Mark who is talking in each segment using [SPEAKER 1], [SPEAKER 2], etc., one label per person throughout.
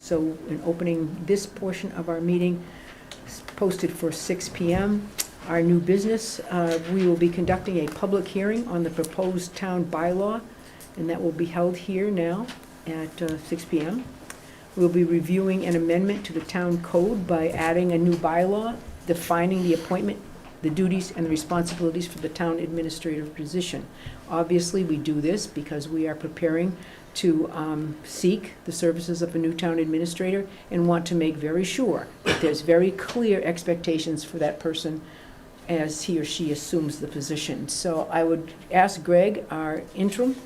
[SPEAKER 1] So in opening this portion of our meeting, it's posted for 6 p.m. Our new business, we will be conducting a public hearing on the proposed town bylaw, and that will be held here now at 6 p.m. We'll be reviewing an amendment to the town code by adding a new bylaw defining the appointment, the duties, and the responsibilities for the town administrative position. Obviously, we do this because we are preparing to seek the services of a new town administrator and want to make very sure that there's very clear expectations for that person as he or she assumes the position. So I would ask Greg, our interim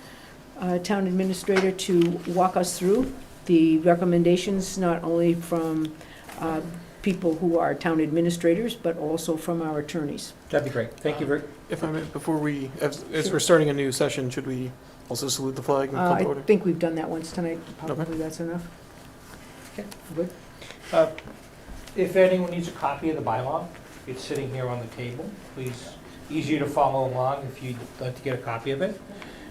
[SPEAKER 1] town administrator, to walk us through the recommendations, not only from people who are town administrators, but also from our attorneys.
[SPEAKER 2] That'd be great. Thank you very.
[SPEAKER 3] If I may, before we, as
[SPEAKER 1] Sure.
[SPEAKER 3] we're starting a new session, should we also salute the flag and come to
[SPEAKER 1] I
[SPEAKER 3] order?
[SPEAKER 1] think we've done that once tonight. Probably that's enough. Okay, good.
[SPEAKER 2] If anyone needs a copy of the bylaw, it's sitting here on the table. Please, easier to follow along if you'd like to get a copy of it.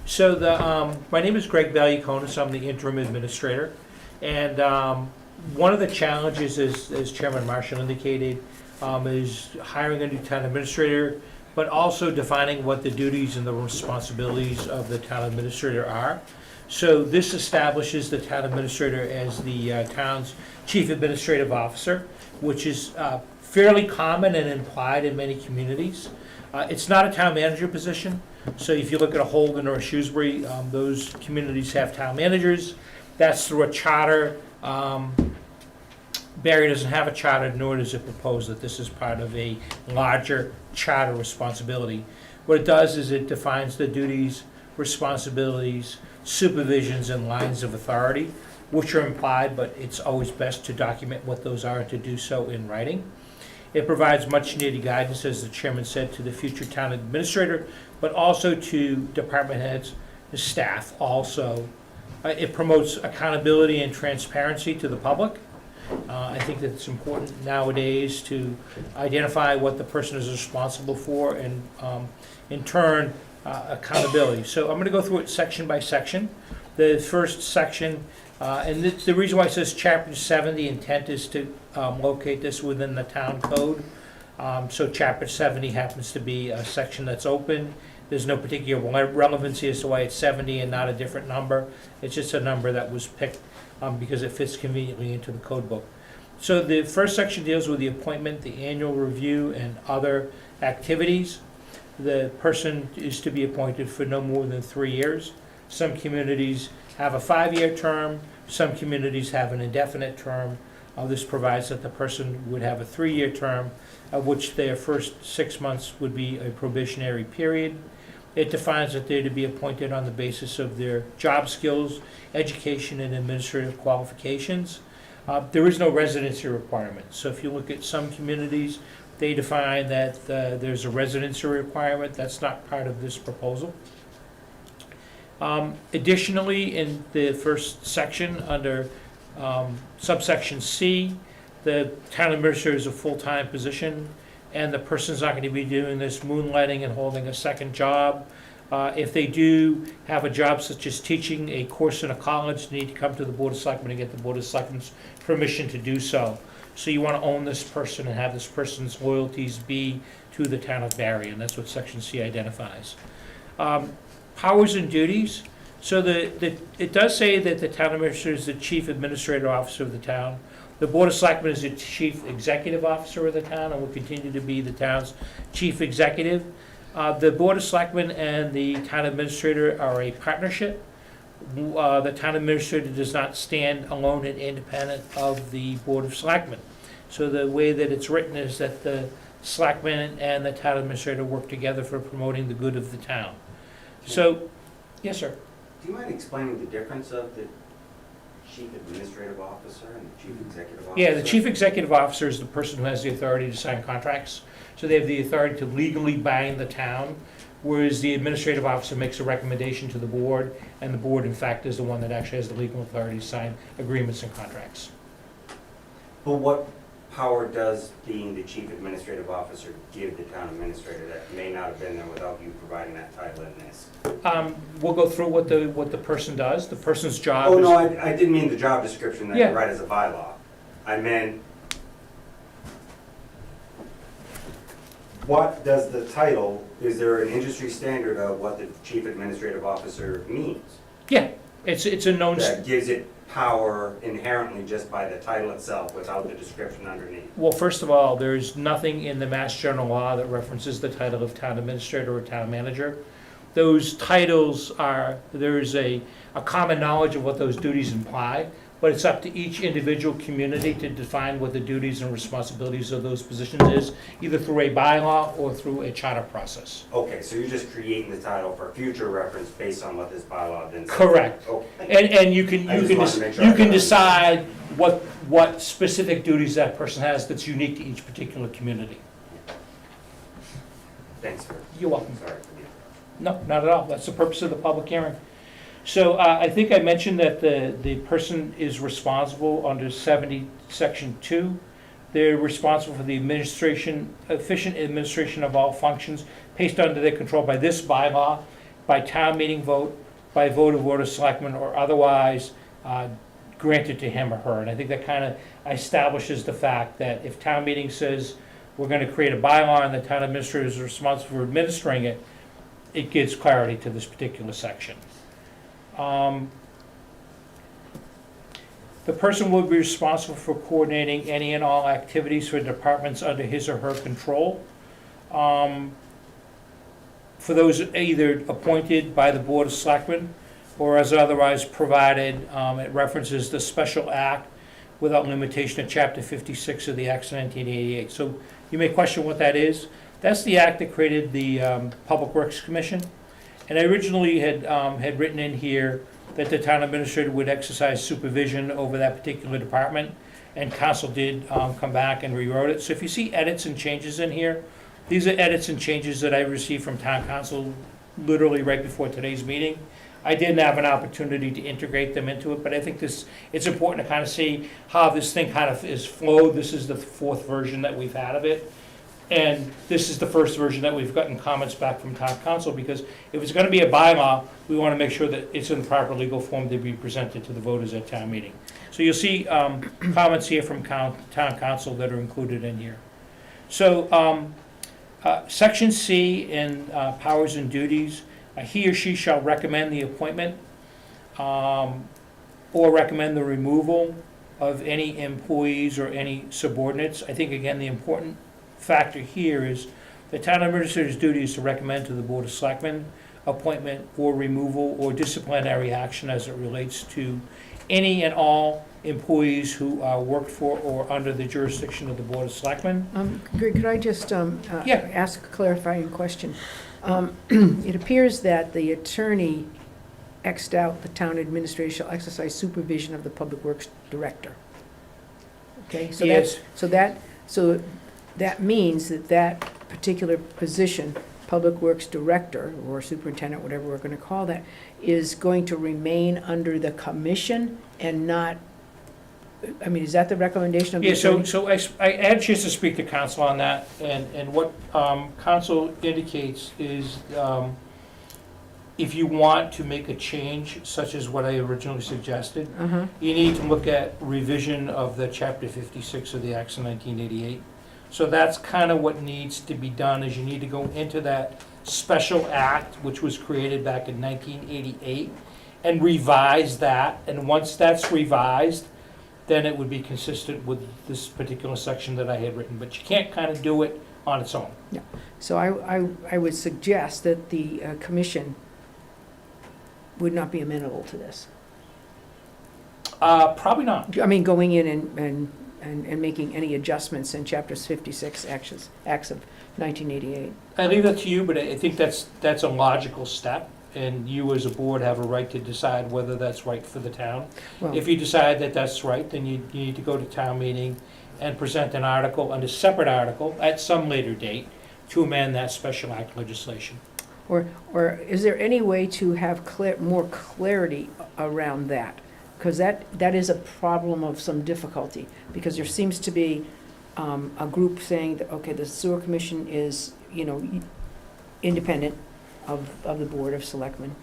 [SPEAKER 2] So my name is Greg Valiakonis. I'm the interim administrator. And one of the challenges, as Chairman Marshall indicated, is hiring a new town administrator, but also defining what the duties and the responsibilities of the town administrator are. So this establishes the town administrator as the town's chief administrative officer, which is fairly common and implied in many communities. It's not a town manager position. So if you look at a Holden or a Shrewsbury, those communities have town managers. That's through a charter. Barre doesn't have a charter, nor does it propose that this is part of a larger charter responsibility. What it does is it defines the duties, responsibilities, supervisions, and lines of authority, which are implied, but it's always best to document what those are and to do so in writing. It provides much needed guidance, as the chairman said, to the future town administrator, but also to department heads, the staff also. It promotes accountability and transparency to the public. I think that it's important nowadays to identify what the person is responsible for and, in turn, accountability. So I'm going to go through it section by section. The first section, and the reason why it says Chapter 7, the intent is to locate this within the town code. So Chapter 70 happens to be a section that's open. There's no particular relevancy as to why it's 70 and not a different number. It's just a number that was picked because it fits conveniently into the code book. So the first section deals with the appointment, the annual review, and other activities. The person is to be appointed for no more than 3 years. Some communities have a 5-year term. Some communities have an indefinite term. This provides that the person would have a 3-year term, of which their first 6 months would be a probationary period. It defines that they're to be appointed on the basis of their job skills, education, and administrative qualifications. There is no residency requirement. So if you look at some communities, they define that there's a residency requirement. That's not part of this proposal. Additionally, in the first section, under subsection C, the town administrator is a full-time position, and the person's not going to be doing this moonlighting and holding a second job. If they do have a job such as teaching a course in a college, they need to come to the Board of Selectmen and get the Board of Selectmen's permission to do so. So you want to own this person and have this person's loyalties be to the town of Barre, and that's what section C identifies. Powers and duties. So it does say that the town administrator is the chief administrative officer of the town. The Board of Selectmen is the chief executive officer of the town and will continue to be the town's chief executive. The Board of Selectmen and the town administrator are a partnership. The town administrator does not stand alone and independent of the Board of Selectmen. So the way that it's written is that the Selectmen and the town administrator work together for promoting the good of the town. So, yes, sir.
[SPEAKER 4] Do you mind explaining the difference of the chief administrative officer and the chief executive officer?
[SPEAKER 2] Yeah, the chief executive officer is the person who has the authority to sign contracts. So they have the authority to legally bind the town, whereas the administrative officer makes a recommendation to the board, and the board, in fact, is the one that actually has the legal authority to sign agreements and contracts.
[SPEAKER 4] But what power does being the chief administrative officer give the town administrator that may not have been there without you providing that title in this?
[SPEAKER 2] We'll go through what the person does. The person's job
[SPEAKER 4] Oh,
[SPEAKER 2] is...
[SPEAKER 4] no, I didn't mean the job description that
[SPEAKER 2] Yeah.
[SPEAKER 4] you write as a bylaw. I meant, what does the title, is there an industry standard of what the chief administrative officer means?
[SPEAKER 2] Yeah, it's a known...
[SPEAKER 4] That gives it power inherently just by the title itself without the description underneath?
[SPEAKER 2] Well, first of all, there's nothing in the Mass General Law that references the title of town administrator or town manager. Those titles are, there's a common knowledge of what those duties imply, but it's up to each individual community to define what the duties and responsibilities of those positions is, either through a bylaw or through a charter process.
[SPEAKER 4] Okay, so you're just creating the title for future reference based on what this bylaw then says?
[SPEAKER 2] Correct.
[SPEAKER 4] Okay.
[SPEAKER 2] And you can,
[SPEAKER 4] I just wanted to make sure
[SPEAKER 2] you
[SPEAKER 4] I
[SPEAKER 2] can
[SPEAKER 4] got it.
[SPEAKER 2] decide what specific duties that person has that's unique to each particular community.
[SPEAKER 4] Thanks for,
[SPEAKER 2] You're welcome.
[SPEAKER 4] sorry for the...
[SPEAKER 2] No, not at all. That's the purpose of the public hearing. So I think I mentioned that the person is responsible under 70, Section 2. They're responsible for the efficient administration of all functions placed under their control by this bylaw, by town meeting vote, by vote of Board of Selectmen, or otherwise granted to him or her. And I think that kind of establishes the fact that if town meeting says we're going to create a bylaw and the town administrator is responsible for administering it, it gives clarity to this particular section. The person will be responsible for coordinating any and all activities for departments under his or her control. For those either appointed by the Board of Selectmen or as otherwise provided, it references the special act without limitation of Chapter 56 of the Act of 1988. So you may question what that is. That's the act that created the Public Works Commission. And I originally had written in here that the town administrator would exercise supervision over that particular department, and council did come back and rewrote it. So if you see edits and changes in here, these are edits and changes that I received from town council literally right before today's meeting. I didn't have an opportunity to integrate them into it, but I think it's important to kind of see how this thing kind of is flowed. This is the fourth version that we've had of it. And this is the first version that we've gotten comments back from town council, because if it's going to be a bylaw, we want to make sure that it's in the proper legal form to be presented to the voters at town meeting. So you'll see comments here from town council that are included in here. So Section C in powers and duties, he or she shall recommend the appointment or recommend the removal of any employees or any subordinates. I think, again, the important factor here is the town administrator's duty is to recommend to the Board of Selectmen appointment or removal or disciplinary action as it relates to any and all employees who work for or under the jurisdiction of the Board of Selectmen.
[SPEAKER 1] Greg, could I just
[SPEAKER 2] Yeah.
[SPEAKER 1] ask a clarifying question? It appears that the attorney X'd out the town administrator shall exercise supervision of the Public Works Director. Okay, so
[SPEAKER 2] Yes.
[SPEAKER 1] that means that particular position, Public Works Director or Superintendent, whatever we're going to call that, is going to remain under the commission and not, I mean, is that the recommendation of the
[SPEAKER 2] Yeah,
[SPEAKER 1] attorney?
[SPEAKER 2] so I had a chance to speak to council on that, and what council indicates is if you want to make a change, such as what I originally suggested,
[SPEAKER 1] Uh-huh.
[SPEAKER 2] you need to look at revision of the Chapter 56 of the Acts of 1988. So that's kind of what needs to be done, is you need to go into that special act, which was created back in 1988, and revise that. And once that's revised, then it would be consistent with this particular section that I had written. But you can't kind of do it on its own.
[SPEAKER 1] So I would suggest that the commission would not be amenable to this.
[SPEAKER 2] Probably not.
[SPEAKER 1] I mean, going in and making any adjustments in Chapters 56 Acts of 1988.
[SPEAKER 2] I leave that to you, but I think that's a logical step, and you as a board have a right to decide whether that's right for the town.
[SPEAKER 1] Well,
[SPEAKER 2] If you decide that that's right, then you need to go to town meeting and present an article, and a separate article, at some later date, to amend that special act legislation.
[SPEAKER 1] or is there any way to have more clarity around that? Because that is a problem of some difficulty, because there seems to be a group saying that, okay, the sewer commission is, independent of the Board of Selectmen.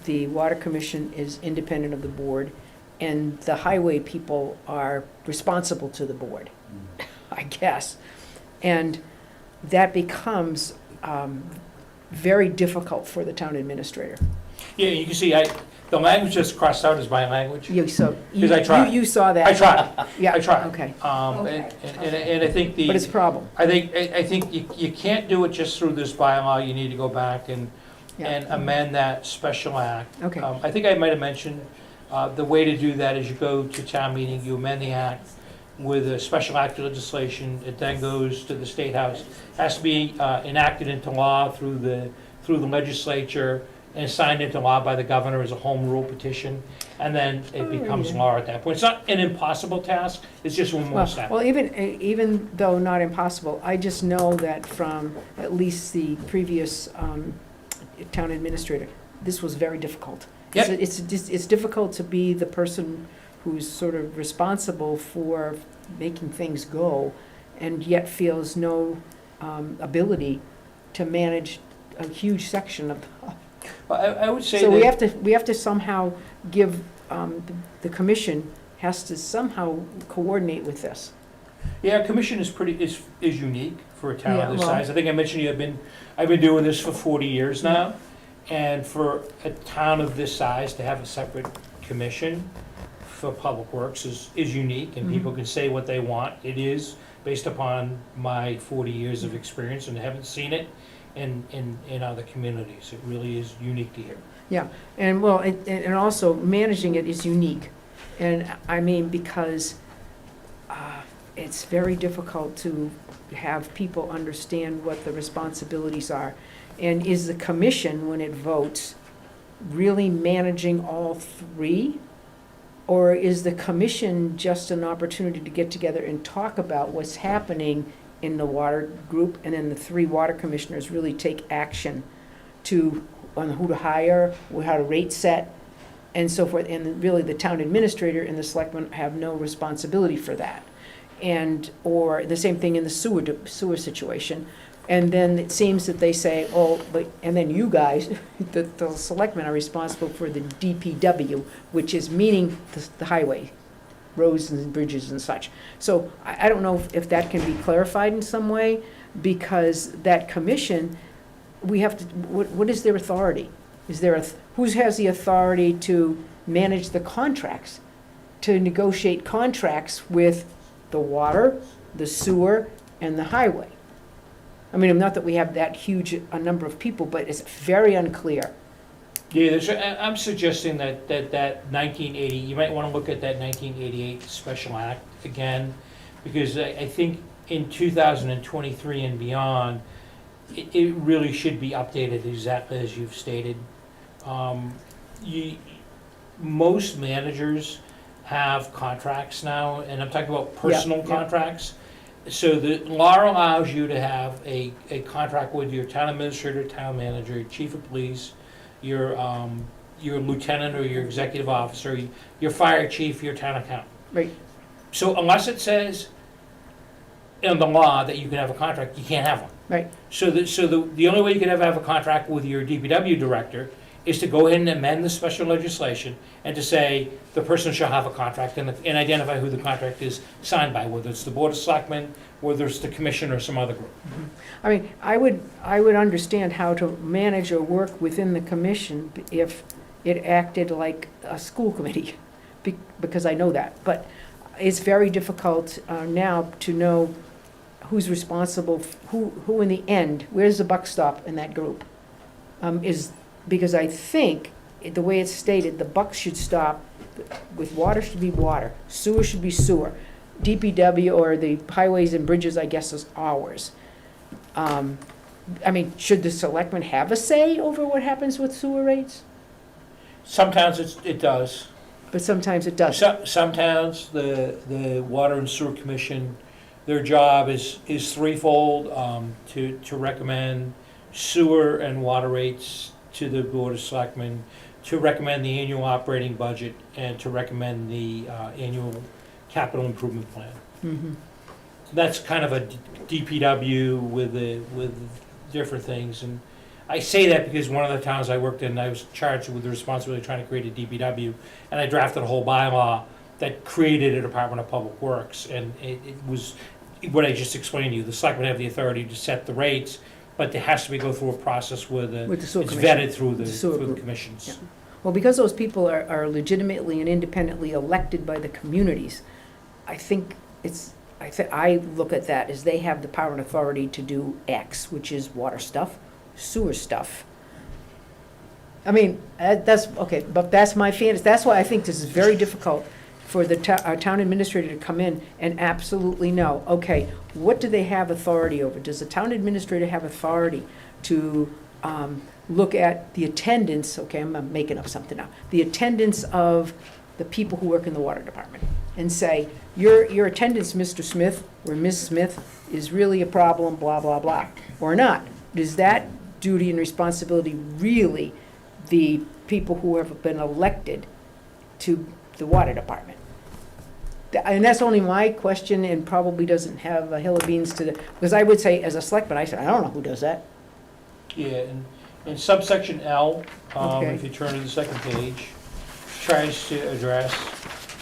[SPEAKER 1] The water commission is independent of the board, and the highway people are responsible to the board, I guess. And that becomes very difficult for the town administrator.
[SPEAKER 2] Yeah, you can see, the language that's crossed out is my language.
[SPEAKER 1] You saw,
[SPEAKER 2] 'Cause I tried.
[SPEAKER 1] you saw that.
[SPEAKER 2] I tried,
[SPEAKER 1] Yeah,
[SPEAKER 2] I tried.
[SPEAKER 1] okay.
[SPEAKER 2] And I think
[SPEAKER 1] But it's a problem.
[SPEAKER 2] I think you can't do it just through this bylaw, you need to go back and
[SPEAKER 1] Yeah.
[SPEAKER 2] amend that special act.
[SPEAKER 1] Okay.
[SPEAKER 2] I think I might have mentioned, the way to do that is you go to town meeting, you amend the act with a special act legislation, it then goes to the State House. Has to be enacted into law through the legislature and signed into law by the governor as a home rule petition, and then it becomes law at that point. It's not an impossible task, it's just one more step.
[SPEAKER 1] Well, even though not impossible, I just know that from at least the previous town administrator, this was very difficult.
[SPEAKER 2] Yep.
[SPEAKER 1] It's difficult to be the person who's sort of responsible for making things go, and yet feels no ability to manage a huge section of the.
[SPEAKER 2] Well, I would say
[SPEAKER 1] So
[SPEAKER 2] that.
[SPEAKER 1] we have to somehow give, the commission has to somehow coordinate with this.
[SPEAKER 2] Yeah, commission is unique for a town
[SPEAKER 1] Yeah,
[SPEAKER 2] of this
[SPEAKER 1] well-
[SPEAKER 2] size. I think I mentioned to you, I've been doing this for 40 years now. And for a town of this size to have a separate commission for public works is unique, and people can say what they want. It is based upon my 40 years of experience, and I haven't seen it in other communities. It really is unique to here.
[SPEAKER 1] Yeah, and well, and also managing it is unique. And I mean, because it's very difficult to have people understand what the responsibilities are. And is the commission, when it votes, really managing all three? Or is the commission just an opportunity to get together and talk about what's happening in the water group, and then the three water commissioners really take action on who to hire, how to rate set, and so forth, and really the town administrator and the selectmen have no responsibility for that. Or the same thing in the sewer situation. And then it seems that they say, oh, and then you guys, the selectmen are responsible for the DPW, which is meaning the highway, roads and bridges and such. So I don't know if that can be clarified in some way, because that commission, we have to, what is their authority? Who has the authority to manage the contracts, to negotiate contracts with the water, the sewer, and the highway? I mean, not that we have that huge a number of people, but it's very unclear.
[SPEAKER 2] Yeah, I'm suggesting that 1980, you might want to look at that 1988 special act again, because I think in 2023 and beyond, it really should be updated exactly as you've stated. Most managers have contracts now, and I'm talking about personal contracts. So the law allows you to have a contract with your town administrator, town manager, your chief of police, your lieutenant or your executive officer, your fire chief, your town accountant.
[SPEAKER 1] Right.
[SPEAKER 2] So unless it says in the law that you can have a contract, you can't have one.
[SPEAKER 1] Right.
[SPEAKER 2] So the only way you can have a contract with your DPW director is to go ahead and amend the special legislation and to say the person shall have a contract and identify who the contract is signed by, whether it's the Board of Selectmen, whether it's the commission or some other group.
[SPEAKER 1] I mean, I would understand how to manage or work within the commission if it acted like a school committee, because I know that. But it's very difficult now to know who's responsible, who in the end, where's the buck stop in that group? Because I think, the way it's stated, the buck should stop with water should be water, sewer should be sewer. DPW or the highways and bridges, I guess, is ours. I mean, should the selectmen have a say over what happens with sewer rates?
[SPEAKER 2] Sometimes it does.
[SPEAKER 1] But sometimes it doesn't.
[SPEAKER 2] Some towns, the Water and Sewer Commission, their job is threefold, to recommend sewer and water rates to the Board of Selectmen, to recommend the annual operating budget, and to recommend the annual capital improvement plan.
[SPEAKER 1] Mhm.
[SPEAKER 2] That's kind of a DPW with different things, and I say that because one of the towns I worked in, I was charged with the responsibility of trying to create a DPW, and I drafted a whole bylaw that created a Department of Public Works, and it was what I just explained to you. The selectmen have the authority to set the rates, but there has to be go through a process where
[SPEAKER 1] With the sewer
[SPEAKER 2] it's
[SPEAKER 1] commission.
[SPEAKER 2] vetted through
[SPEAKER 1] The sewer
[SPEAKER 2] through the
[SPEAKER 1] group.
[SPEAKER 2] commissions.
[SPEAKER 1] Yeah. Well, because those people are legitimately and independently elected by the communities, I think I look at that as they have the power and authority to do X, which is water stuff, sewer stuff. I mean, that's, okay, but that's my fantasy. That's why I think this is very difficult for our town administrator to come in and absolutely know, okay, what do they have authority over? Does the town administrator have authority to look at the attendance, okay, I'm making up something now, the attendance of the people who work in the water department, and say, your attendance, Mr. Smith, or Ms. Smith, is really a problem, blah, blah, blah, or not? Is that duty and responsibility really the people who have been elected to the water department? And that's only my question, and probably doesn't have a hill of beans to the, because I would say, as a selectman, I said, I don't know who does that.
[SPEAKER 2] Yeah, and in subsection L,
[SPEAKER 1] Okay.
[SPEAKER 2] if you turn to the second page, tries to address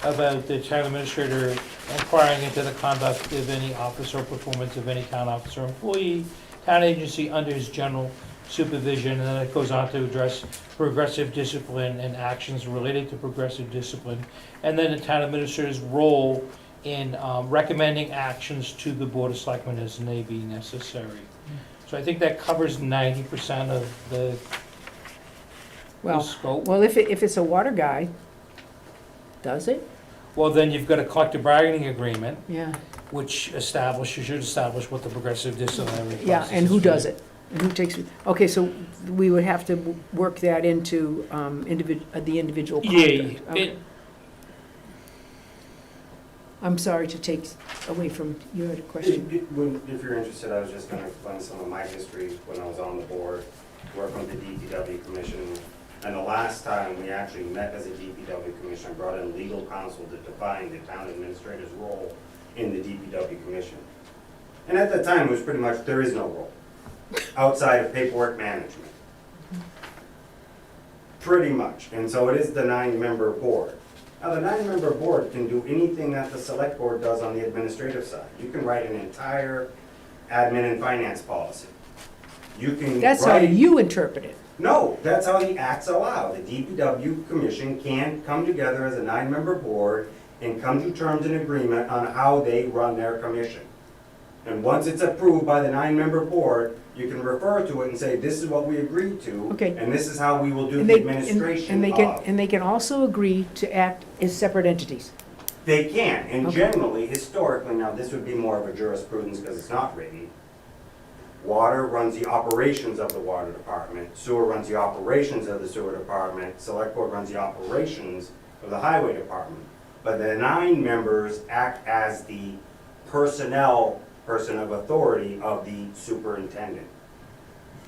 [SPEAKER 2] about the town administrator inquiring into the conduct of any office or performance of any town officer or employee, town agency under his general supervision, and then it goes on to address progressive discipline and actions related to progressive discipline, and then the town administrator's role in recommending actions to the Board of Selectmen as may be necessary. So I think that covers 90% of the
[SPEAKER 1] Well,
[SPEAKER 2] scope.
[SPEAKER 1] well, if it's a water guy, does it?
[SPEAKER 2] Well, then you've got a collective bargaining agreement,
[SPEAKER 1] Yeah,
[SPEAKER 2] which you should establish what the progressive disciplinary process is.
[SPEAKER 1] yeah, and who does it? And who takes, okay, so we would have to work that into the individual
[SPEAKER 2] Yeah,
[SPEAKER 1] contract. Okay. I'm sorry to take away from, you had a question.
[SPEAKER 4] If you're interested, I was just gonna explain some of my history when I was on the board, working with the DPW commission. And the last time we actually met as a DPW commission, I brought in legal counsel to define the town administrator's role in the DPW commission. And at that time, it was pretty much, there is no role outside of paperwork management. Pretty much. And so it is the 9-member board. Now, the 9-member board can do anything that the select board does on the administrative side. You can write an entire admin and finance policy. You can
[SPEAKER 1] That's how
[SPEAKER 4] write.
[SPEAKER 1] you interpret it.
[SPEAKER 4] No, that's how the acts allow. The DPW commission can come together as a 9-member board and come to terms and agreement on how they run their commission. And once it's approved by the 9-member board, you can refer to it and say, this is what we agreed to.
[SPEAKER 1] Okay.
[SPEAKER 4] And this is how we will do
[SPEAKER 1] And
[SPEAKER 4] the
[SPEAKER 1] they,
[SPEAKER 4] administration of.
[SPEAKER 1] and they can also agree to act as separate entities.
[SPEAKER 4] They can, and
[SPEAKER 1] Okay.
[SPEAKER 4] generally, historically, now this would be more of a jurisprudence because it's not written. Water runs the operations of the water department, sewer runs the operations of the sewer department, select board runs the operations of the highway department. But the 9 members act as the personnel person of authority of the superintendent.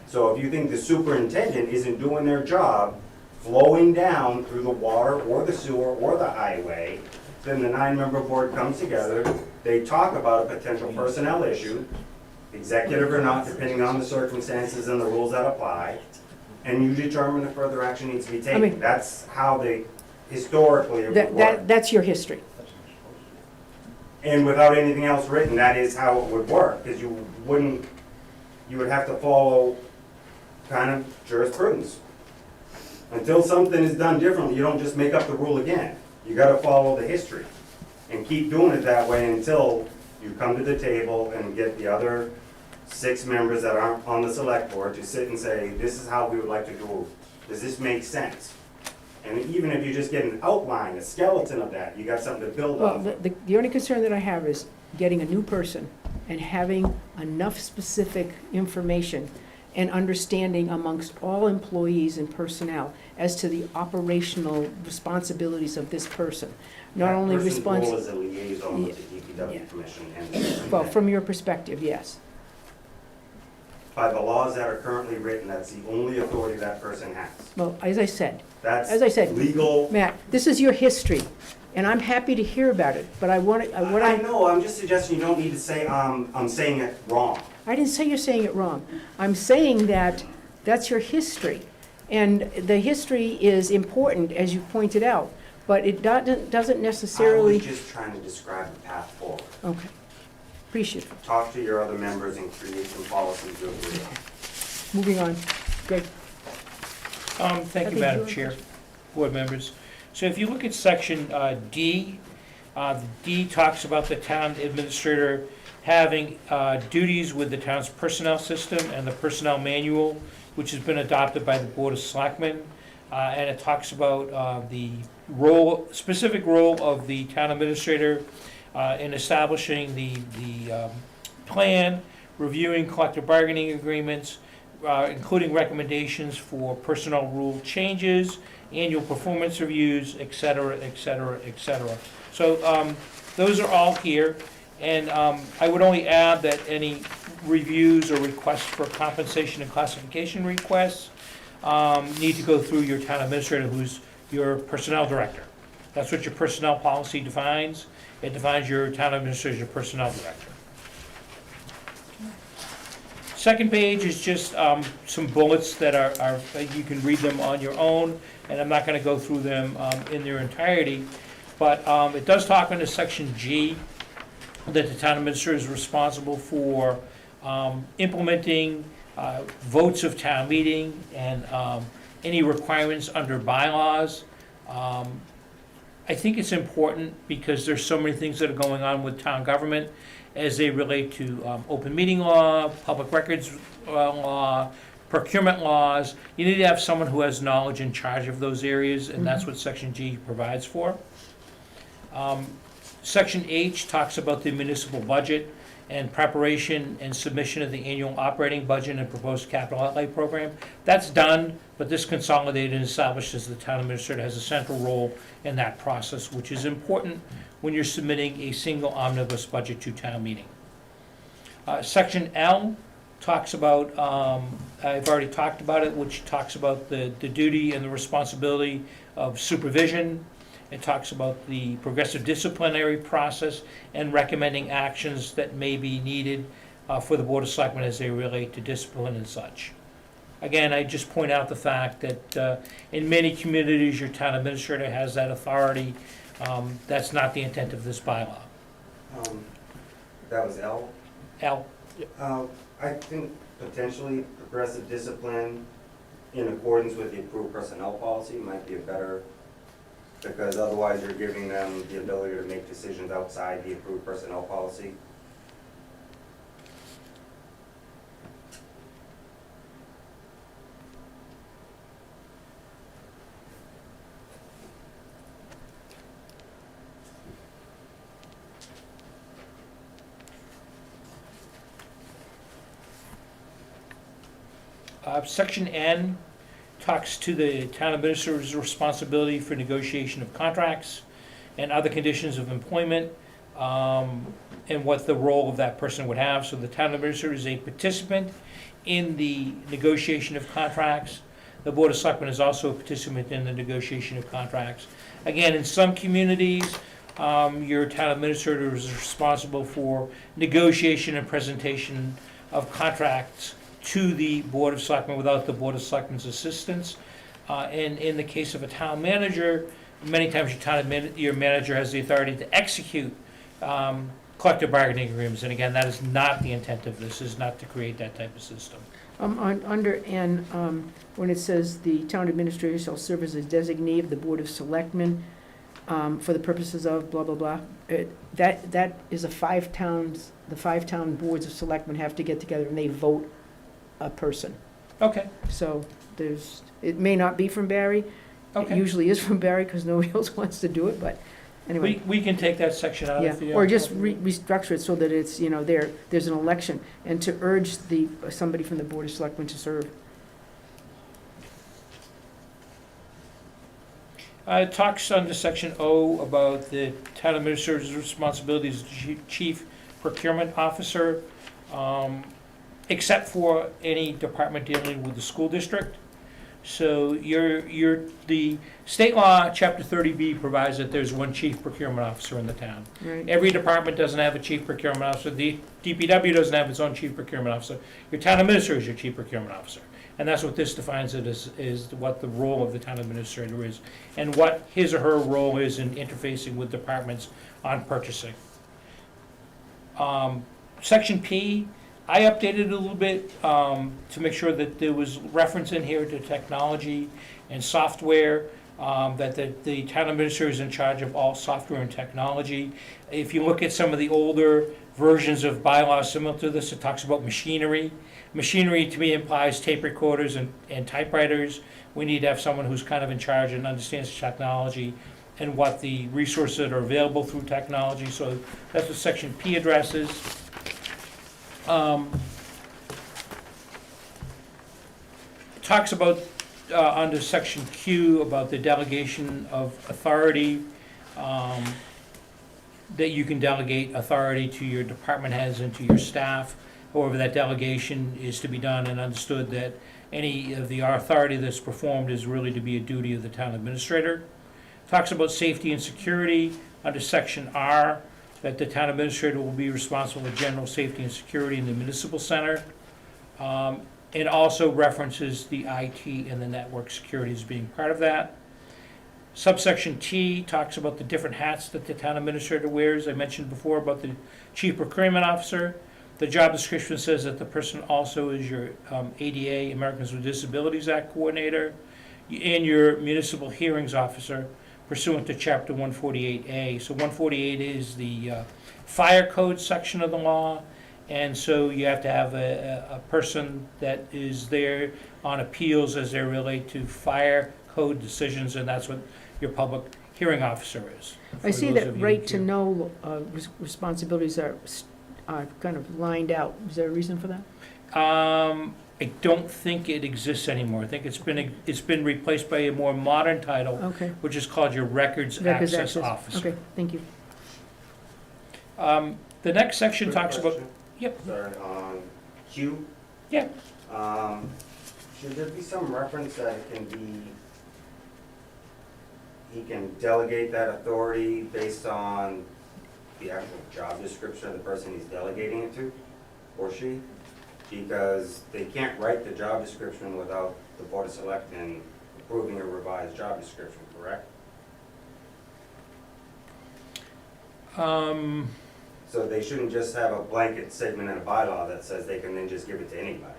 [SPEAKER 4] So if you think the superintendent isn't doing their job, flowing down through the water or the sewer or the highway, then the 9-member board comes together, they talk about a potential personnel issue, executive or not, depending on the circumstances and the rules that apply, and you determine if further action needs to be
[SPEAKER 1] I mean-
[SPEAKER 4] taken. That's how they, historically, it would work.
[SPEAKER 1] That's your history.
[SPEAKER 4] And without anything else written, that is how it would work, because you would have to follow kind of jurisprudence. Until something is done differently, you don't just make up the rule again. You gotta follow the history and keep doing it that way until you come to the table and get the other 6 members that aren't on the select board to sit and say, this is how we would like to do it. Does this make sense? And even if you just get an outline, a skeleton of that, you got something to build
[SPEAKER 1] Well,
[SPEAKER 4] off.
[SPEAKER 1] the only concern that I have is getting a new person and having enough specific information and understanding amongst all employees and personnel as to the operational responsibilities of this person. Not only
[SPEAKER 4] That person's role
[SPEAKER 1] response,
[SPEAKER 4] as a liaison with the
[SPEAKER 1] Yeah.
[SPEAKER 4] DPW commission and.
[SPEAKER 1] well, from your perspective, yes.
[SPEAKER 4] By the laws that are currently written, that's the only authority that person has.
[SPEAKER 1] Well, as I said,
[SPEAKER 4] That's
[SPEAKER 1] As I said,
[SPEAKER 4] legal.
[SPEAKER 1] Matt, this is your history, and I'm happy to hear about it, but I want to,
[SPEAKER 4] I know, I'm just suggesting you don't need to say, I'm saying it wrong.
[SPEAKER 1] I didn't say you're saying it wrong. I'm saying that that's your history. And the history is important, as you pointed out, but it doesn't
[SPEAKER 4] I
[SPEAKER 1] necessarily.
[SPEAKER 4] was just trying to describe the path forward.
[SPEAKER 1] Okay, appreciate it.
[SPEAKER 4] Talk to your other members and create some policies you agree on.
[SPEAKER 1] Moving on. Greg?
[SPEAKER 2] Thank you, Madam Chair, board members. So if you look at section D, D talks about the town administrator having duties with the town's personnel system and the personnel manual, which has been adopted by the Board of Selectmen. And it talks about the specific role of the town administrator in establishing the plan, reviewing collective bargaining agreements, including recommendations for personnel rule changes, annual performance reviews, et cetera, et cetera, et cetera. So those are all here, and I would only add that any reviews or requests for compensation and classification requests need to go through your town administrator, who's your personnel director. That's what your personnel policy defines. It defines your town administrator as your personnel director. Second page is just some bullets that are you can read them on your own, and I'm not going to go through them in their entirety, but it does talk under section G that the town administrator is responsible for implementing votes of town meeting and any requirements under bylaws. I think it's important because there's so many things that are going on with town government as they relate to open meeting law, public records law, procurement laws. You need to have someone who has knowledge in charge of those areas, and that's what section G provides for. Section H talks about the municipal budget and preparation and submission of the annual operating budget and proposed capital outlay program. That's done, but this consolidated and establishes the town administrator has a central role in that process, which is important when you're submitting a single omnibus budget to town meeting. Section L talks about, I've already talked about it, which talks about the duty and the responsibility of supervision. It talks about the progressive disciplinary process and recommending actions that may be needed for the Board of Selectmen as they relate to discipline and such. Again, I just point out the fact that in many communities, your town administrator has that authority. That's not the intent of this bylaw.
[SPEAKER 4] That was L.
[SPEAKER 2] L.
[SPEAKER 4] I think potentially progressive discipline in accordance with the approved personnel policy might be a better, because otherwise you're giving them the ability to make decisions outside the approved personnel policy.
[SPEAKER 2] Section N talks to the town administrator's responsibility for negotiation of contracts and other conditions of employment, and what the role of that person would have. So the town administrator is a participant in the negotiation of contracts. The Board of Selectmen is also a participant in the negotiation of contracts. Again, in some communities, your town administrator is responsible for negotiation and presentation of contracts to the Board of Selectmen without the Board of Selectmen's assistance. And in the case of a town manager, many times your manager has the authority to execute collective bargaining agreements. And again, that is not the intent of this, is not to create that type of system.
[SPEAKER 1] Under N, when it says the town administrator shall serve as a designee of the Board of Selectmen for the purposes of blah, blah, blah, that is the 5 town boards of selectmen have to get together and they vote a person.
[SPEAKER 2] Okay,
[SPEAKER 1] So it may not be from Barre. It
[SPEAKER 2] okay.
[SPEAKER 1] usually is from Barre because nobody else wants to do it, but anyway.
[SPEAKER 2] We can take that section out
[SPEAKER 1] Yeah,
[SPEAKER 2] of the.
[SPEAKER 1] or just restructure it so that it's, there's an election, and to urge somebody from the Board of Selectmen to serve.
[SPEAKER 2] It talks under section O about the town administrator's responsibilities as chief procurement officer, except for any department dealing with the school district. So the state law, chapter 30B, provides that there's one chief procurement officer in the town.
[SPEAKER 1] Right.
[SPEAKER 2] Every department doesn't have a chief procurement officer. The DPW doesn't have its own chief procurement officer. Your town administrator is your chief procurement officer. And that's what this defines it as, is what the role of the town administrator is, and what his or her role is in interfacing with departments on purchasing. Section P, I updated a little bit to make sure that there was reference in here to technology and software, that the town administrator is in charge of all software and technology. If you look at some of the older versions of bylaws similar to this, it talks about machinery. Machinery to me implies tape recorders and typewriters. We need to have someone who's kind of in charge and understands technology and what the resources that are available through technology. So that's what section P addresses. It talks about, under section Q, about the delegation of authority, that you can delegate authority to your department heads and to your staff. However, that delegation is to be done and understood that any of the authority that's performed is really to be a duty of the town administrator. Talks about safety and security under section R, that the town administrator will be responsible for general safety and security in the municipal center. It also references the IT and the network security as being part of that. Subsection T talks about the different hats that the town administrator wears. I mentioned before about the chief procurement officer. The job description says that the person also is your ADA, Americans with Disabilities Act coordinator, and your municipal hearings officer pursuant to chapter 148A. So 148 is the fire code section of the law, and so you have to have a person that is there on appeals as they relate to fire code decisions, and that's what your public hearing officer is.
[SPEAKER 1] I see
[SPEAKER 2] For those
[SPEAKER 1] that
[SPEAKER 2] of you
[SPEAKER 1] right
[SPEAKER 2] who-
[SPEAKER 1] to know responsibilities are kind of lined out. Is there a reason for that?
[SPEAKER 2] I don't think it exists anymore. I think it's been replaced by a more modern title,
[SPEAKER 1] Okay.
[SPEAKER 2] which is called your Records
[SPEAKER 1] Records
[SPEAKER 2] Access Officer.
[SPEAKER 1] Okay, thank you.
[SPEAKER 2] The next section
[SPEAKER 4] Quick
[SPEAKER 2] talks about,
[SPEAKER 4] question.
[SPEAKER 2] yep.
[SPEAKER 4] Sorry, on Q.
[SPEAKER 2] Yeah.
[SPEAKER 4] Should there be some reference that it can be, he can delegate that authority based on the actual job description of the person he's delegating it to, or she? Because they can't write the job description without the Board of Selectmen approving a revised job description, correct? So they shouldn't just have a blanket statement in a bylaw that says they can then just give it to anybody.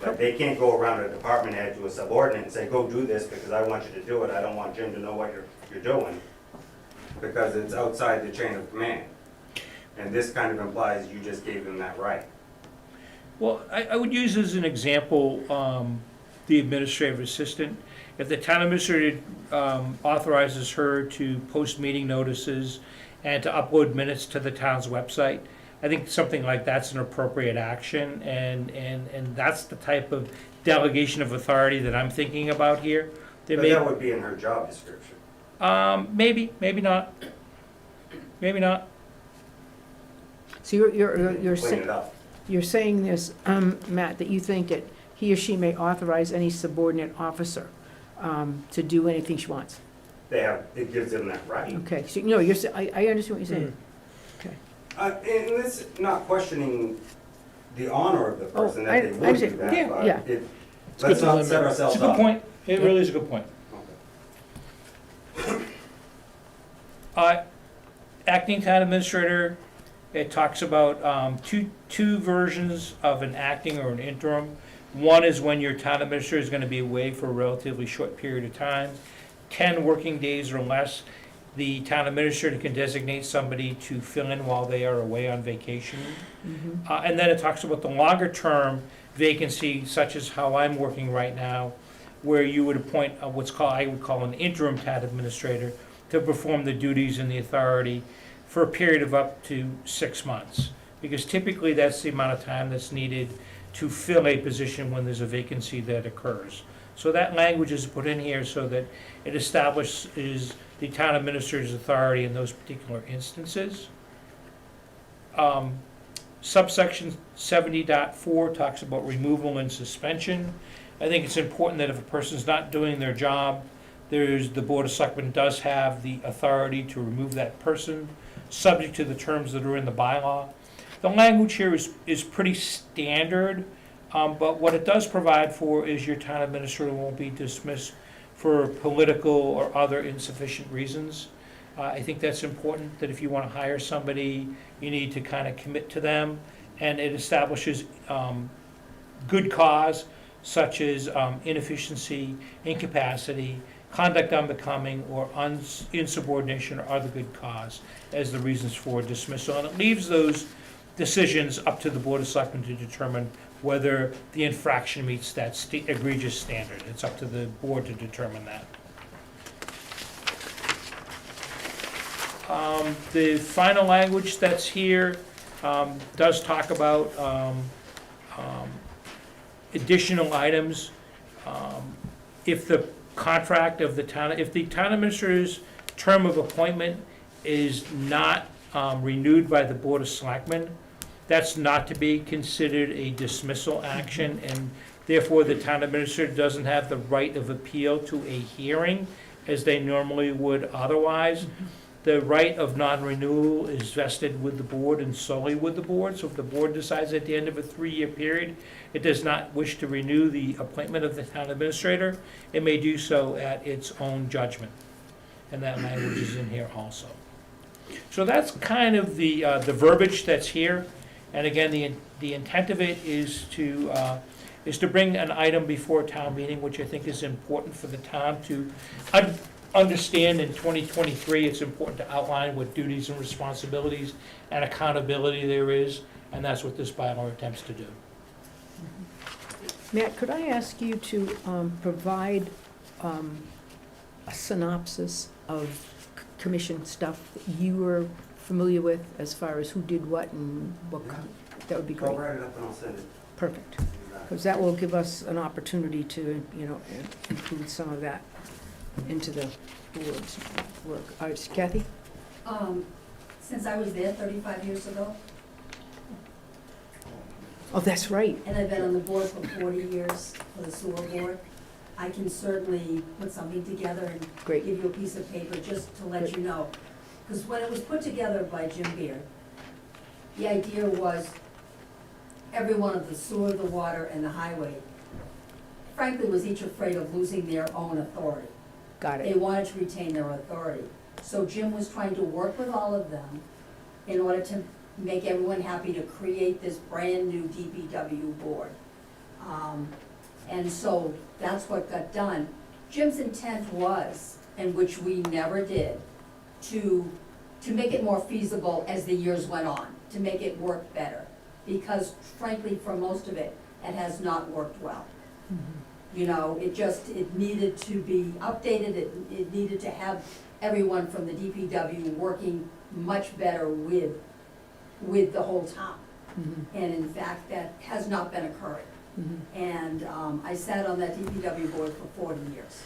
[SPEAKER 4] Like, they can't go around a department head to a subordinate and say, go do this because I want you to do it, I don't want Jim to know what you're doing, because it's outside the chain of command. And this kind of implies you just gave them that right.
[SPEAKER 2] Well, I would use as an example, the administrative assistant. If the town administrator authorizes her to post meeting notices and to upload minutes to the town's website, I think something like that's an appropriate action, and that's the type of delegation of authority that I'm thinking about here. There
[SPEAKER 4] But
[SPEAKER 2] may,
[SPEAKER 4] that would be in her job description.
[SPEAKER 2] maybe not. Maybe not.
[SPEAKER 1] So you're
[SPEAKER 4] Clean
[SPEAKER 1] saying,
[SPEAKER 4] it up.
[SPEAKER 1] you're saying this, Matt, that you think that he or she may authorize any subordinate officer to do anything she wants?
[SPEAKER 4] It gives them that right.
[SPEAKER 1] Okay, so, no, I understand what you're saying. Okay.
[SPEAKER 4] And this, not questioning the honor of the person
[SPEAKER 1] I-
[SPEAKER 4] that they
[SPEAKER 1] I
[SPEAKER 4] would do
[SPEAKER 1] understand.
[SPEAKER 4] that,
[SPEAKER 1] Yeah,
[SPEAKER 4] but
[SPEAKER 1] yeah.
[SPEAKER 4] let's
[SPEAKER 2] good
[SPEAKER 4] not
[SPEAKER 2] to
[SPEAKER 4] set
[SPEAKER 2] It's
[SPEAKER 4] ourselves
[SPEAKER 2] a good
[SPEAKER 4] up.
[SPEAKER 2] point. It really is a good point. Acting town administrator, it talks about two versions of an acting or an interim. One is when your town administrator is gonna be away for a relatively short period of time, 10 working days or less. The town administrator can designate somebody to fill in while they are away on vacation. And then it talks about the longer term vacancy, such as how I'm working right now, where you would appoint I would call an interim town administrator to perform the duties and the authority for a period of up to 6 months. Because typically that's the amount of time that's needed to fill a position when there's a vacancy that occurs. So that language is put in here so that it establishes the town administrator's authority in those particular instances. Subsection 70.4 talks about removal and suspension. I think it's important that if a person's not doing their job, the Board of Selectmen does have the authority to remove that person, subject to the terms that are in the bylaw. The language here is pretty standard, but what it does provide for is your town administrator won't be dismissed for political or other insufficient reasons. I think that's important, that if you want to hire somebody, you need to kind of commit to them, and it establishes good cause, such as inefficiency, incapacity, conduct unbecoming, or insubordination, or other good cause as the reasons for dismissal. And it leaves those decisions up to the Board of Selectmen to determine whether the infraction meets that egregious standard. It's up to the board to determine that. The final language that's here does talk about additional items. If the contract of the town, if the town administrator's term of appointment is not renewed by the Board of Selectmen, that's not to be considered a dismissal action, and therefore the town administrator doesn't have the right of appeal to a hearing as they normally would otherwise. The right of non-renewal is vested with the board and solely with the board, so if the board decides at the end of a 3-year period it does not wish to renew the appointment of the town administrator, it may do so at its own judgment. And that language is in here also. So that's kind of the verbiage that's here. And again, the intent of it is to bring an item before a town meeting, which I think is important for the town to understand. In 2023, it's important to outline what duties and responsibilities and accountability there is, and that's what this bylaw attempts to do.
[SPEAKER 1] Matt, could I ask you to provide a synopsis of commission stuff that you are familiar with as far as who did what and what, that would be
[SPEAKER 4] I'll
[SPEAKER 1] great.
[SPEAKER 4] write it up and I'll send it.
[SPEAKER 1] Perfect, because that will give us an opportunity to, include some of that into the board's work. All right, Kathy?
[SPEAKER 5] Since I was there 35 years ago,
[SPEAKER 1] Oh, that's right.
[SPEAKER 5] and I've been on the board for 40 years for the sewer board, I can certainly put something together and
[SPEAKER 1] Great.
[SPEAKER 5] give you a piece of paper just to let you know. Because when it was put together by Jim Beard, the idea was everyone of the sewer, the water, and the highway, frankly, was each afraid of losing their own authority.
[SPEAKER 1] Got
[SPEAKER 5] They
[SPEAKER 1] it.
[SPEAKER 5] wanted to retain their authority. So Jim was trying to work with all of them in order to make everyone happy to create this brand-new DPW board. And so that's what got done. Jim's intent was, and which we never did, to make it more feasible as the years went on, to make it work better. Because frankly, for most of it, it has not worked well. It needed to be updated, it needed to have everyone from the DPW working much better with the whole town. And in fact, that has not been occurring. And I sat on that DPW board for 40 years.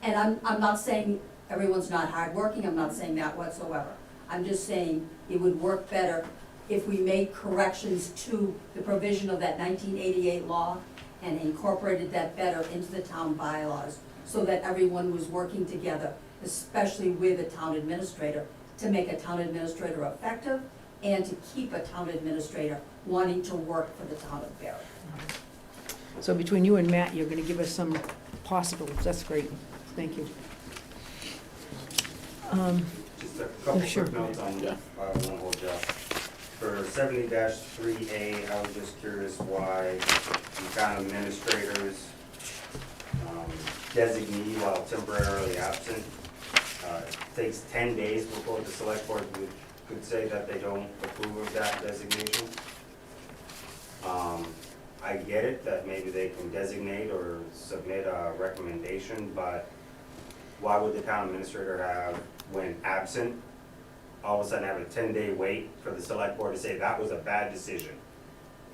[SPEAKER 5] And I'm not saying everyone's not hardworking, I'm not saying that whatsoever. I'm just saying it would work better if we made corrections to the provision of that 1988 law and incorporated that better into the town bylaws so that everyone was working together, especially with a town administrator, to make a town administrator effective and to keep a town administrator wanting to work for the town of Barre.
[SPEAKER 1] So between you and Matt, you're gonna give us some possibles. That's great. Thank you.
[SPEAKER 4] Just a couple
[SPEAKER 1] sure.
[SPEAKER 4] quick notes on,
[SPEAKER 3] Yeah.
[SPEAKER 4] one whole job. For 70-3A, I was just curious why the town administrators designee while temporarily absent. It takes 10 days before the select board could say that they don't approve of that designation. I get it that maybe they can designate or submit a recommendation, but why would the town administrator have, when absent, all of a sudden have a 10-day wait for the select board to say that was a bad decision?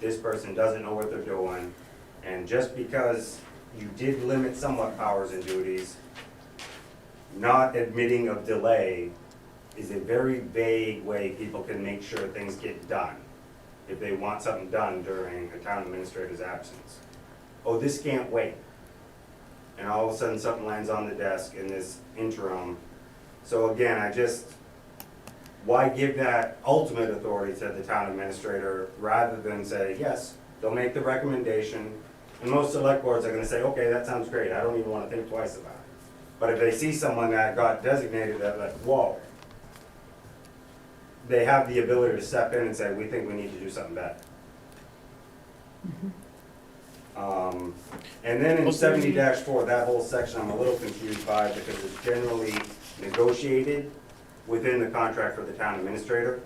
[SPEAKER 4] This person doesn't know what they're doing, and just because you did limit somewhat powers and duties, not admitting of delay is a very vague way people can make sure things get done if they want something done during a town administrator's absence. Oh, this can't wait. and all of a sudden something lands on the desk in this interim. So again, why give that ultimate authority to the town administrator rather than say, yes, they'll make the recommendation, and most select boards are gonna say, okay, that sounds great, I don't even wanna think twice about it. But if they see someone that got designated, they're like, whoa, they have the ability to step in and say, we think we need to do something better. And then in
[SPEAKER 3] Was there
[SPEAKER 4] 70-4, that whole section I'm a little confused by because it's generally negotiated within the contract for the town administrator.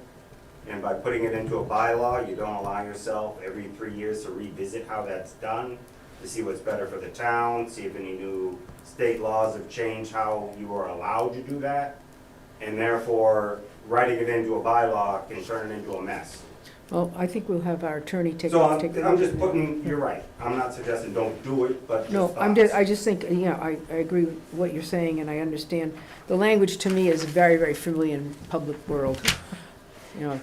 [SPEAKER 4] And by putting it into a bylaw, you don't allow yourself every 3 years to revisit how that's done, to see what's better for the town, see if any new state laws have changed how you are allowed to do that. And therefore, writing it into a bylaw can turn it into a mess.
[SPEAKER 1] Well, I think we'll have our attorney take.
[SPEAKER 4] So
[SPEAKER 1] take a
[SPEAKER 4] I'm
[SPEAKER 1] look
[SPEAKER 4] just
[SPEAKER 1] at
[SPEAKER 4] putting, you're right, I'm not suggesting don't do it, but just
[SPEAKER 1] No, I just think, I agree with what you're saying, and I understand. The language to me is very, very familiar in public world, you know.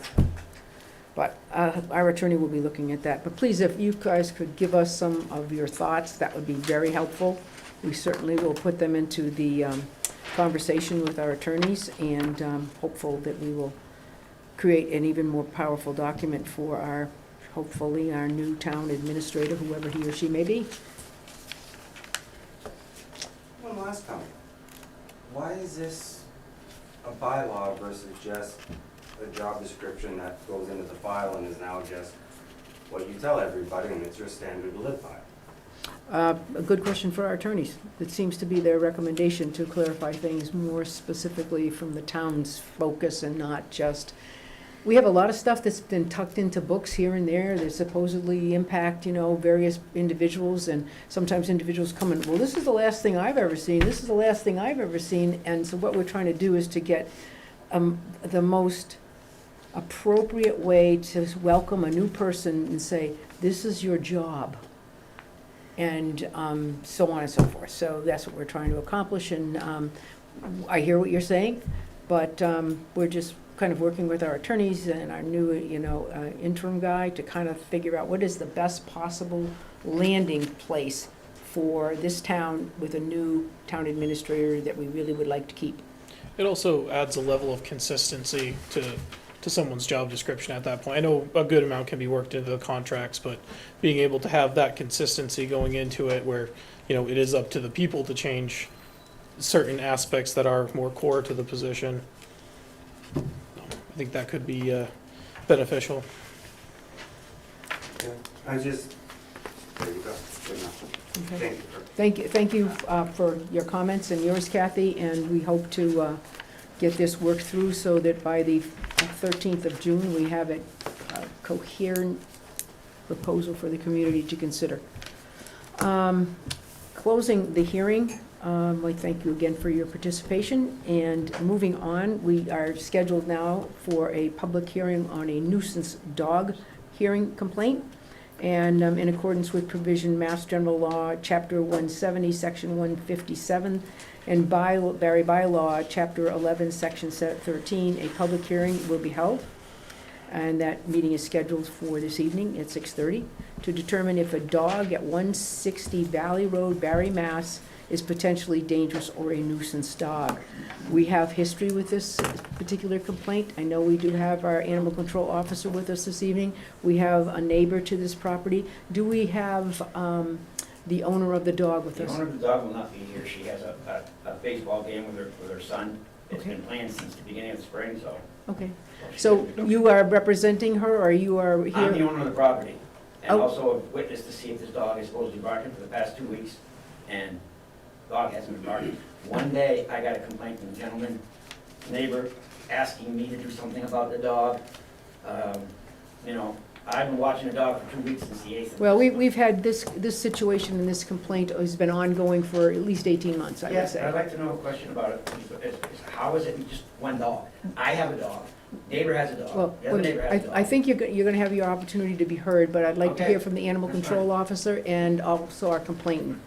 [SPEAKER 1] But our attorney will be looking at that. But please, if you guys could give us some of your thoughts, that would be very helpful. We certainly will put them into the conversation with our attorneys, and hopeful that we will create an even more powerful document for hopefully, our new town administrator, whoever he or she may be.
[SPEAKER 4] One last comment. Why is this a bylaw versus just a job description that goes into the file and is now just what you tell everybody and it's your standard to live by?
[SPEAKER 1] A good question for our attorneys. It seems to be their recommendation to clarify things more specifically from the town's focus and not just, we have a lot of stuff that's been tucked into books here and there that supposedly impact, various individuals, and sometimes individuals come in, well, this is the last thing I've ever seen, this is the last thing I've ever seen, and so what we're trying to do is to get the most appropriate way to welcome a new person and say, this is your job, and so on and so forth. So that's what we're trying to accomplish, and I hear what you're saying, but we're just kind of working with our attorneys and our new, interim guy to kind of figure out what is the best possible landing place for this town with a new town administrator that we really would like to keep.
[SPEAKER 3] It also adds a level of consistency to someone's job description at that point. I know a good amount can be worked into the contracts, but being able to have that consistency going into it where, it is up to the people to change certain aspects that are more core to the position. I think that could be beneficial.
[SPEAKER 4] Yeah, there you go, good enough.
[SPEAKER 1] Okay.
[SPEAKER 4] Thank you.
[SPEAKER 1] Thank you for your comments and yours, Kathy, and we hope to get this worked through so that by the 13th of June, we have a coherent proposal for the community to consider. Closing the hearing, I thank you again for your participation, and moving on, we are scheduled now for a public hearing on a nuisance dog hearing complaint. And in accordance with provision Mass General Law, Chapter 170, Section 157, and Barre Bylaw, Chapter 11, Section 13, a public hearing will be held. And that meeting is scheduled for this evening at 6:30 to determine if a dog at 160 Valley Road, Barre, Mass. Is potentially dangerous or a nuisance dog. We have history with this particular complaint. I know we do have our animal control officer with us this evening. We have a neighbor to this property. Do we have the owner of the dog with us?
[SPEAKER 6] The owner of the dog will not be here. She has a baseball game with her son. It's
[SPEAKER 1] Okay.
[SPEAKER 6] been playing since the beginning of the spring, so.
[SPEAKER 1] Okay,
[SPEAKER 6] she
[SPEAKER 1] so
[SPEAKER 6] couldn't-
[SPEAKER 1] you are representing her, or you are here?
[SPEAKER 6] I'm the owner of the property, and
[SPEAKER 1] Oh.
[SPEAKER 6] also a witness to see if this dog is supposedly barking for the past 2 weeks, and the dog hasn't been barking. One day, I got a complaint from a gentleman, neighbor, asking me to do something about the dog. I've been watching the dog for 2 weeks since the 8th.
[SPEAKER 1] Well, we've had this situation and this complaint has been ongoing for at least 18 months, I would
[SPEAKER 6] Yes, I'd
[SPEAKER 1] say.
[SPEAKER 6] like to know a question about it. How is it just one dog? I have a dog, neighbor has a dog,
[SPEAKER 1] Well,
[SPEAKER 6] the other neighbor has a dog.
[SPEAKER 1] I think you're going to have your opportunity to be heard, but I'd like to
[SPEAKER 6] Okay.
[SPEAKER 1] hear from the animal
[SPEAKER 6] That's
[SPEAKER 1] control officer and also our complainant.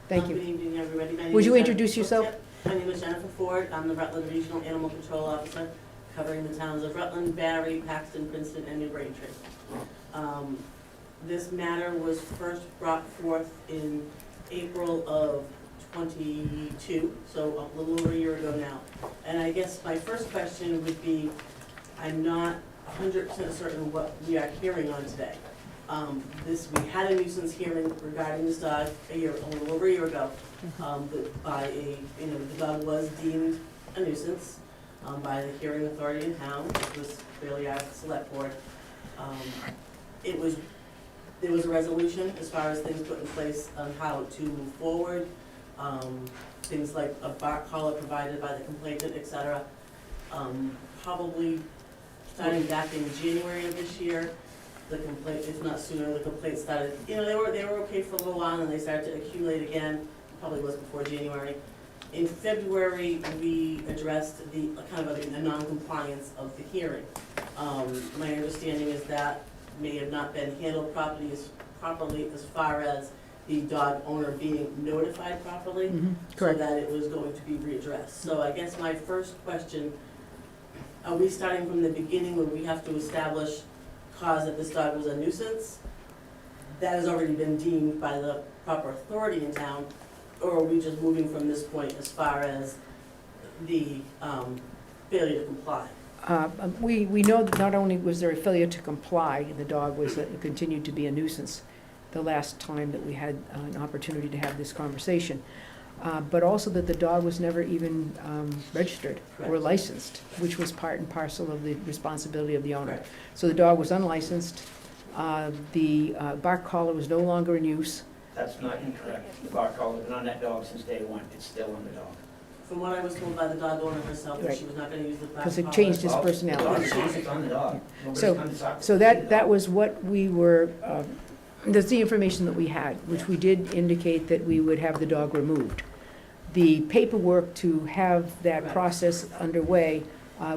[SPEAKER 1] Thank you.
[SPEAKER 7] Good evening, everybody. My name
[SPEAKER 1] Would
[SPEAKER 7] is
[SPEAKER 1] you
[SPEAKER 7] Jennifer-
[SPEAKER 1] introduce yourself?
[SPEAKER 7] Yep. My name is Jennifer Ford. I'm the Rutland Regional Animal Control Officer, covering the towns of Rutland, Barre, Paxton, Princeton, and New Braintree. This matter was first brought forth in April of 2022, so a little over a year ago now. And I guess my first question would be, I'm not 100% certain what we are hearing on today. We had a nuisance hearing regarding this dog a little over a year ago. The dog was deemed a nuisance by the hearing authority in town, which was clearly our select board. There was a resolution as far as things put in place on how to move forward, things like a bark collar provided by the complainant, et cetera. Probably starting back in January of this year, the complaint, if not sooner, the complaint started, they were okay for a little while, and they started to accumulate again, probably was before January. In February, we addressed the kind of a non-compliance of the hearing. My understanding is that may have not been handled properly as far as the dog owner being notified properly, so
[SPEAKER 1] Correct.
[SPEAKER 7] that it was going to be readdressed. So I guess my first question, are we starting from the beginning when we have to establish cause that this dog was a nuisance? That has already been deemed by the proper authority in town, or are we just moving from this point as far as the failure to comply?
[SPEAKER 1] We know that not only was there a failure to comply, the dog continued to be a nuisance the last time that we had an opportunity to have this conversation, but also that the dog was never even registered or
[SPEAKER 7] Correct.
[SPEAKER 1] licensed, which was part and parcel of the responsibility of the owner.
[SPEAKER 7] Correct.
[SPEAKER 1] So the dog was unlicensed, the bark collar was no longer in use.
[SPEAKER 6] That's not incorrect. The bark collar's been on that dog since day one. It's still on the dog.
[SPEAKER 7] From what I was told by the dog owner herself, that
[SPEAKER 1] Right.
[SPEAKER 7] she was not gonna use the back
[SPEAKER 1] Because it
[SPEAKER 7] collar.
[SPEAKER 1] changed his
[SPEAKER 6] Well,
[SPEAKER 1] personality.
[SPEAKER 6] It's on the dog. Nobody's
[SPEAKER 1] So-
[SPEAKER 6] come to talk to
[SPEAKER 1] So
[SPEAKER 6] the
[SPEAKER 1] that
[SPEAKER 6] dog.
[SPEAKER 1] was what we were, that's the information that we had, which we did indicate that we would have the dog removed. The paperwork to have that
[SPEAKER 7] Right.
[SPEAKER 1] process underway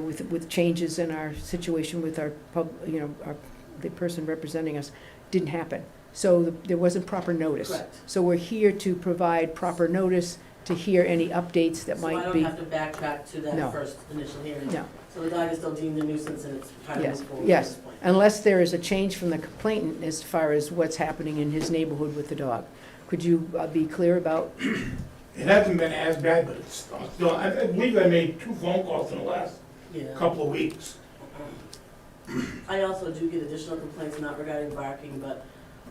[SPEAKER 1] with changes in our situation with our the person representing us didn't happen. So there wasn't proper notice.
[SPEAKER 7] Correct.
[SPEAKER 1] So we're here to provide proper notice, to hear any updates that
[SPEAKER 7] So I
[SPEAKER 1] might
[SPEAKER 7] don't
[SPEAKER 1] be.
[SPEAKER 7] have to backtrack to
[SPEAKER 1] No.
[SPEAKER 7] that first initial hearing?
[SPEAKER 1] No.
[SPEAKER 7] So the dog is still deemed a nuisance and it's kind of
[SPEAKER 1] Yes,
[SPEAKER 7] moved forward at
[SPEAKER 1] yes.
[SPEAKER 7] this point?
[SPEAKER 1] Unless there is a change from the complainant as far as what's happening in his neighborhood with the dog. Could you be clear about,
[SPEAKER 8] It hasn't been as bad, but it's still, I believe I made 2 phone calls in the last
[SPEAKER 7] Yeah.
[SPEAKER 8] couple of weeks.
[SPEAKER 7] I also do get additional complaints, not regarding barking, but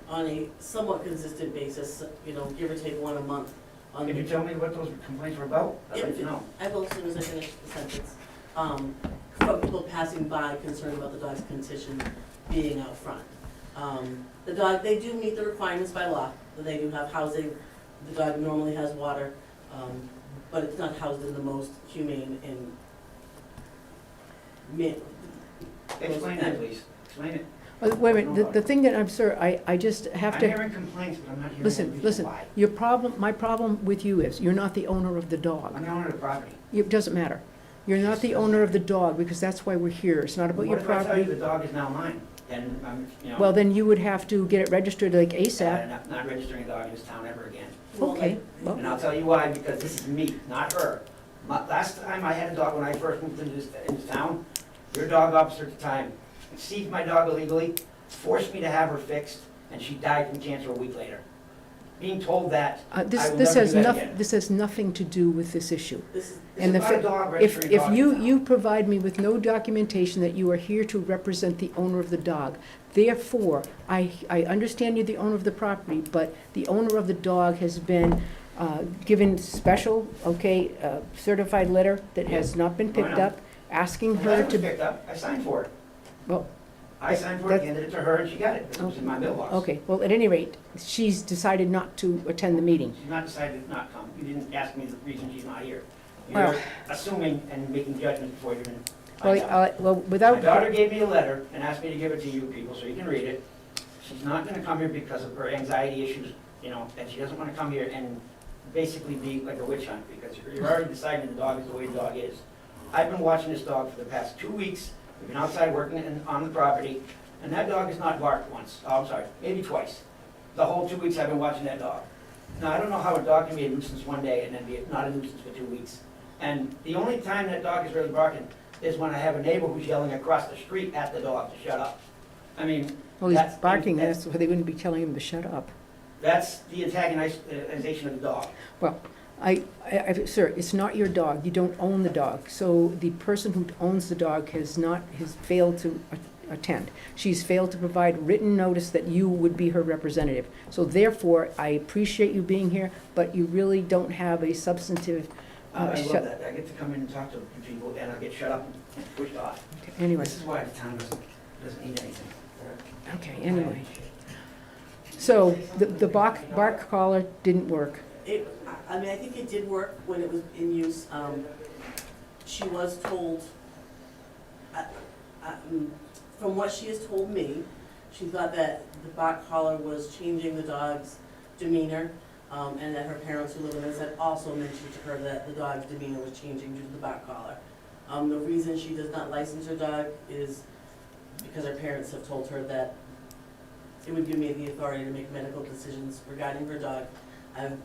[SPEAKER 7] on a somewhat consistent basis, give or take one a month.
[SPEAKER 6] Can you tell me what those complaints were about? I'd like to know.
[SPEAKER 7] I will as soon as I finish the sentence. From people passing by concerned about the dog's condition being out front. The dog, they do meet the requirements by law. They do have housing. The dog normally has water, but it's not housed in the most humane and
[SPEAKER 6] Explain that, please. Explain it.
[SPEAKER 1] wait a minute, the thing that I'm sorry, I just have
[SPEAKER 6] I'm
[SPEAKER 1] to,
[SPEAKER 6] hearing complaints, but I'm not hearing
[SPEAKER 1] listen,
[SPEAKER 6] any
[SPEAKER 1] listen.
[SPEAKER 6] reason why.
[SPEAKER 1] Your problem, my problem with you is, you're not the owner of the dog.
[SPEAKER 6] I'm the owner of the property.
[SPEAKER 1] It doesn't matter. You're not the owner of the dog, because that's why we're here. It's not about your
[SPEAKER 6] What if I tell
[SPEAKER 1] property.
[SPEAKER 6] you the dog is now mine? And I'm,
[SPEAKER 1] Well, then you would have to get it registered like ASAP.
[SPEAKER 6] not registering a dog in this town ever again.
[SPEAKER 1] Okay,
[SPEAKER 6] And
[SPEAKER 1] well,
[SPEAKER 6] I'll tell you why, because this is me, not her. Last time I had a dog when I first moved into this town, your dog officer at the time seized my dog illegally, forced me to have her fixed, and she died from cancer a week later. Being told that,
[SPEAKER 1] this
[SPEAKER 6] I will
[SPEAKER 1] this
[SPEAKER 6] never
[SPEAKER 1] has
[SPEAKER 6] do that
[SPEAKER 1] nothing,
[SPEAKER 6] again.
[SPEAKER 1] this has nothing to do with this issue.
[SPEAKER 7] This is,
[SPEAKER 6] It's
[SPEAKER 1] And the
[SPEAKER 6] about a
[SPEAKER 1] fa-
[SPEAKER 6] dog
[SPEAKER 1] If
[SPEAKER 6] registering a dog in
[SPEAKER 1] you
[SPEAKER 6] town.
[SPEAKER 1] provide me with no documentation that you are here to represent the owner of the dog, therefore, I understand you're the owner of the property, but the owner of the dog has been given special, certified letter that has not been picked
[SPEAKER 6] know.
[SPEAKER 1] up, asking
[SPEAKER 6] Well,
[SPEAKER 1] her
[SPEAKER 6] that was
[SPEAKER 1] to,
[SPEAKER 6] picked up. I signed for it.
[SPEAKER 1] well,
[SPEAKER 6] I signed for it, handed it to her, and she got it. It was in my mailbox.
[SPEAKER 1] okay, well, at any rate, she's decided not to attend the meeting.
[SPEAKER 6] She's not decided to not come. You didn't ask me the reason she's not here.
[SPEAKER 1] Well-
[SPEAKER 6] You're assuming and making judgments before you even
[SPEAKER 1] Well,
[SPEAKER 6] find out.
[SPEAKER 1] well,
[SPEAKER 6] My
[SPEAKER 1] without,
[SPEAKER 6] daughter gave me a letter and asked me to give it to you people so you can read it. She's not gonna come here because of her anxiety issues, and she doesn't wanna come here and basically be like a witch hunt, because you're already deciding the dog is the way the dog is. I've been watching this dog for the past 2 weeks. We've been outside working on the property, and that dog has not barked once. Oh, I'm sorry, maybe twice. The whole 2 weeks I've been watching that dog. Now, I don't know how a dog can be a nuisance one day and then be not a nuisance for 2 weeks. And the only time that dog is really barking is when I have a neighbor who's yelling across the street at the dog to shut up. I mean,
[SPEAKER 1] well, he's
[SPEAKER 6] that's-
[SPEAKER 1] barking, that's why they wouldn't be telling him to shut up.
[SPEAKER 6] that's the antagonization of the dog.
[SPEAKER 1] Sir, it's not your dog, you don't own the dog, so the person who owns the dog has failed to attend. She's failed to provide written notice that you would be her representative. So therefore, I appreciate you being here, but you really don't have a substantive,
[SPEAKER 6] I love that. I get to come in and talk to people, and I get shut up and pushed off.
[SPEAKER 1] anyway,
[SPEAKER 6] This is why the town doesn't need anything.
[SPEAKER 1] okay, anyway. So the bark collar didn't work.
[SPEAKER 7] I mean, I think it did work when it was in use. She was told, from what she has told me, she thought that the bark collar was changing the dog's demeanor, and that her parents who live in this had also mentioned to her that the dog's demeanor was changing due to the bark collar. The reason she does not license her dog is because her parents have told her that it would give me the authority to make medical decisions regarding her dog. I've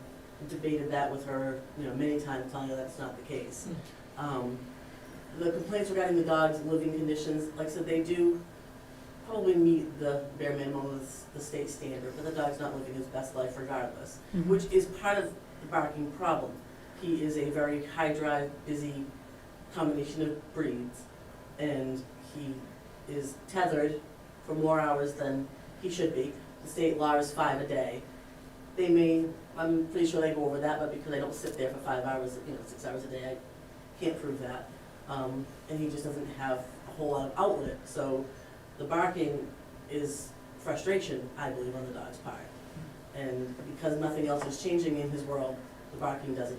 [SPEAKER 7] debated that with her, many times, telling her that's not the case. The complaints regarding the dog's living conditions, like I said, they do probably meet the bare minimum of the state standard, but the dog's not living his best life regardless, which is part of the barking problem. He is a very high-drive, busy combination of breeds, and he is tethered for more hours than he should be. The state law is 5 a day. I'm pretty sure they go over that, but because I don't sit there for 5 hours, 6 hours a day, I can't prove that. And he just doesn't have a whole lot of outlet. So the barking is frustration, I believe, on the dog's part. And because nothing else is changing in his world, the barking doesn't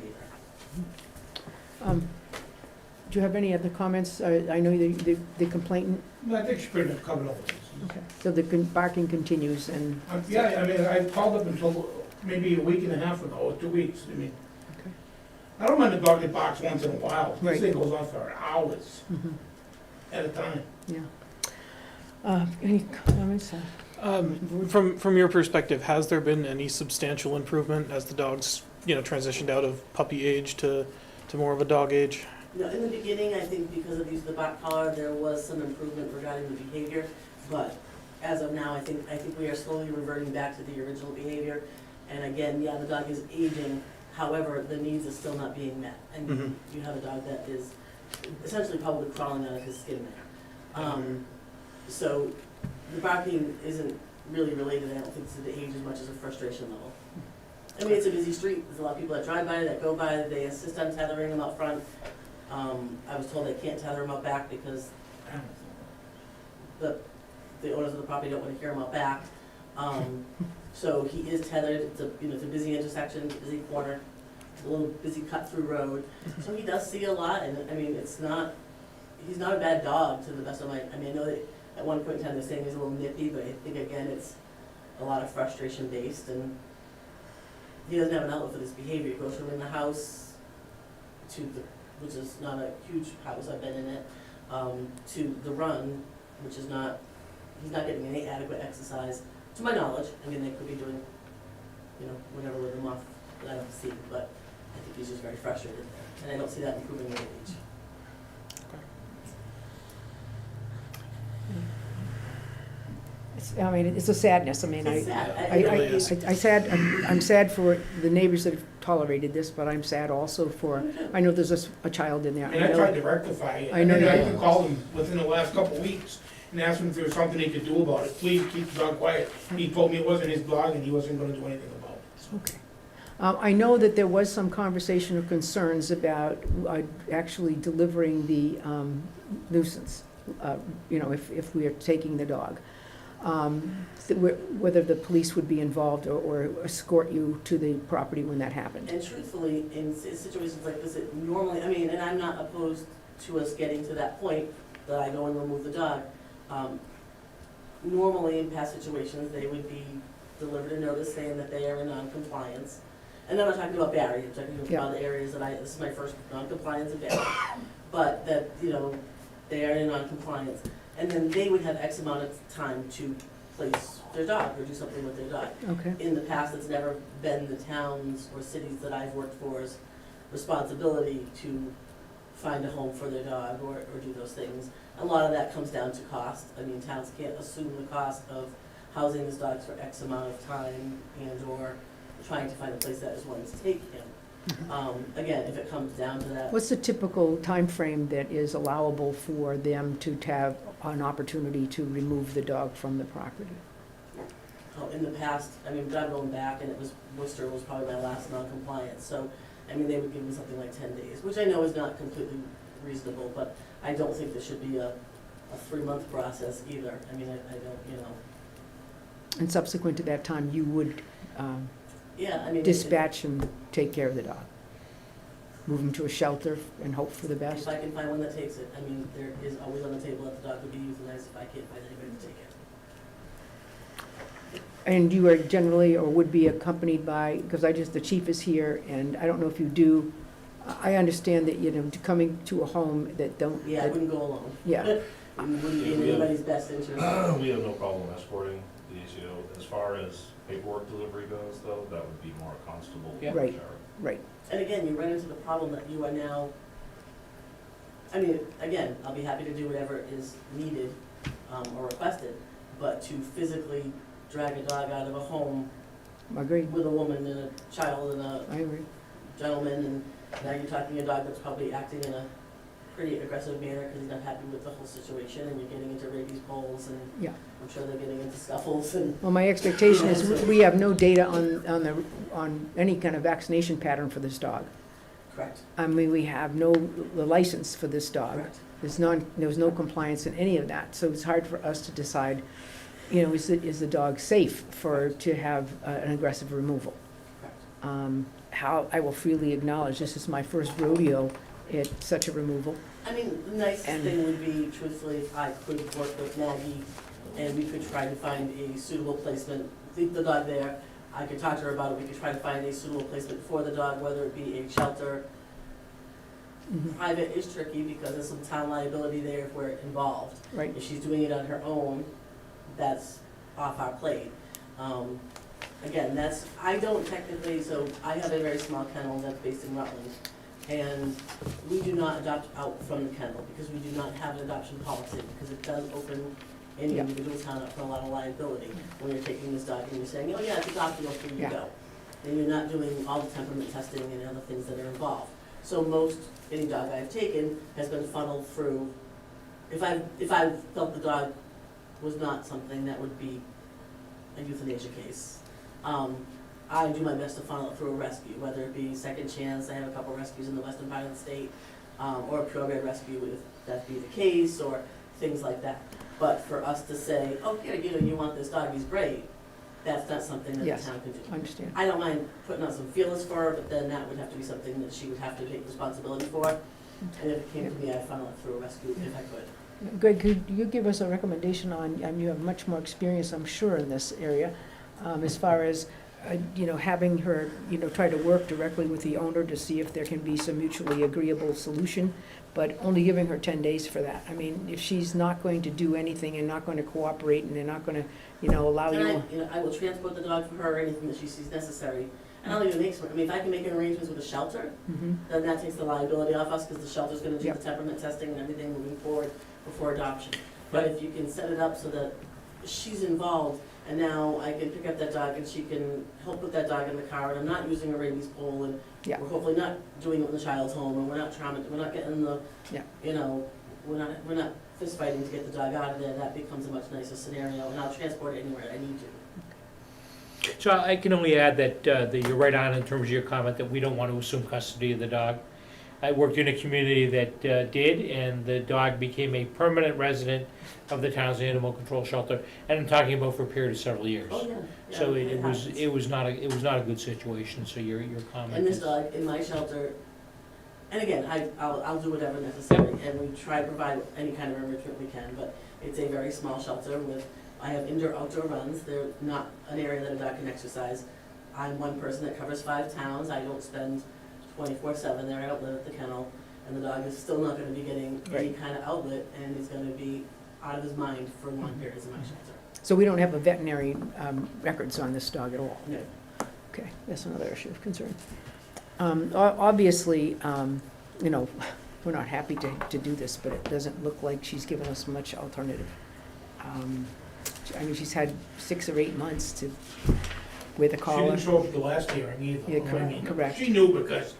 [SPEAKER 7] either.
[SPEAKER 1] Do you have any other comments? I know the complainant,
[SPEAKER 8] I think she pretty much covered all of this.
[SPEAKER 1] okay, so the barking continues and,
[SPEAKER 8] Yeah, I mean, I called up until maybe a week and a half ago, or 2 weeks, I mean.
[SPEAKER 1] Okay.
[SPEAKER 8] I don't mind the dog that barks once in a while.
[SPEAKER 1] Right.
[SPEAKER 8] This thing goes on for hours at a time.
[SPEAKER 1] yeah. Any comments?
[SPEAKER 3] From your perspective, has there been any substantial improvement as the dog's, transitioned out of puppy age to more of a dog age?
[SPEAKER 7] No, in the beginning, I think because of use of the bark collar, there was some improvement regarding the behavior, but as of now, I think we are slowly reverting back to the original behavior. And again, yeah, the dog is aging, however, the needs are still not being met. And you have a dog that is essentially probably crawling out of his skin there. So the barking isn't really related, I don't think, to the age as much as a frustration level. I mean, it's a busy street, there's a lot of people that drive by, that go by, they insist on tethering them out front. I was told they can't tether them out back because the owners of the property don't want to hear him out back. So he is tethered, it's a busy intersection, it's a busy corner, it's a little busy cut-through road. So he does see a lot, and I mean, he's not a bad dog to the best of I mean, I know that at one point in time they're saying he's a little nippy, but I think again, it's a lot of frustration based, and he doesn't have an outlet for this behavior. It goes from in the house to which is not a huge house, I've been in it, to the run, which is not, he's not getting any adequate exercise, to my knowledge. I mean, they could be doing, whatever with him off that I don't see, but I think he's just very frustrated, and I don't see that improving with age.
[SPEAKER 1] It's a sadness. I mean,
[SPEAKER 7] It's sad.
[SPEAKER 1] I'm sad for the neighbors that have tolerated this, but I'm sad also for, I know there's a child in there.
[SPEAKER 8] And I tried to rectify it.
[SPEAKER 1] I know you
[SPEAKER 8] I
[SPEAKER 1] did.
[SPEAKER 8] even called him within the last couple of weeks and asked him if there was something he could do about it. Please keep the dog quiet. He told me it wasn't his dog and he wasn't gonna do anything about it.
[SPEAKER 1] Okay. I know that there was some conversation or concerns about actually delivering the nuisance, if we are taking the dog. Whether the police would be involved or escort you to the property when that happened.
[SPEAKER 7] And truthfully, in situations like this, it normally, and I'm not opposed to us getting to that point that I go and remove the dog. Normally, in past situations, they would be delivered a notice saying that they are in non-compliance. And I'm not talking about Barre, I'm talking about the areas that this is my first non-compliance in Barre. But that, they are in non-compliance. And then they would have X amount of time to place their dog or do something with their dog.
[SPEAKER 1] Okay.
[SPEAKER 7] In the past, it's never been the towns or cities that I've worked for's responsibility to find a home for their dog or do those things. A lot of that comes down to cost. I mean, towns can't assume the cost of housing these dogs for X amount of time and or trying to find a place that is willing to take him. Again, if it comes down to that,
[SPEAKER 1] What's the typical time frame that is allowable for them to have an opportunity to remove the dog from the property?
[SPEAKER 7] in the past, I mean, without going back, and it was, Worcester was probably my last non-compliance, so, I mean, they would give me something like 10 days, which I know is not completely reasonable, but I don't think this should be a 3-month process either. I mean, I don't, you know,
[SPEAKER 1] And subsequent to that time, you would
[SPEAKER 7] yeah, I mean.
[SPEAKER 1] dispatch and take care of the dog? Move him to a shelter and hope for the
[SPEAKER 7] If
[SPEAKER 1] best?
[SPEAKER 7] I can find one that takes it, I mean, there is always on the table that the dog would be euthanized if I can't find anybody to take it.
[SPEAKER 1] And you are generally, or would be accompanied by, because the chief is here, and I don't know if you do, I understand that, coming to a home that don't.
[SPEAKER 7] Yeah, I wouldn't go alone.
[SPEAKER 1] Yeah.
[SPEAKER 7] It wouldn't be in anybody's best interest.
[SPEAKER 9] We have no problem escorting the ACO. As far as paperwork delivery goes, though, that would be more a constable.
[SPEAKER 2] Yeah.
[SPEAKER 1] Right.
[SPEAKER 9] sheriff.
[SPEAKER 1] Right,
[SPEAKER 7] And again, you run into the problem that you are now, I mean, again, I'll be happy to do whatever is needed or requested, but to physically drag a dog out of a home
[SPEAKER 1] agreed,
[SPEAKER 7] with a woman and a child and a
[SPEAKER 1] I agree.
[SPEAKER 7] gentleman, and now you're talking a dog that's probably acting in a pretty aggressive manner because he's not happy with the whole situation, and you're getting into rabies polls, and
[SPEAKER 1] Yeah.
[SPEAKER 7] I'm sure they're getting into scuffles, and
[SPEAKER 1] Well, my expectation is we have no data on any kind of vaccination pattern for this dog.
[SPEAKER 7] correct,
[SPEAKER 1] I mean, we have the license for this dog.
[SPEAKER 7] correct.
[SPEAKER 1] There was no compliance in any of that, so it's hard for us to decide, is the dog safe to have an aggressive removal?
[SPEAKER 7] Correct.
[SPEAKER 1] How, I will freely acknowledge, this is my first rodeo at such a removal.
[SPEAKER 7] I mean, the nicest
[SPEAKER 1] And-
[SPEAKER 7] thing would be, truthfully, if I could work with Maggie and we could try to find a suitable placement, leave the dog there. I could talk to her about it, we could try to find a suitable placement for the dog, whether it be a shelter.
[SPEAKER 1] Mhm.
[SPEAKER 7] Private is tricky because there's some town liability there if we're involved.
[SPEAKER 1] Right,
[SPEAKER 7] If she's doing it on her own, that's off our plate. Again, I don't technically, so I have a very small kennel that's based in Rutland. And we do not adopt out from the kennel because we do not have an adoption policy, because it does open any
[SPEAKER 1] Yeah.
[SPEAKER 7] individual town up for a lot of liability when you're taking this dog and you're saying, oh yeah, it's adoptable, here you
[SPEAKER 1] Yeah.
[SPEAKER 7] go. Then you're not doing all the temperament testing and other things that are involved. So any dog I've taken has been funneled through, if I felt the dog was not something that would be a euthanasia case, I do my best to funnel it through a rescue, whether it be Second Chance, I have a couple rescues in the western part of the state, or a purebred rescue if that be the case, or things like that. But for us to say, oh, here, you want this dog, he's great, that's not something that the
[SPEAKER 1] Yes.
[SPEAKER 7] town can do.
[SPEAKER 1] I understand.
[SPEAKER 7] I don't mind putting out some feelers for her, but then that would have to be something that she would have to take responsibility for. And if it came to me, I'd funnel it through a rescue if I could.
[SPEAKER 1] Greg, could you give us a recommendation on, you have much more experience, I'm sure, in this area, as far as, having her, try to work directly with the owner to see if there can be some mutually agreeable solution, but only giving her 10 days for that. I mean, if she's not going to do anything and not going to cooperate and they're not going to, allow you.
[SPEAKER 7] And I will transport the dog for her, anything that she sees necessary. And I'll even make some, if I can make arrangements with a shelter,
[SPEAKER 1] Mhm.
[SPEAKER 7] then that takes the liability off us, because the shelter's gonna do
[SPEAKER 1] Yep.
[SPEAKER 7] the temperament testing and everything moving forward before adoption. But if you can set it up so that she's involved, and now I can pick up that dog and she can help put that dog in the car, and I'm not using a rabies pole, and
[SPEAKER 1] Yeah.
[SPEAKER 7] we're hopefully not doing it when the child's home, and we're not getting the,
[SPEAKER 1] Yeah.
[SPEAKER 7] we're not fist fighting to get the dog out of there, that becomes a much nicer scenario, and I'll transport it anywhere I need to.
[SPEAKER 2] So I can only add that you're right on in terms of your comment that we don't want to assume custody of the dog. I worked in a community that did, and the dog became a permanent resident of the town's animal control shelter, and I'm talking about for a period of several years.
[SPEAKER 7] Oh, yeah.
[SPEAKER 2] So
[SPEAKER 7] Yeah, happens.
[SPEAKER 2] it was not a good situation, so your comment
[SPEAKER 7] And this
[SPEAKER 2] is.
[SPEAKER 7] dog in my shelter, and again, I'll do whatever necessary, and we try to provide any kind of enrichment we can, but it's a very small shelter with, I have indoor-outdoor runs, they're not an area that a dog can exercise. I'm one person that covers 5 towns, I don't spend 24/7 there, I don't live at the kennel, and the dog is still not gonna be getting any
[SPEAKER 1] Right.
[SPEAKER 7] kind of outlet, and he's gonna be out of his mind for long periods in my shelter.
[SPEAKER 1] So we don't have a veterinary records on this dog at all?
[SPEAKER 7] No.
[SPEAKER 1] Okay, that's another issue of concern. Obviously, we're not happy to do this, but it doesn't look like she's given us much alternative. I mean, she's had 6 or 8 months to with a
[SPEAKER 8] She
[SPEAKER 1] collar.
[SPEAKER 8] didn't show up at the last hearing either.
[SPEAKER 1] Yeah,
[SPEAKER 8] I
[SPEAKER 1] correct,
[SPEAKER 8] mean,
[SPEAKER 1] correct.
[SPEAKER 8] She knew because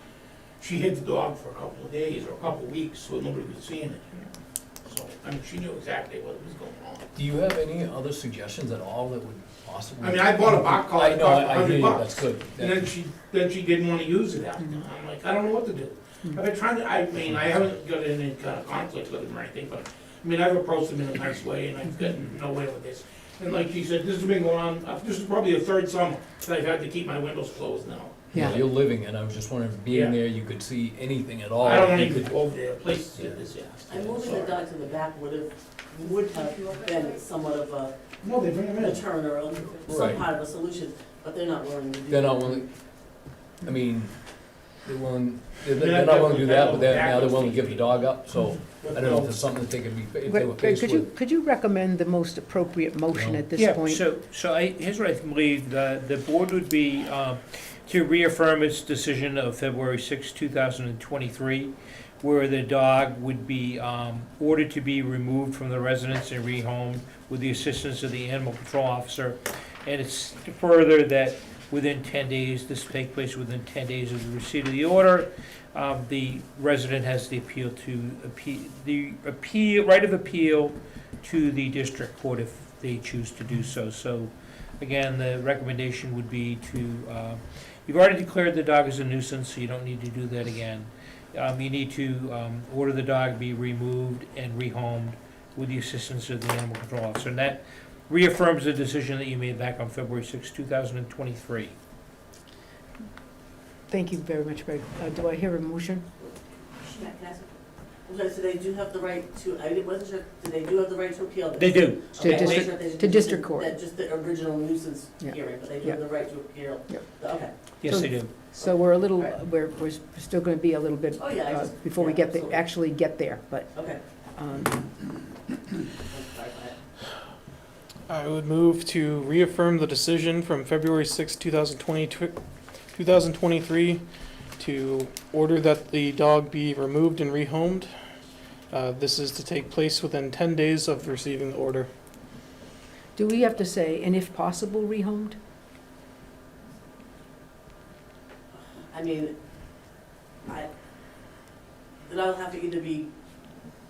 [SPEAKER 8] she hid the dog for a couple of days or a couple of weeks, so nobody was seeing it. So, I mean, she knew exactly what was going on.
[SPEAKER 10] Do you have any other suggestions at all that would possibly?
[SPEAKER 8] I mean, I bought a box collar,
[SPEAKER 10] I
[SPEAKER 8] it
[SPEAKER 10] know,
[SPEAKER 8] cost
[SPEAKER 10] I hear you,
[SPEAKER 8] $100.
[SPEAKER 10] that's good.
[SPEAKER 8] And then she didn't wanna use it after. I'm like, I don't know what to do.
[SPEAKER 1] Mhm.
[SPEAKER 8] I've been trying to, I mean, I haven't got in any kind of conflict with him or anything, but, I mean, I've approached him in a nice way and I've gotten nowhere with this. And like she said, this has been going on, this is probably the third summer that I've had to keep my windows closed now.
[SPEAKER 10] Yeah,
[SPEAKER 1] Yeah.
[SPEAKER 10] you're living, and I was just wondering, being
[SPEAKER 8] Yeah.
[SPEAKER 10] there, you could see anything at all.
[SPEAKER 8] I don't
[SPEAKER 10] you
[SPEAKER 8] even
[SPEAKER 10] could-
[SPEAKER 8] go over there, the place is, yeah.
[SPEAKER 7] And moving the dog to the back would have been somewhat of a
[SPEAKER 8] No, they bring him in.
[SPEAKER 7] turn or some
[SPEAKER 10] Right.
[SPEAKER 7] part of a solution, but they're not willing to do that.
[SPEAKER 10] They're not willing, I mean, they're willing, they're
[SPEAKER 8] Yeah,
[SPEAKER 10] not willing to do that, but
[SPEAKER 8] that
[SPEAKER 10] now they're
[SPEAKER 8] was
[SPEAKER 10] willing to
[SPEAKER 8] the-
[SPEAKER 10] give the dog up, so I don't know if it's something that they could be, if they were
[SPEAKER 1] But
[SPEAKER 10] faced
[SPEAKER 1] could you,
[SPEAKER 10] with.
[SPEAKER 1] could you recommend the most appropriate motion
[SPEAKER 10] No.
[SPEAKER 1] at this
[SPEAKER 2] Yeah,
[SPEAKER 1] point?
[SPEAKER 2] here's what I believe, the board would be, to reaffirm its decision of February 6, 2023, where the dog would be ordered to be removed from the residence and rehomed with the assistance of the animal control officer. And it's further that within 10 days, this take place within 10 days of the receipt of the order. The resident has the right of appeal to the district court if they choose to do so. So, again, the recommendation would be to, you've already declared the dog as a nuisance, so you don't need to do that again. You need to order the dog be removed and rehomed with the assistance of the animal control officer. And that reaffirms the decision that you made back on February 6, 2023.
[SPEAKER 1] Thank you very much, Greg. Do I hear a motion?
[SPEAKER 7] Can I ask- Okay, so they do have the right to, I wasn't sure, do they do have the right to appeal this?
[SPEAKER 2] They do.
[SPEAKER 1] To
[SPEAKER 7] Okay, I wasn't
[SPEAKER 1] district-
[SPEAKER 7] sure if they
[SPEAKER 1] to
[SPEAKER 7] did
[SPEAKER 1] district
[SPEAKER 7] just-
[SPEAKER 1] court.
[SPEAKER 7] that just the original nuisance
[SPEAKER 1] Yeah.
[SPEAKER 7] hearing, but they do
[SPEAKER 1] Yeah.
[SPEAKER 7] have the right to appeal.
[SPEAKER 1] Yep.
[SPEAKER 7] Okay.
[SPEAKER 2] Yes,
[SPEAKER 1] So-
[SPEAKER 2] they do.
[SPEAKER 1] So we're a little,
[SPEAKER 7] Alright.
[SPEAKER 1] we're still gonna be a little bit,
[SPEAKER 7] Oh, yeah, I just.
[SPEAKER 1] before we
[SPEAKER 7] yeah,
[SPEAKER 1] get,
[SPEAKER 7] absolutely.
[SPEAKER 1] actually get there, but,
[SPEAKER 7] Okay.
[SPEAKER 1] um,
[SPEAKER 7] I'll clarify it.
[SPEAKER 3] I would move to reaffirm the decision from February 6, 2023, to order that the dog be removed and rehomed. This is to take place within 10 days of receiving the order.
[SPEAKER 1] do we have to say, and if possible, rehomed?
[SPEAKER 7] I mean, then I'll have to either be,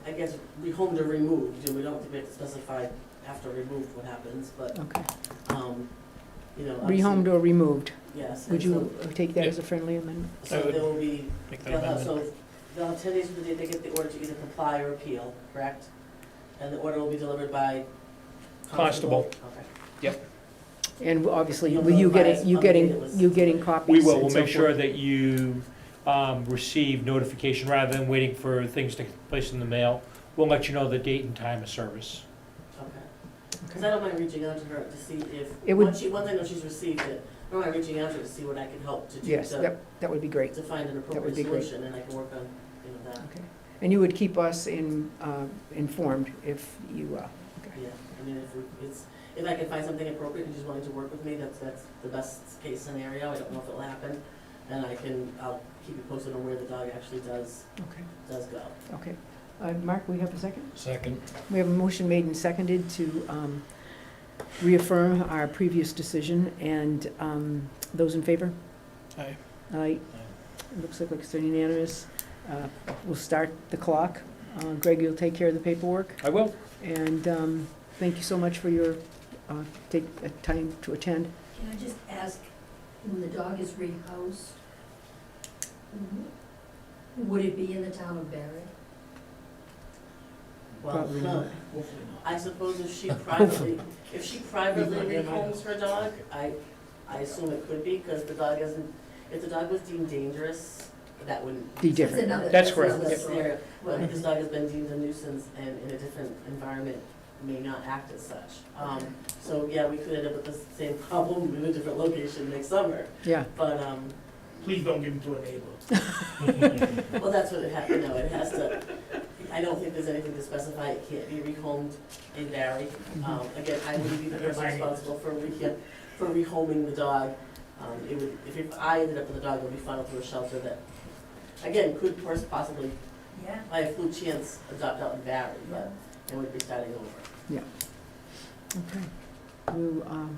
[SPEAKER 7] I guess, rehomed or removed, and we don't have to specify after removed what happens, but,
[SPEAKER 1] Okay.
[SPEAKER 7] you know. obviously-
[SPEAKER 1] Rehomed or removed?
[SPEAKER 7] Yes.
[SPEAKER 1] Would
[SPEAKER 7] and
[SPEAKER 1] you take that as a friendly amendment?
[SPEAKER 7] So
[SPEAKER 3] I would
[SPEAKER 7] there will be,
[SPEAKER 3] Make that
[SPEAKER 7] they'll have,
[SPEAKER 3] amendment.
[SPEAKER 7] so they'll have 10 days from the date they get the order to either comply or appeal, correct? And the order will be delivered by
[SPEAKER 2] Constable.
[SPEAKER 7] Okay.
[SPEAKER 1] And obviously,
[SPEAKER 7] You'll
[SPEAKER 1] will you
[SPEAKER 7] notify
[SPEAKER 1] getting,
[SPEAKER 7] us
[SPEAKER 1] you
[SPEAKER 7] on the date it
[SPEAKER 1] getting,
[SPEAKER 7] was-
[SPEAKER 1] you getting copies?
[SPEAKER 2] We will,
[SPEAKER 1] and
[SPEAKER 2] we'll
[SPEAKER 1] so
[SPEAKER 2] make sure
[SPEAKER 1] forth?
[SPEAKER 2] that you receive notification rather than waiting for things to take place in the mail. We'll let you know the date and time of service.
[SPEAKER 7] Okay. Because I don't mind reaching out to her to see if,
[SPEAKER 1] It would-
[SPEAKER 7] once I know she's received it, I don't mind reaching out to her to see what I can help to do
[SPEAKER 1] Yes,
[SPEAKER 7] to,
[SPEAKER 1] yep, that would be great.
[SPEAKER 7] to find an
[SPEAKER 1] would
[SPEAKER 7] appropriate
[SPEAKER 1] be great.
[SPEAKER 7] solution, and I can work on, you know, that.
[SPEAKER 1] Okay. And you would keep us informed if you, okay.
[SPEAKER 7] Yeah, I mean, if I can find something appropriate and she's willing to work with me, that's the best case scenario. I don't know if it'll happen, and I'll keep you posted on where the dog actually does go.
[SPEAKER 1] Okay. Mark, we have a second?
[SPEAKER 10] Second.
[SPEAKER 1] We have a motion made and seconded to reaffirm our previous decision, and those in favor?
[SPEAKER 3] Aye.
[SPEAKER 1] Aye. It looks like it's unanimous. We'll start the clock. Greg, you'll take care of the paperwork,
[SPEAKER 2] I will.
[SPEAKER 1] and thank you so much for your time to attend.
[SPEAKER 5] Can I just ask, when the dog is rehoused, would it be in the town of Barre?
[SPEAKER 7] Well,
[SPEAKER 1] Probably not.
[SPEAKER 8] Hopefully not.
[SPEAKER 7] I suppose if she
[SPEAKER 1] Hopefully.
[SPEAKER 7] privately
[SPEAKER 8] He's not in my
[SPEAKER 7] rehomes
[SPEAKER 8] house.
[SPEAKER 7] her dog, I assume it could be, because the dog isn't, if the dog was deemed dangerous, that wouldn't.
[SPEAKER 1] Be
[SPEAKER 5] It's
[SPEAKER 1] different.
[SPEAKER 5] another-
[SPEAKER 2] That's
[SPEAKER 5] that's
[SPEAKER 2] correct.
[SPEAKER 5] another
[SPEAKER 2] Yep.
[SPEAKER 5] story.
[SPEAKER 7] Well, if this dog has been deemed a nuisance and in a different environment may not act as such. So, yeah, we could end up with the same problem in a different location next summer,
[SPEAKER 1] Yeah,
[SPEAKER 7] but,
[SPEAKER 8] Please don't give him to a neighbor.
[SPEAKER 7] well, that's what it has, you know, it has to, I don't think there's anything to specify, it can't be rehomed in Barre. Again, I wouldn't be the person responsible for rehoming the dog. It would, if I ended up with a dog, it would be funneled through a shelter that, again, could possibly,
[SPEAKER 5] Yeah.
[SPEAKER 7] by a fluke chance, adopt out in Barre, but it would be starting over.
[SPEAKER 1] okay.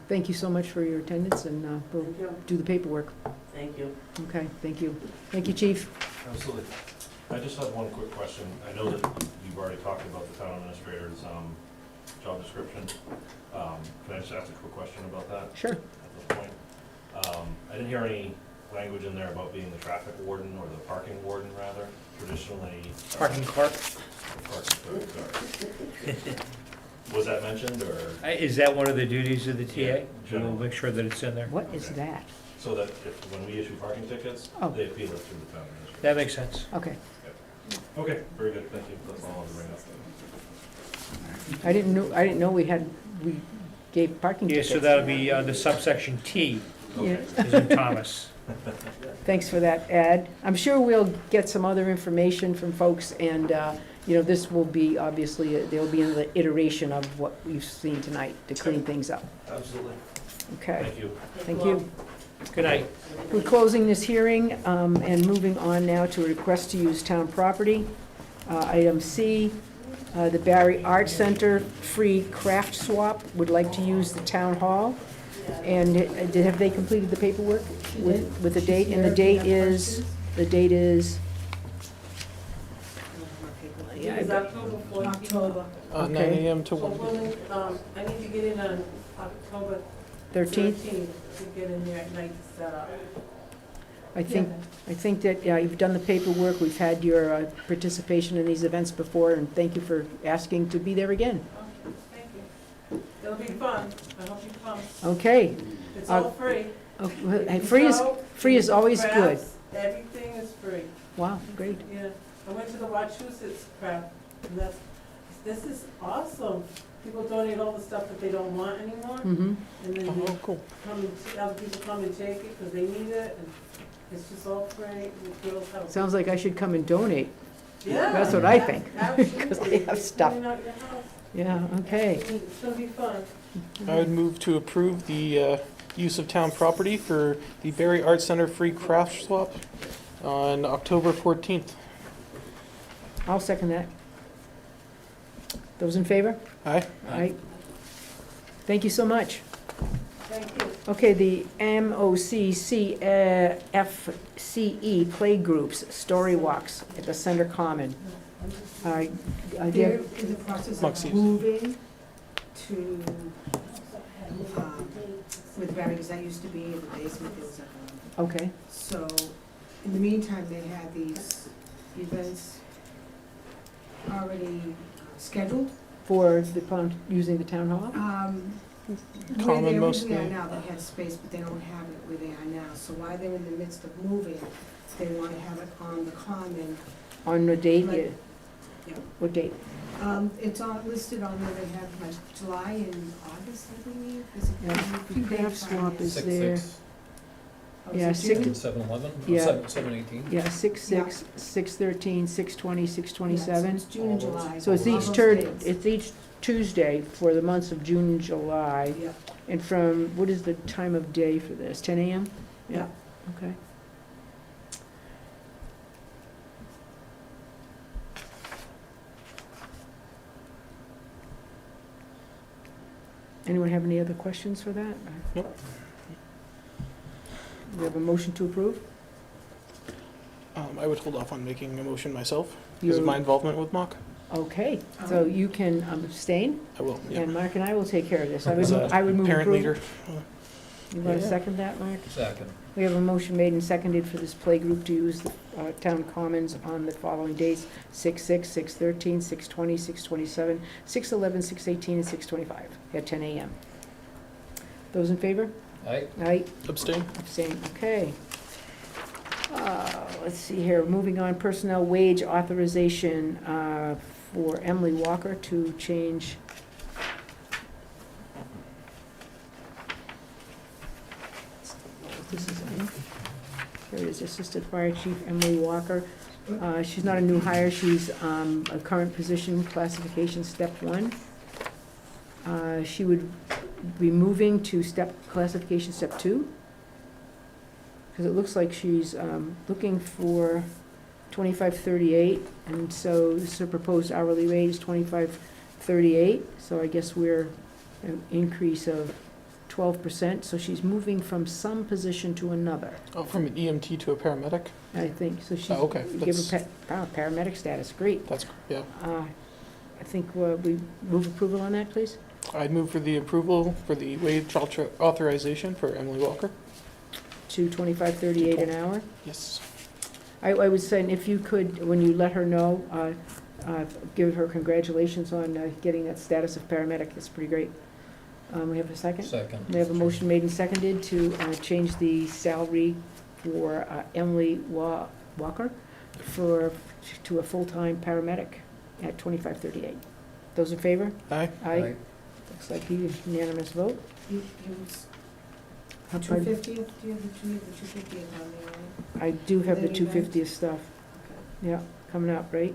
[SPEAKER 1] Thank you so much for your attendance, and we'll
[SPEAKER 7] Thank you.
[SPEAKER 1] do the paperwork.
[SPEAKER 7] Thank you.
[SPEAKER 1] Okay, thank you. Thank you, chief.
[SPEAKER 9] Absolutely. I just have one quick question. I know that you've already talked about the town administrator's job description. Can I just ask a quick question about that
[SPEAKER 1] Sure.
[SPEAKER 9] at this point? I didn't hear any language in there about being the traffic warden or the parking warden, rather. Traditionally.
[SPEAKER 2] Parking clerk.
[SPEAKER 9] Parking clerk, sorry. Was that mentioned, or?
[SPEAKER 2] Is that one of the duties of the TA?
[SPEAKER 9] Yeah,
[SPEAKER 2] We'll
[SPEAKER 9] generally.
[SPEAKER 2] make sure that it's in there.
[SPEAKER 1] What is
[SPEAKER 9] Okay.
[SPEAKER 1] that?
[SPEAKER 9] So that if, when we issue parking tickets,
[SPEAKER 1] Oh.
[SPEAKER 9] they appeal it through the town administrator.
[SPEAKER 2] That makes sense.
[SPEAKER 1] Okay.
[SPEAKER 9] Okay, very good, thank you. That's all I wanted to bring up.
[SPEAKER 1] I didn't know we gave parking
[SPEAKER 2] Yeah,
[SPEAKER 1] tickets.
[SPEAKER 2] so that'll be under subsection T,
[SPEAKER 1] Yeah.
[SPEAKER 2] as in Thomas.
[SPEAKER 1] Thanks for that, Ed. I'm sure we'll get some other information from folks, and, this will be, obviously, there'll be another iteration of what we've seen tonight to clean things up.
[SPEAKER 9] Absolutely.
[SPEAKER 1] Okay,
[SPEAKER 9] Thank you.
[SPEAKER 1] thank you.
[SPEAKER 2] Good night.
[SPEAKER 1] We're closing this hearing and moving on now to a request to use town property. Item C, the Barre Art Center free craft swap would like to use the town hall. And have they completed the paperwork with the date? And the date is,
[SPEAKER 7] It's October 14th. October.
[SPEAKER 3] 9
[SPEAKER 1] Okay.
[SPEAKER 3] AM to
[SPEAKER 7] So
[SPEAKER 3] 1
[SPEAKER 7] we'll need, I need to get in on October
[SPEAKER 1] 13th?
[SPEAKER 7] 13th to get in there at night to set up.
[SPEAKER 1] I think that you've done the paperwork. We've had your participation in these events before, and thank you for asking to be there again.
[SPEAKER 7] Okay, thank you. It'll be fun. I hope you come.
[SPEAKER 1] Okay.
[SPEAKER 7] It's all free.
[SPEAKER 1] Oh, well, Free is always good.
[SPEAKER 7] Crafts, everything is free.
[SPEAKER 1] Wow, great.
[SPEAKER 7] Yeah, I went to the Wachusett craft, and this is awesome. People donate all the stuff that they don't want anymore,
[SPEAKER 1] Mm-hmm.
[SPEAKER 7] and then
[SPEAKER 3] Oh, cool.
[SPEAKER 7] other people come and take it because they need it, and it's just all free. The girls have.
[SPEAKER 1] Sounds like I should come and donate.
[SPEAKER 7] Yeah.
[SPEAKER 1] That's what I think,
[SPEAKER 7] Absolutely.
[SPEAKER 1] 'cause I have
[SPEAKER 7] It's
[SPEAKER 1] stuff.
[SPEAKER 7] cleaning out your house.
[SPEAKER 1] Yeah, okay.
[SPEAKER 7] It's gonna be fun.
[SPEAKER 3] I would move to approve the use of town property for the Barre Art Center free craft swap on October 14th.
[SPEAKER 1] I'll second that. Those in favor?
[SPEAKER 3] Aye.
[SPEAKER 1] Aye. Thank you so much.
[SPEAKER 7] Thank you.
[SPEAKER 1] Okay, the MOCC FCE playgroups, story walks at the Center Common.
[SPEAKER 11] They're
[SPEAKER 1] Dear,
[SPEAKER 11] in the process
[SPEAKER 3] Muxies.
[SPEAKER 11] of moving to, where the barriers that used to be in the basement, there was a,
[SPEAKER 1] okay,
[SPEAKER 11] so, in the meantime, they had these events already scheduled.
[SPEAKER 1] for using the town hall?
[SPEAKER 11] Where
[SPEAKER 3] Common
[SPEAKER 11] they
[SPEAKER 3] mostly.
[SPEAKER 11] originally are now, they had space, but they don't have it where they are now, so while they're in the midst of moving, they wanna have it on the common.
[SPEAKER 1] On the date?
[SPEAKER 11] Like-
[SPEAKER 1] Yeah. What date?
[SPEAKER 11] It's on, listed on there, they have like July and August, I believe. Is it-
[SPEAKER 1] Yeah,
[SPEAKER 11] a few
[SPEAKER 1] craft
[SPEAKER 11] dates on
[SPEAKER 1] swap
[SPEAKER 11] there.
[SPEAKER 1] is there.
[SPEAKER 11] Oh, is
[SPEAKER 1] Yeah,
[SPEAKER 11] it
[SPEAKER 1] six-
[SPEAKER 11] June?
[SPEAKER 10] 7/11?
[SPEAKER 1] Yeah.
[SPEAKER 10] 7/18?
[SPEAKER 1] Yeah, 6/6, 6/13, 6/20,
[SPEAKER 11] Yeah,
[SPEAKER 1] 6/27.
[SPEAKER 11] so it's June and July.
[SPEAKER 1] So it's
[SPEAKER 11] all
[SPEAKER 1] each
[SPEAKER 11] those
[SPEAKER 1] third,
[SPEAKER 11] dates.
[SPEAKER 1] it's each Tuesday for the months of June and July.
[SPEAKER 11] Yeah,
[SPEAKER 1] And from, what is the time of day for this, 10 a.m.?
[SPEAKER 11] yeah.
[SPEAKER 1] Okay. Anyone have any other questions for that?
[SPEAKER 3] Nope.
[SPEAKER 1] We have a motion to approve?
[SPEAKER 3] I would hold off on making a motion myself because of
[SPEAKER 1] You're-
[SPEAKER 3] my involvement with Mock.
[SPEAKER 1] Okay, so you can abstain,
[SPEAKER 3] I will, yeah.
[SPEAKER 1] and Mark and I will take care of this. I would
[SPEAKER 3] As a
[SPEAKER 1] I would move
[SPEAKER 3] parent
[SPEAKER 1] approval.
[SPEAKER 3] leader.
[SPEAKER 1] You want to
[SPEAKER 3] Yeah.
[SPEAKER 1] second that, Mark?
[SPEAKER 10] Second.
[SPEAKER 1] We have a motion made and seconded for this playgroup to use the town commons on the following dates: 6/6, 6/13, 6/20, 6/27, 6/11, 6/18, and 6/25 at 10 a.m. Those in favor?
[SPEAKER 10] Aye.
[SPEAKER 1] Aye,
[SPEAKER 3] Abstain?
[SPEAKER 1] abstain, okay. Let's see here, moving on, personnel wage authorization for Emily Walker to change. This is, here it is, Assistant Fire Chief Emily Walker. She's not a new hire, she's a current position, classification step 1. She would be moving to classification step 2. Because it looks like she's looking for 25.38, and so this is her proposed hourly rate is 25.38, so I guess we're an increase of 12%, so she's moving from some position to another,
[SPEAKER 3] Oh, from an EMT to a paramedic?
[SPEAKER 1] I think, so she's,
[SPEAKER 3] Oh, okay.
[SPEAKER 1] give her paramedic status, great.
[SPEAKER 3] That's, yeah.
[SPEAKER 1] I think we move approval on that, please?
[SPEAKER 3] I'd move for the approval for the wage authorization for Emily Walker.
[SPEAKER 1] To $25.38 an hour.
[SPEAKER 3] Yes.
[SPEAKER 1] I was saying, if you could, when you let her know, give her congratulations on getting that status of paramedic, it's pretty great. We have a second?
[SPEAKER 10] Second.
[SPEAKER 1] We have a motion made and seconded to change the salary for Emily Walker to a full-time paramedic at $25.38. Those in favor?
[SPEAKER 3] Aye.
[SPEAKER 1] Aye. Looks like a unanimous vote.
[SPEAKER 11] You,
[SPEAKER 1] How
[SPEAKER 11] two
[SPEAKER 1] pardon?
[SPEAKER 11] fifty, do you have the 250 on there, right?
[SPEAKER 1] I do have the
[SPEAKER 11] For the event?
[SPEAKER 1] 250th stuff,
[SPEAKER 11] Okay.
[SPEAKER 1] yeah, coming up, right?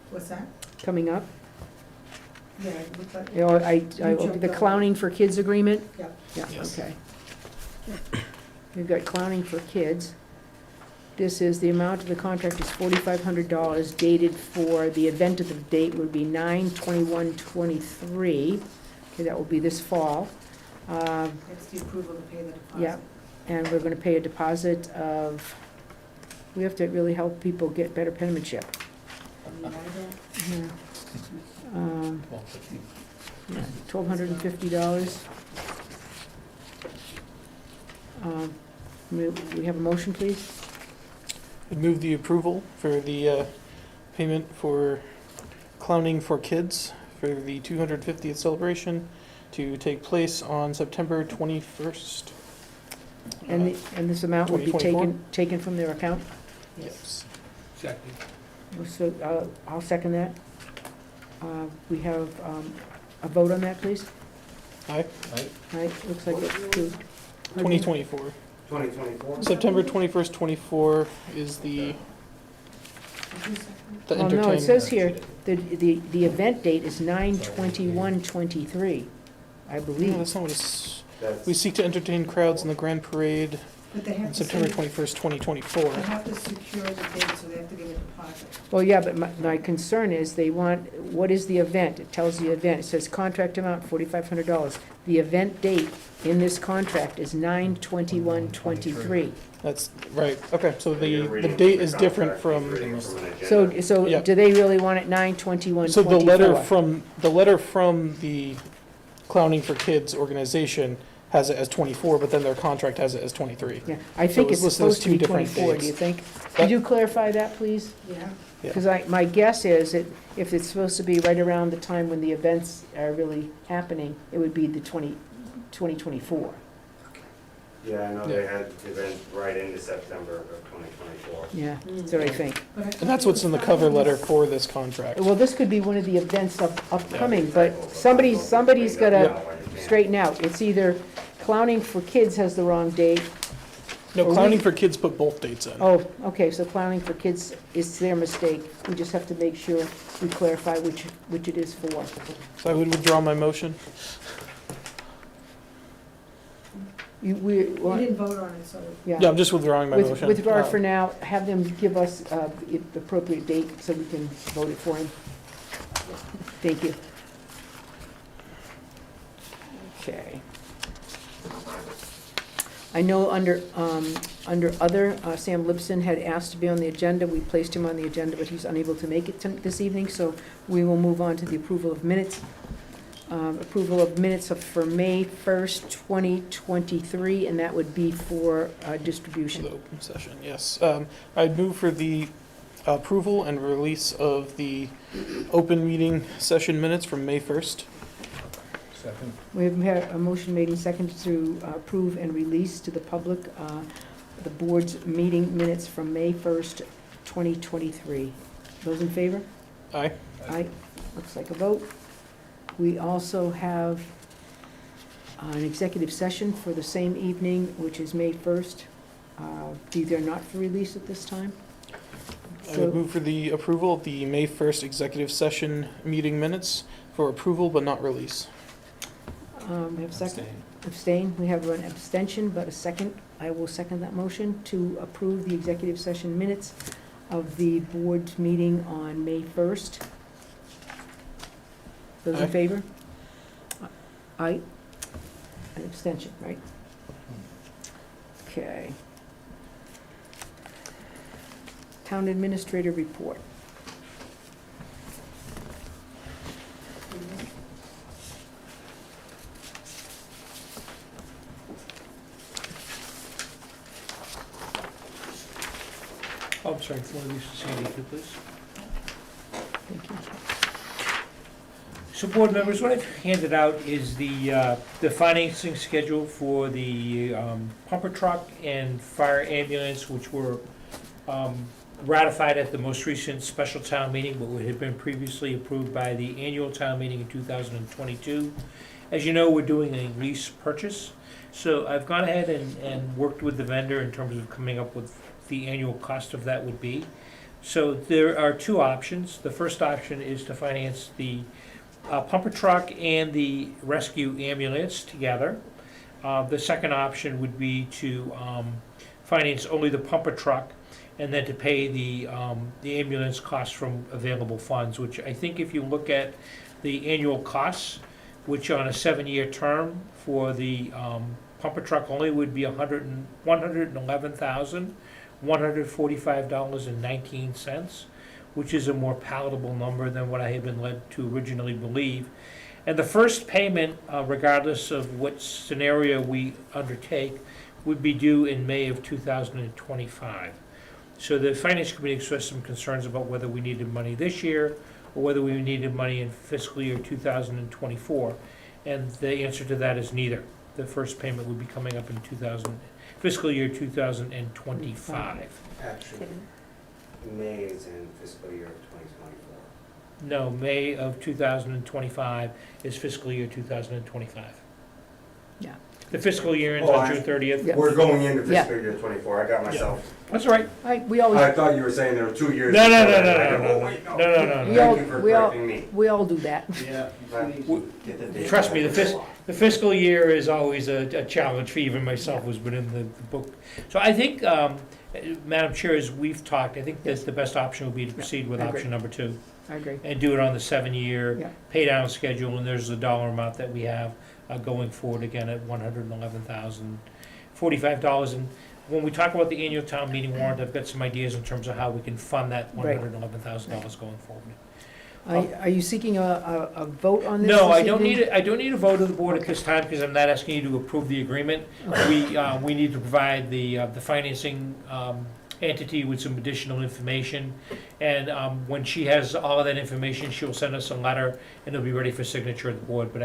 [SPEAKER 11] What's that?
[SPEAKER 1] Coming up.
[SPEAKER 11] Yeah, it looked like.
[SPEAKER 1] You know,
[SPEAKER 11] jumped
[SPEAKER 1] the
[SPEAKER 11] over.
[SPEAKER 1] clowning for kids agreement?
[SPEAKER 11] Yep.
[SPEAKER 1] Yeah,
[SPEAKER 3] Yes.
[SPEAKER 1] okay. We've got clowning for kids. This is, the amount of the contract is $4,500, dated for, the event of the date would be 9/21/23. Okay, that will be this fall.
[SPEAKER 11] That's the approval to pay the deposit.
[SPEAKER 1] Yeah. And we're gonna pay a deposit of, we have to really help people get better penmanship.
[SPEAKER 11] And I don't-
[SPEAKER 1] Yeah.
[SPEAKER 10] Well, 50.
[SPEAKER 1] Yeah, $1,250. We have a motion, please?
[SPEAKER 3] I'd move the approval for the payment for clowning for kids for the 250th celebration to take place on September 21st.
[SPEAKER 1] And this amount will be
[SPEAKER 3] 2024?
[SPEAKER 1] taken from their account?
[SPEAKER 3] Yes.
[SPEAKER 8] Second.
[SPEAKER 1] So, I'll second that. We have a vote on that, please?
[SPEAKER 3] Aye.
[SPEAKER 1] Right, looks like it's approved.
[SPEAKER 3] 2024.
[SPEAKER 4] 2024?
[SPEAKER 3] September 21st, 24 is the
[SPEAKER 11] Did you second?
[SPEAKER 3] the
[SPEAKER 1] Well, no,
[SPEAKER 3] entertainment.
[SPEAKER 1] it says here, the event date is 9/21/23, I
[SPEAKER 3] No,
[SPEAKER 1] believe.
[SPEAKER 3] that's not what it's.
[SPEAKER 4] That's-
[SPEAKER 3] We seek to entertain crowds in the grand parade
[SPEAKER 11] But they
[SPEAKER 3] on
[SPEAKER 11] have to
[SPEAKER 3] September
[SPEAKER 11] send,
[SPEAKER 3] 21st, 2024.
[SPEAKER 11] they have to secure the date, so they have to give a deposit.
[SPEAKER 1] Well, yeah, but my concern is they want, what is the event? It tells the event, it says contract amount $4,500. The event date in this contract is 9/21/23.
[SPEAKER 3] That's right. Okay, so
[SPEAKER 4] You're
[SPEAKER 3] the
[SPEAKER 4] reading
[SPEAKER 3] date
[SPEAKER 4] from
[SPEAKER 3] is
[SPEAKER 4] the
[SPEAKER 3] different
[SPEAKER 4] contract,
[SPEAKER 3] from.
[SPEAKER 4] he's reading from an agenda.
[SPEAKER 1] So
[SPEAKER 3] Yeah.
[SPEAKER 1] do they really want it 9/21/24?
[SPEAKER 3] So the letter from the Clowning for Kids organization has it as 24, but then their contract has it as 23.
[SPEAKER 1] Yeah, I
[SPEAKER 3] So
[SPEAKER 1] think
[SPEAKER 3] it's
[SPEAKER 1] it's
[SPEAKER 3] listed as
[SPEAKER 1] supposed to
[SPEAKER 3] two
[SPEAKER 1] be
[SPEAKER 3] different
[SPEAKER 1] 24, do you
[SPEAKER 3] dates.
[SPEAKER 1] think? Could you clarify that, please?
[SPEAKER 11] Yeah.
[SPEAKER 3] Yeah.
[SPEAKER 1] Because my guess is that if it's supposed to be right around the time when the events are really happening, it would be the 2024.
[SPEAKER 4] Yeah, I know they had events right into September of 2024.
[SPEAKER 1] Yeah, that's what I think.
[SPEAKER 11] But I
[SPEAKER 3] And that's what's in the cover letter for this contract.
[SPEAKER 1] Well, this could be one of the events upcoming, but somebody's got to straighten out. It's either Clowning for Kids has the wrong date.
[SPEAKER 3] No,
[SPEAKER 1] Or
[SPEAKER 3] Clowning
[SPEAKER 1] we-
[SPEAKER 3] for Kids put both dates in.
[SPEAKER 1] Oh, okay, so Clowning for Kids is their mistake. We just have to make sure we clarify which it is for.
[SPEAKER 3] So I would withdraw my motion.
[SPEAKER 1] We
[SPEAKER 11] We
[SPEAKER 1] want,
[SPEAKER 11] didn't vote on it, so.
[SPEAKER 3] Yeah,
[SPEAKER 1] yeah.
[SPEAKER 3] I'm just withdrawing my motion.
[SPEAKER 1] Withdraw for now, have them give us the appropriate date so we can vote it for him. Thank you. Okay. I know under other, Sam Lipson had asked to be on the agenda. We placed him on the agenda, but he's unable to make it this evening, so we will move on to the approval of minutes. Approval of minutes for May 1st, 2023, and that would be for
[SPEAKER 3] The
[SPEAKER 1] distribution.
[SPEAKER 3] open session, yes. I'd move for the approval and release of the open meeting session minutes from May 1st.
[SPEAKER 10] Second.
[SPEAKER 1] We have had a motion made and seconded to approve and release to the public the board's meeting minutes from May 1st, 2023. Those in favor?
[SPEAKER 3] Aye.
[SPEAKER 1] Aye. Looks like a vote. We also have an executive session for the same evening, which is May 1st. These are not for release at this time.
[SPEAKER 3] I would move for the approval of the May 1st executive session meeting minutes for approval but not release.
[SPEAKER 1] We have second. Abstain. We have an abstention, but a second. I will second that motion to approve the executive session minutes of the board's meeting on May 1st. Those
[SPEAKER 3] Aye.
[SPEAKER 1] in favor? Aye. An abstention, right? Okay. Town administrator report.
[SPEAKER 2] Oh, I'm sorry, one of these for Sandy, too, please.
[SPEAKER 1] Thank you.
[SPEAKER 2] So board members, what I've handed out is the financing schedule for the pumper truck and fire ambulance, which were ratified at the most recent special town meeting, but had been previously approved by the annual town meeting in 2022. As you know, we're doing a lease purchase, so I've gone ahead and worked with the vendor in terms of coming up with the annual cost of that would be. So there are two options. The first option is to finance the pumper truck and the rescue ambulance together. The second option would be to finance only the pumper truck and then to pay the ambulance costs from available funds, which I think if you look at the annual costs, which on a 7-year term for the pumper truck only would be $111,145.19, which is a more palatable number than what I had been led to originally believe. And the first payment, regardless of what scenario we undertake, would be due in May of 2025. So the Finance Committee expressed some concerns about whether we needed money this year or whether we needed money in fiscal year 2024. And the answer to that is neither. The first payment would be coming up in fiscal year 2025.
[SPEAKER 4] Actually, May is in fiscal year 2024.
[SPEAKER 2] No, May of 2025 is fiscal year 2025.
[SPEAKER 1] Yeah.
[SPEAKER 2] The fiscal year ends
[SPEAKER 4] Oh,
[SPEAKER 2] on June 30th.
[SPEAKER 1] Yeah.
[SPEAKER 4] We're going into
[SPEAKER 1] Yeah.
[SPEAKER 4] fiscal year 24, I got myself,
[SPEAKER 2] That's all right.
[SPEAKER 1] We always,
[SPEAKER 4] I thought you were saying there were 2 years.
[SPEAKER 2] No, no,
[SPEAKER 4] before
[SPEAKER 2] no,
[SPEAKER 4] that,
[SPEAKER 2] no,
[SPEAKER 4] and I
[SPEAKER 2] no,
[SPEAKER 4] go,
[SPEAKER 2] no,
[SPEAKER 4] oh, wait,
[SPEAKER 2] no, no, no, no.
[SPEAKER 1] We all-
[SPEAKER 4] Thank you for
[SPEAKER 1] we all-
[SPEAKER 4] correcting me.
[SPEAKER 1] we all do that.
[SPEAKER 8] Yeah.
[SPEAKER 2] Trust me, the fiscal year is always a challenge for even myself who's been in the book. So I think, Madam Chair, as we've talked, I think that the best option would be to proceed with
[SPEAKER 1] I agree.
[SPEAKER 2] option number 2
[SPEAKER 1] I agree.
[SPEAKER 2] and do it on the 7-year
[SPEAKER 1] Yeah.
[SPEAKER 2] pay down schedule, and there's the dollar amount that we have going forward again at $111,045. And when we talk about the annual town meeting warrant, I've got some ideas in terms of how we can fund that
[SPEAKER 1] Right.
[SPEAKER 2] $111,000 going forward.
[SPEAKER 1] Are you seeking a vote on this?
[SPEAKER 2] No,
[SPEAKER 1] this
[SPEAKER 2] I don't
[SPEAKER 1] evening?
[SPEAKER 2] need, I don't need a vote of the board at this time, because I'm not asking you to approve the agreement. We need to provide the financing entity with some additional information. And when she has all of that information, she'll send us a letter, and it'll be ready for signature of the board. But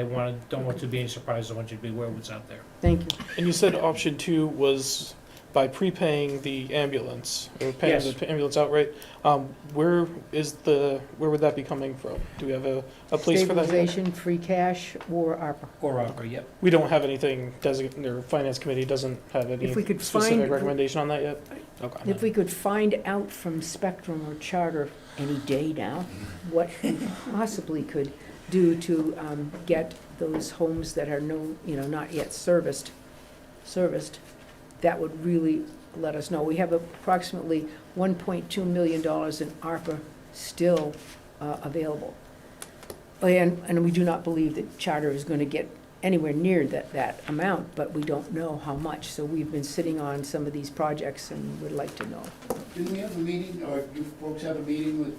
[SPEAKER 2] don't want to be any surprise, I want you to be aware of what's out there.
[SPEAKER 1] Thank you.
[SPEAKER 3] And you said option 2 was by prepaying the ambulance, or paying
[SPEAKER 2] Yes.
[SPEAKER 3] the ambulance outright. Where would that be coming from? Do we have a place for that?
[SPEAKER 1] Stabilization, free cash, or ARPA.
[SPEAKER 2] Or ARPA, yep.
[SPEAKER 3] We don't have anything designated, or Finance Committee doesn't have any
[SPEAKER 1] If we could
[SPEAKER 3] specific
[SPEAKER 1] find-
[SPEAKER 3] recommendation on that yet? Okay.
[SPEAKER 1] If we could find out from Spectrum or Charter any day now, what we possibly could do to get those homes that are not yet serviced, that would really let us know. We have approximately $1.2 million in ARPA still available. And we do not believe that Charter is going to get anywhere near that amount, but we don't know how much. So we've been sitting on some of these projects and would like to know.
[SPEAKER 12] Didn't we have a meeting, or you folks have a meeting with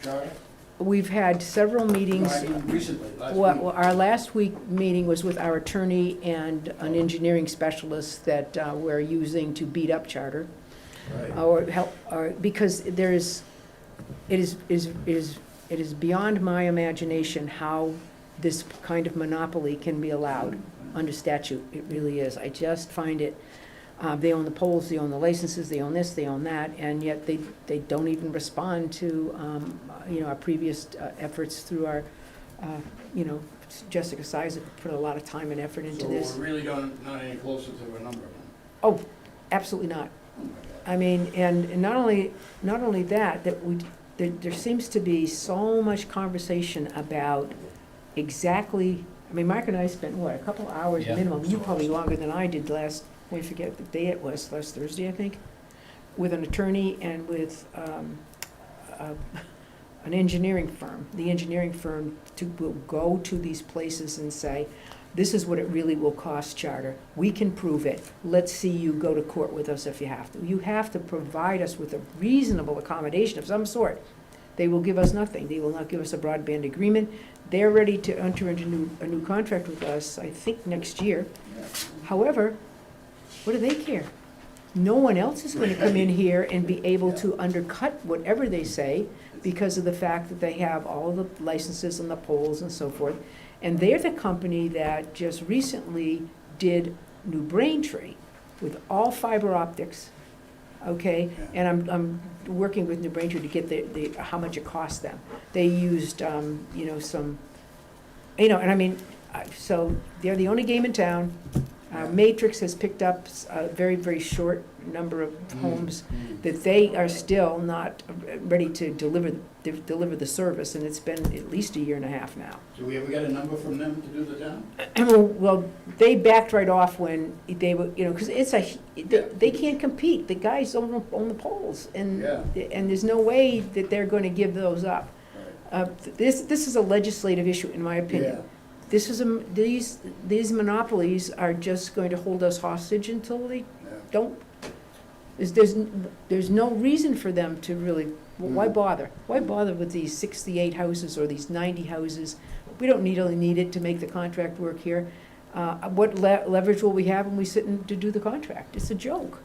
[SPEAKER 12] Charter?
[SPEAKER 1] We've had several meetings.
[SPEAKER 12] No, I mean recently, last week.
[SPEAKER 1] Well, our last week meeting was with our attorney and an engineering specialist that we're using to beat up Charter.
[SPEAKER 12] Right.
[SPEAKER 1] Or help, because it is beyond my imagination how this kind of monopoly can be allowed under statute. It really is. I just find it, they own the poles, they own the licenses, they own this, they own that, and yet they don't even respond to, our previous efforts through our, Jessica Sizer put a lot of time and effort into this.
[SPEAKER 12] So we're really not any closer to a number.
[SPEAKER 1] Oh, absolutely not. I mean, and not only that, there seems to be so much conversation about exactly, Mark and I spent, a couple hours
[SPEAKER 2] Yeah.
[SPEAKER 1] minimum, you probably longer than I did I forget the day it was, last Thursday, I think, with an attorney and with an engineering firm. The engineering firm will go to these places and say, this is what it really will cost Charter. We can prove it. Let's see you go to court with us if you have to. You have to provide us with a reasonable accommodation of some sort. They will give us nothing. They will not give us a broadband agreement. They're ready to enter into a new contract with us, I think, next year. However, what do they care? No one else is going to come in here and be able to undercut whatever they say because of the fact that they have all the licenses and the poles and so forth. And they're the company that just recently did New Braintree with all fiber optics, okay? And I'm working with New Braintree to get the how much it cost them. They used, some, and I mean, so they're the only game in town. Matrix has picked up a very, very short number of homes that they are still not ready to deliver the service, and it's been at least a year and a half now.
[SPEAKER 12] So we ever got a number from them to do the town?
[SPEAKER 1] Well, they backed right off when they were, because they can't compete. The guys own the poles, and there's no way that they're going to give those up. This is a legislative issue, in my opinion.
[SPEAKER 12] Yeah.
[SPEAKER 1] This is these monopolies are just going to hold us hostage until they don't. There's no reason for them to really. Well, why bother? Why bother with these 68 houses or these 90 houses? We don't really need it to make the contract work here. What leverage will we have when we sit in to do the contract? It's a joke.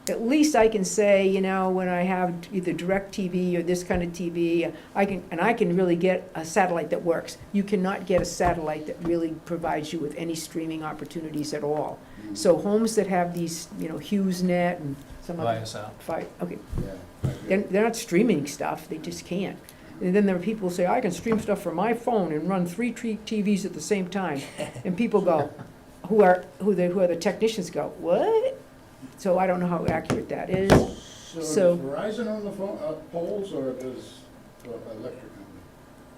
[SPEAKER 1] At least I can say, when I have either DirecTV or this kind of TV, I can really get a satellite that works. You cannot get a satellite that really provides you with any streaming opportunities at all. So homes that have these, HughesNet and some other. Okay. They're not streaming stuff, they just can't. And then there are people who say, I can stream stuff from my phone and run 3 TVs at the same time. And people go, who are the technicians go, what? So I don't know how accurate that is.
[SPEAKER 12] So does Verizon own the poles, or does the electric company?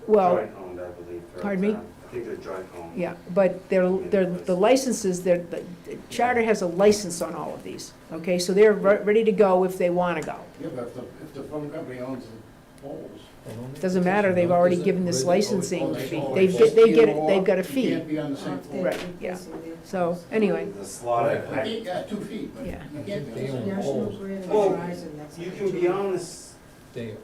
[SPEAKER 1] Well,
[SPEAKER 4] Joint owned, I believe.
[SPEAKER 1] pardon me?
[SPEAKER 4] I think they're joint owned.
[SPEAKER 1] Yeah, but the licenses, the Charter has a license on all of these, okay? So they're ready to go if they want to go.
[SPEAKER 12] Yeah, but if the phone company owns the poles.
[SPEAKER 1] Doesn't matter, they've already given this licensing fee. They've got a fee.
[SPEAKER 12] You can't be on the same pole.
[SPEAKER 1] Right, yeah. So, anyway,
[SPEAKER 4] The slot,
[SPEAKER 12] You got 2 feet, but
[SPEAKER 1] Yeah.
[SPEAKER 12] you can't be on the same
[SPEAKER 11] National
[SPEAKER 12] pole.
[SPEAKER 11] Grid and
[SPEAKER 4] Well,
[SPEAKER 11] Verizon, that's.
[SPEAKER 4] you can be on this,
[SPEAKER 11] Verizon.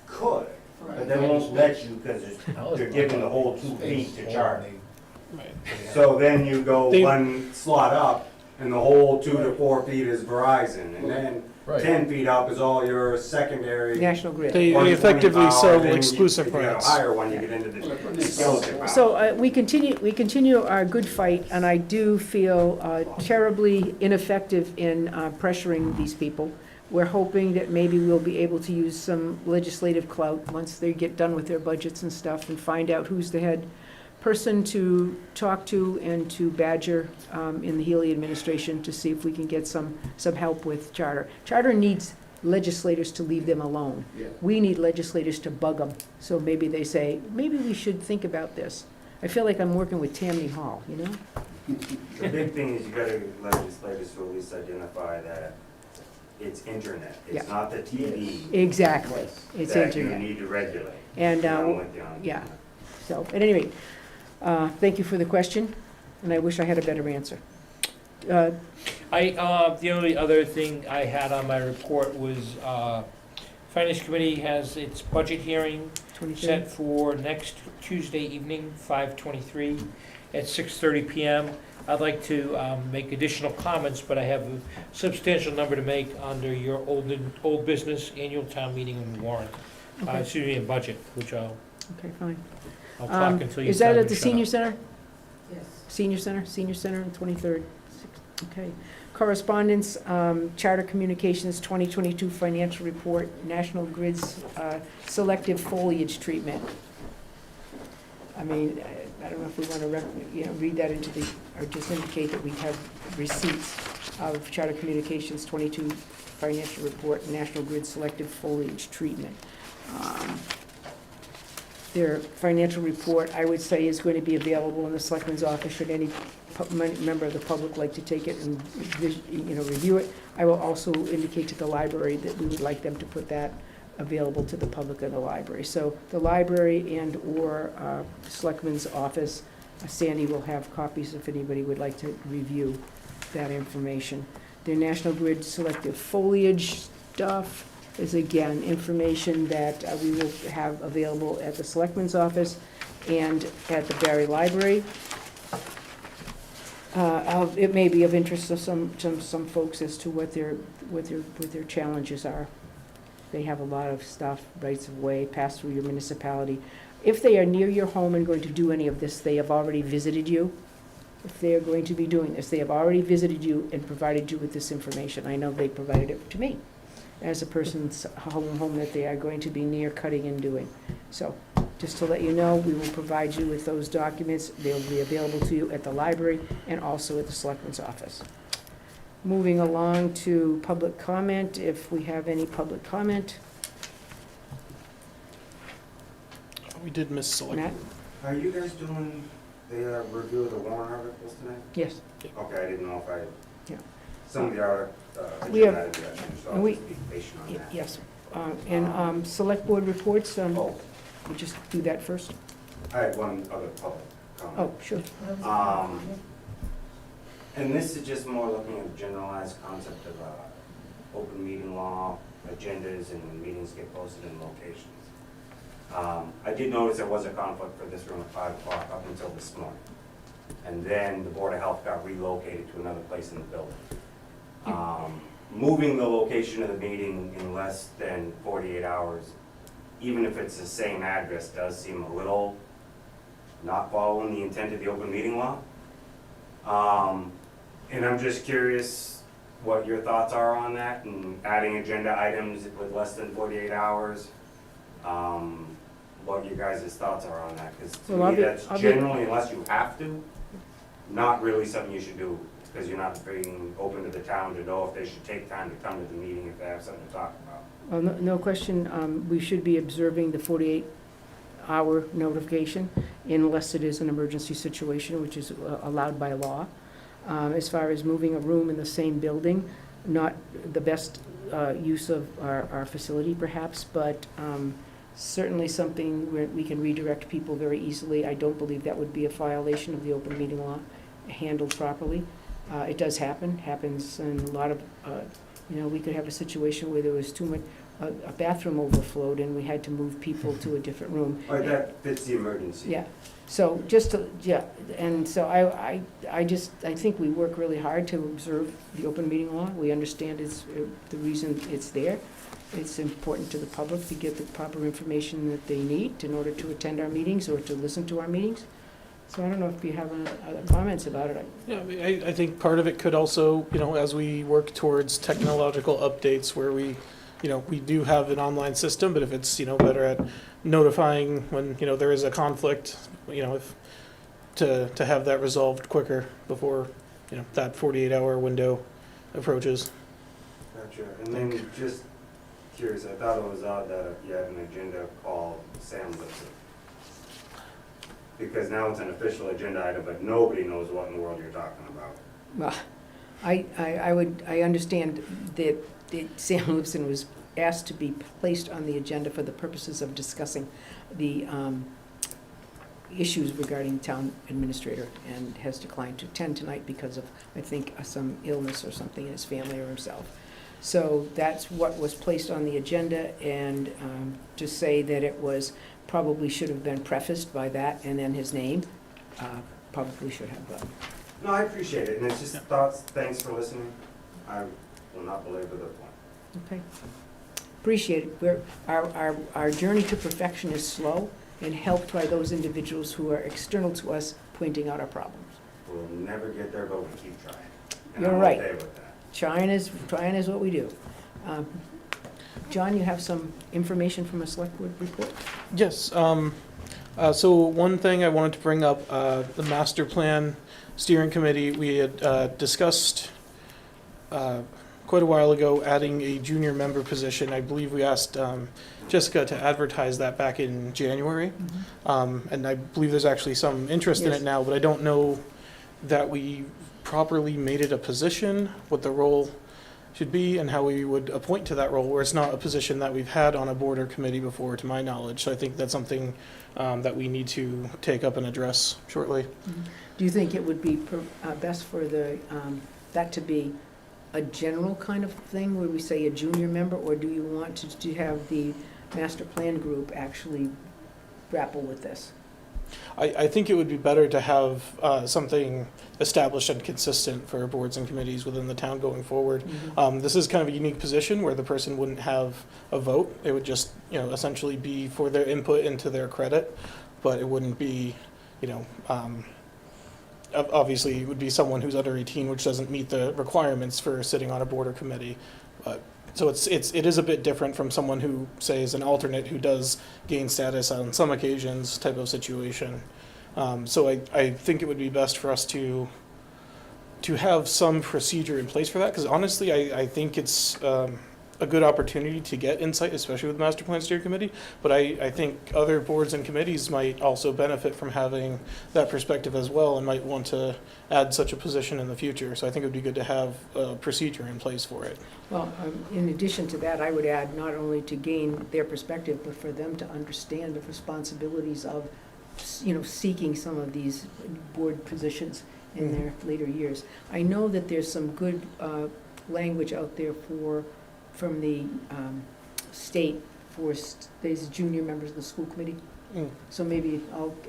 [SPEAKER 4] could, but they won't let you because they're giving the whole 2 feet to charge.
[SPEAKER 3] Right.
[SPEAKER 4] So then you go
[SPEAKER 3] They-
[SPEAKER 4] one slot up, and the whole 2 to 4 feet is Verizon, and then 10 feet up is all your secondary.
[SPEAKER 1] National Grid.
[SPEAKER 3] They
[SPEAKER 4] 120
[SPEAKER 3] effectively
[SPEAKER 4] power,
[SPEAKER 3] sell
[SPEAKER 4] then
[SPEAKER 3] exclusive
[SPEAKER 4] if you got
[SPEAKER 3] rights.
[SPEAKER 4] a higher one, you get into the skeleton power.
[SPEAKER 1] So we continue our good fight, and I do feel terribly ineffective in pressuring these people. We're hoping that maybe we'll be able to use some legislative clout once they get done with their budgets and stuff, and find out who's the head person to talk to and to badger in the Healy administration to see if we can get some help with Charter. Charter needs legislators to leave them alone.
[SPEAKER 12] Yeah.
[SPEAKER 1] We need legislators to bug them, so maybe they say, maybe we should think about this. I feel like I'm working with Tammany Hall,
[SPEAKER 4] The big thing is you gotta legislators to at least identify that it's internet, it's
[SPEAKER 1] Yeah.
[SPEAKER 4] not the TV
[SPEAKER 1] Exactly, it's
[SPEAKER 4] that you
[SPEAKER 1] internet.
[SPEAKER 4] need to regulate.
[SPEAKER 1] And,
[SPEAKER 4] I'm with you on
[SPEAKER 1] yeah.
[SPEAKER 4] that.
[SPEAKER 1] So, at any rate, thank you for the question, and I wish I had a better answer.
[SPEAKER 2] The only other thing I had on my report was, Finance Committee has its budget hearing
[SPEAKER 1] 23rd?
[SPEAKER 2] set for next Tuesday evening, 5/23, at 6:30 PM. I'd like to make additional comments, but I have a substantial number to make under your old business, annual town meeting and warrant.
[SPEAKER 1] Okay.
[SPEAKER 2] Excuse me, and budget, which I'll
[SPEAKER 1] Okay, fine.
[SPEAKER 2] talk until you
[SPEAKER 1] Is
[SPEAKER 2] tell
[SPEAKER 1] that
[SPEAKER 2] me
[SPEAKER 1] at
[SPEAKER 2] to
[SPEAKER 1] the
[SPEAKER 2] shut
[SPEAKER 1] senior
[SPEAKER 2] up.
[SPEAKER 1] center?
[SPEAKER 11] Yes.
[SPEAKER 1] Senior center on 23rd. Okay. Correspondence, Charter Communications 2022 Financial Report, National Grid's selective foliage treatment. I mean, I don't know if we want to, read that into or just indicate that we have receipts of Charter Communications 22 Financial Report, National Grid selective foliage treatment. Their financial report, I would say, is going to be available in the Selectman's office should any member of the public like to take it and, review it. I will also indicate to the library that we would like them to put that available to the public of the library. So the library and/or Selectman's office, Sandy will have copies if anybody would like to review that information. The National Grid selective foliage stuff is, again, information that we will have available at the Selectman's office and at the Barre Library. It may be of interest to some folks as to what their challenges are. They have a lot of stuff, rights of way, pass through your municipality. If they are near your home and going to do any of this, they have already visited you. If they are going to be doing this, they have already visited you and provided you with this information. I know they provided it to me as a person's home that they are going to be near cutting and doing. So, just to let you know, we will provide you with those documents. They'll be available to you at the library and also at the Selectman's office. Moving along to public comment, if we have any public comment.
[SPEAKER 3] We did miss select.
[SPEAKER 1] Matt?
[SPEAKER 4] Are you guys doing the review of the warrant articles tonight?
[SPEAKER 1] Yes.
[SPEAKER 4] Okay, I didn't know if I,
[SPEAKER 1] Yeah.
[SPEAKER 4] some of the
[SPEAKER 1] We have-
[SPEAKER 4] agenda items, so
[SPEAKER 1] and
[SPEAKER 4] I'll
[SPEAKER 1] we-
[SPEAKER 4] just be patient on that.
[SPEAKER 1] Yes. And select board reports,
[SPEAKER 4] Oh,
[SPEAKER 1] we just do that first?
[SPEAKER 4] I had one other public comment.
[SPEAKER 1] Oh, sure.
[SPEAKER 4] And this is just more looking at the generalized concept of open meeting law, agendas, and when meetings get posted in locations. I did notice there was a conflict for this room at 5 o'clock up until this morning. And then the Board of Health got relocated to another place in the building. Moving the location of the meeting in less than 48 hours, even if it's the same address, does seem a little not following the intent of the open meeting law. And I'm just curious what your thoughts are on that and adding agenda items with less than 48 hours. What your guys' thoughts are on that, because to
[SPEAKER 1] Well,
[SPEAKER 4] me, that's
[SPEAKER 1] I'll be-
[SPEAKER 4] generally, unless you have to, not really something you should do, because you're not being open to the town to know if they should take time to come to the meeting if they have something to talk about.
[SPEAKER 1] Well, no question, we should be observing the 48-hour notification unless it is an emergency situation, which is allowed by law. As far as moving a room in the same building, not the best use of our facility perhaps, but certainly something where we can redirect people very easily. I don't believe that would be a violation of the open meeting law, handled properly. It does happens in a lot of, we could have a situation where there was too much, a bathroom overflowed and we had to move people to a different room.
[SPEAKER 4] Or that fits the emergency.
[SPEAKER 1] Yeah, so just to, and so I think we work really hard to observe the open meeting law. We understand it's, the reason it's there. It's important to the public to get the proper information that they need in order to attend our meetings or to listen to our meetings. So I don't know if you have other comments about it.
[SPEAKER 3] Yeah, I think part of it could also, as we work towards technological updates where we do have an online system, but if it's, better at notifying when, there is a conflict, if to have that resolved quicker before, that 48-hour window approaches.
[SPEAKER 4] Gotcha. And then just curious, I thought it was odd that you had an agenda called Sam Lipson. Because now it's an official agenda item, but nobody knows what in the world you're talking about.
[SPEAKER 1] Well, I understand that Sam Lipson was asked to be placed on the agenda for the purposes of discussing the issues regarding town administrator and has declined to attend tonight because of, I think, some illness or something in his family or himself. So that's what was placed on the agenda, and to say that it was, probably should have been prefaced by that and then his name, probably should have, but.
[SPEAKER 4] No, I appreciate it, and it's just thoughts, thanks for listening. I will not belabor the point.
[SPEAKER 1] Okay. Appreciate it. Our journey to perfection is slow and helped by those individuals who are external to us pointing out our problems.
[SPEAKER 4] We'll never get there, but we keep trying. And
[SPEAKER 1] You're
[SPEAKER 4] I'm
[SPEAKER 1] right.
[SPEAKER 4] okay with that.
[SPEAKER 1] Trying is what we do. John, you have some information from a select board report?
[SPEAKER 3] Yes, so one thing I wanted to bring up, the master plan steering committee, we had discussed quite a while ago adding a junior member position. I believe we asked Jessica to advertise that back in January. And I believe there's actually some interest in
[SPEAKER 1] Yes.
[SPEAKER 3] it now, but I don't know that we properly made it a position, what the role should be and how we would appoint to that role, where it's not a position that we've had on a board or committee before, to my knowledge. So I think that's something that we need to take up and address shortly.
[SPEAKER 1] Do you think it would be best for that to be a general kind of thing, where we say a junior member, or do you want to have the master plan group actually grapple with this?
[SPEAKER 3] I think it would be better to have something established and consistent for boards and committees within the town going forward. This is kind of a unique position where the person wouldn't have a vote. It would just, essentially be for their input into their credit, but it wouldn't be, obviously it would be someone who's under 18, which doesn't meet the requirements for sitting on a board or committee. But so it is a bit different from someone who, say, is an alternate who does gain status on some occasions type of situation. So I think it would be best for us to have some procedure in place for that, because honestly, I think it's a good opportunity to get insight, especially with the Master Plan Steering Committee, but I think other boards and committees might also benefit from having that perspective as well, and might want to add such a position in the future. So I think it would be good to have a procedure in place for it.
[SPEAKER 1] Well, in addition to that, I would add not only to gain their perspective, but for them to understand the responsibilities of, seeking some of these board positions in their later years. I know that there's some good language out there from the state for these junior members of the school committee. So maybe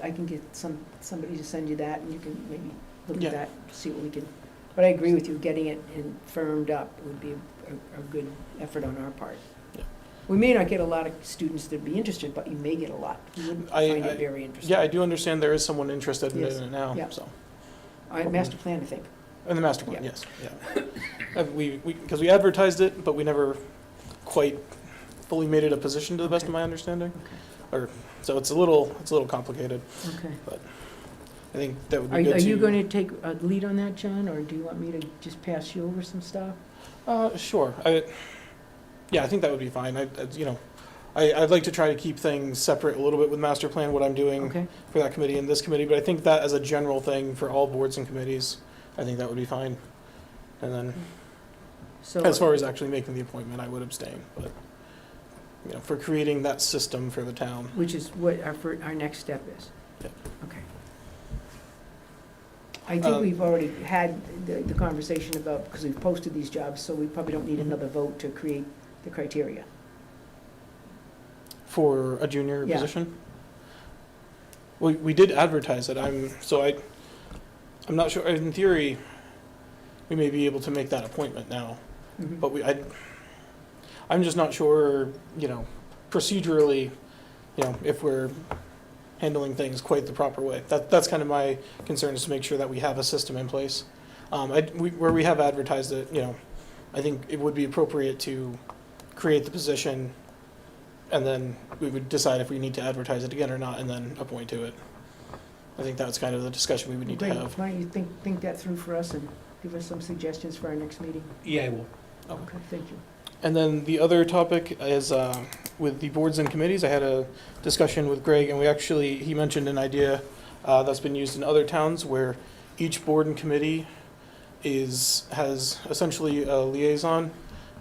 [SPEAKER 1] I can get somebody to send you that, and you can maybe look at that, see what we can. But I agree with you, getting it firmed up would be a good effort on our part.
[SPEAKER 3] Yeah.
[SPEAKER 1] We may not get a lot of students that'd be interested, but you may get a lot. You would find it very interesting.
[SPEAKER 3] Yeah, I do understand there is someone interested in it now.
[SPEAKER 1] Yeah.
[SPEAKER 3] So.
[SPEAKER 1] Master plan, I think.
[SPEAKER 3] And the master plan,
[SPEAKER 1] Yeah.
[SPEAKER 3] yes. Yeah. Because we advertised it, but we never quite fully made it a position, to the best of my understanding. So it's a little complicated.
[SPEAKER 1] Okay.
[SPEAKER 3] But I think that would be good.
[SPEAKER 1] Are you going to take a lead on that, John, or do you want me to just pass you over some stuff?
[SPEAKER 3] Sure. I think that would be fine. I'd like to try to keep things separate a little bit with master plan, what I'm doing
[SPEAKER 1] Okay.
[SPEAKER 3] for that committee and this committee, but I think that as a general thing for all boards and committees, I think that would be fine. And then,
[SPEAKER 1] So
[SPEAKER 3] as far as actually making the appointment, I would abstain, but, for creating that system for the town.
[SPEAKER 1] which is what our next step is?
[SPEAKER 3] Yep.
[SPEAKER 1] Okay. I think we've already had the conversation about, because we've posted these jobs, so we probably don't need another vote to create the criteria.
[SPEAKER 3] For a junior
[SPEAKER 1] Yeah.
[SPEAKER 3] position? We did advertise it, I'm not sure, in theory, we may be able to make that appointment now,
[SPEAKER 1] Mhm.
[SPEAKER 3] but I'm just not sure, procedurally, if we're handling things quite the proper way. That's kind of my concern, is to make sure that we have a system in place. Where we have advertised it, I think it would be appropriate to create the position, and then we would decide if we need to advertise it again or not, and then appoint to it. I think that's kind of the discussion we would need to
[SPEAKER 1] Great.
[SPEAKER 3] have.
[SPEAKER 1] Why don't you think that through for us and give us some suggestions for our next meeting?
[SPEAKER 2] Yeah, I will.
[SPEAKER 1] Okay, thank you.
[SPEAKER 3] And then the other topic is with the boards and committees. I had a discussion with Greg, and he mentioned an idea that's been used in other towns, where each board and committee has essentially a liaison.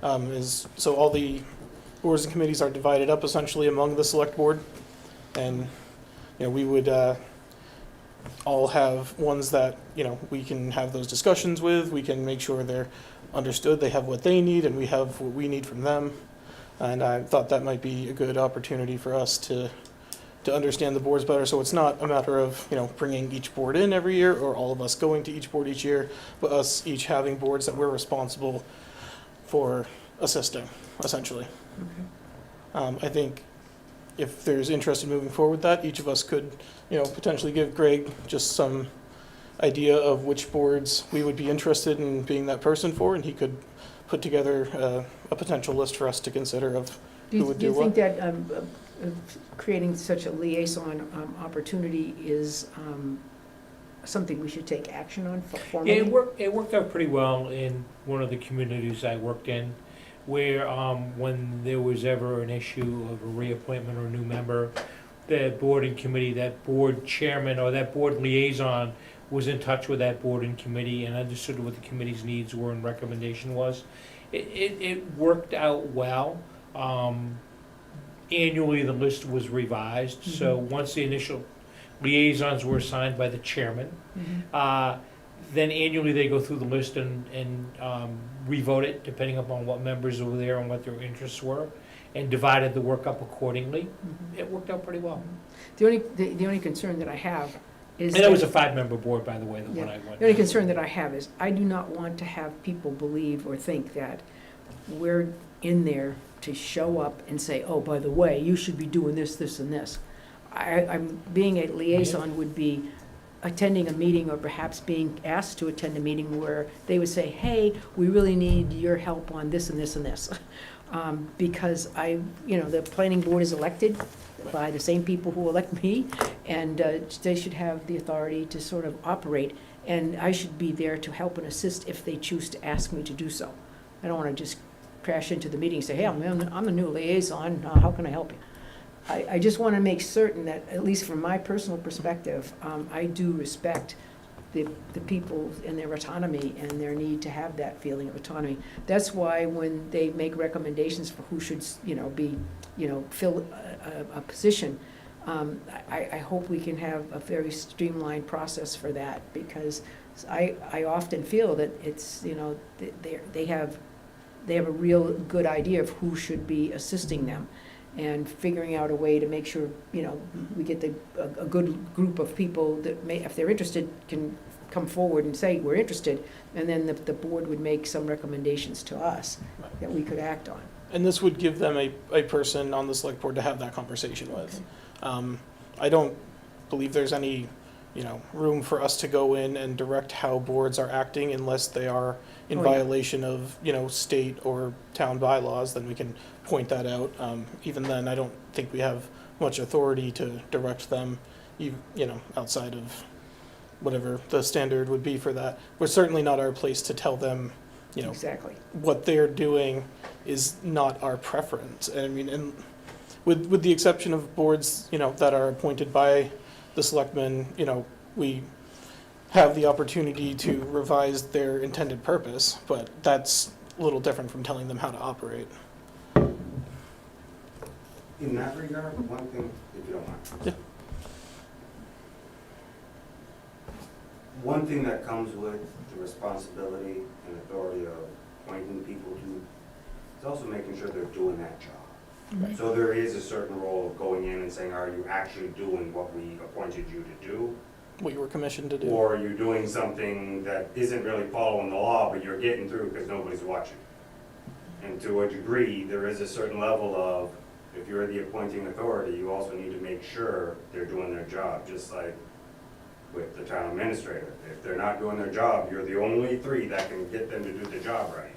[SPEAKER 3] So all the boards and committees are divided up essentially among the select board, and we would all have ones that we can have those discussions with. We can make sure they're understood, they have what they need, and we have what we need from them. And I thought that might be a good opportunity for us to understand the boards better. So it's not a matter of bringing each board in every year, or all of us going to each board each year, but us each having boards that we're responsible for assisting, essentially.
[SPEAKER 1] Okay.
[SPEAKER 3] I think if there's interest in moving forward with that, each of us could, potentially give Greg just some idea of which boards we would be interested in being that person for, and he could put together a potential list for us to consider of who would do
[SPEAKER 1] you think
[SPEAKER 3] what.
[SPEAKER 1] that creating such a liaison opportunity is something we should take action on
[SPEAKER 2] Yeah,
[SPEAKER 1] formally?
[SPEAKER 2] it worked out pretty well in one of the communities I worked in, where when there was ever an issue of a reappointment or a new member, the board and committee, that board chairman or that board liaison was in touch with that board and committee and understood what the committee's needs were and recommendation was. It worked out well. Annually, the list was revised, so once the initial liaisons were assigned by the chairman, then annually they go through the list and revote it, depending upon what members were there and what their interests were, and divided the work up accordingly. It worked out pretty well.
[SPEAKER 1] The only concern that I have is.
[SPEAKER 2] And it was a 5-member board, by the way, the one I went.
[SPEAKER 1] The only concern that I have is, I do not want to have people believe or think that we're in there to show up and say, oh, by the way, you should be doing this, this, and this. I'm, being a liaison would be attending a meeting, or perhaps being asked to attend a meeting where they would say, hey, we really need your help on this and this and this. Because the planning board is elected by the same people who elect me, and they should have the authority to sort of operate, and I should be there to help and assist if they choose to ask me to do so. I don't want to just crash into the meeting and say, hey, I'm the new liaison, how can I help you? I just want to make certain that, at least from my personal perspective, I do respect the people and their autonomy and their need to have that feeling of autonomy. That's why when they make recommendations for who should, fill a position, I hope we can have a very streamlined process for that, because I often feel that it's, they have a real good idea of who should be assisting them, and figuring out a way to make sure, we get a good group of people that may, if they're interested, can come forward and say, we're interested, and then the board would make some recommendations to us that we could act on.
[SPEAKER 3] And this would give them a person on the select board to have that conversation with. I don't believe there's any, room for us to go in and direct how boards are acting unless they are in violation of, state or town bylaws. Then we can point that out. Even then, I don't think we have much authority to direct them, outside of whatever the standard would be for that. We're certainly not our place to tell them,
[SPEAKER 1] Exactly.
[SPEAKER 3] what they're doing is not our preference. And with the exception of boards, that are appointed by the selectmen, we have the opportunity to revise their intended purpose, but that's a little different from telling them how to operate.
[SPEAKER 4] In that regard, one thing, if you don't mind.
[SPEAKER 3] Yeah.
[SPEAKER 4] One thing that comes with the responsibility and authority of appointing people to, is also making sure they're doing that job.
[SPEAKER 3] Right.
[SPEAKER 4] So there is a certain role of going in and saying, are you actually doing what we appointed you to do?
[SPEAKER 3] What you were commissioned to do.
[SPEAKER 4] Or are you doing something that isn't really following the law, but you're getting through because nobody's watching? And to a degree, there is a certain level of, if you're the appointing authority, you also need to make sure they're doing their job, just like with the town administrator. If they're not doing their job, you're the only 3 that can get them to do the job right.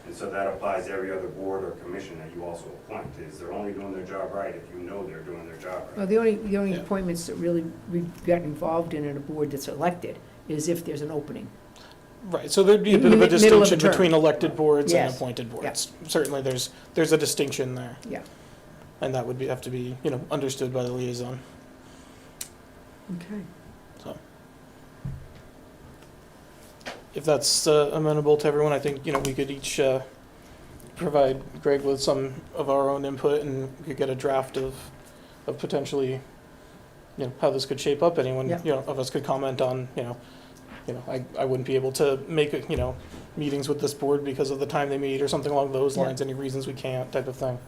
[SPEAKER 4] And so that applies to every other board or commission that you also appoint, is they're only doing their job right if you know they're doing their job right.
[SPEAKER 1] Well, the only
[SPEAKER 3] Yeah.
[SPEAKER 1] appointments that really we've got involved in a board that's elected is if there's an opening.
[SPEAKER 3] Right, so there'd be a bit of a
[SPEAKER 1] Middle of the
[SPEAKER 3] distinction
[SPEAKER 1] term.
[SPEAKER 3] between elected boards and
[SPEAKER 1] Yes.
[SPEAKER 3] appointed boards. Certainly, there's a distinction there.
[SPEAKER 1] Yeah.
[SPEAKER 3] And that would have to be, understood by the liaison.
[SPEAKER 1] Okay.
[SPEAKER 3] So, if that's amenable to everyone, I think, we could each provide Greg with some of our own input, and we could get a draft of potentially, how this could shape up. Anyone,
[SPEAKER 1] Yeah.
[SPEAKER 3] of us could comment on, I wouldn't be able to make, meetings with this board because of the time they meet or something along those
[SPEAKER 1] Yeah.
[SPEAKER 3] lines, any reasons we can't, type of thing.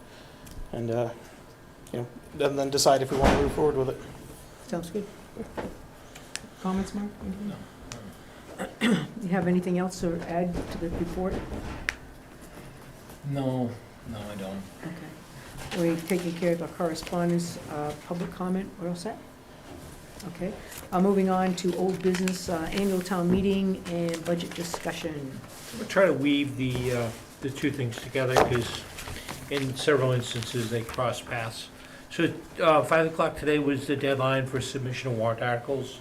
[SPEAKER 3] And, and then decide if we want to move forward with it.
[SPEAKER 1] Sounds good. Comments, Mark? You have anything else to add to the report?
[SPEAKER 10] No, I don't.
[SPEAKER 1] Okay. We're taking care of our correspondence, public comment, we're all set? Okay. Moving on to old business, annual town meeting and budget discussion.
[SPEAKER 2] I'm gonna try to weave the 2 things together, because in several instances they cross paths. So 5 o'clock today was the deadline for submission of warrant articles.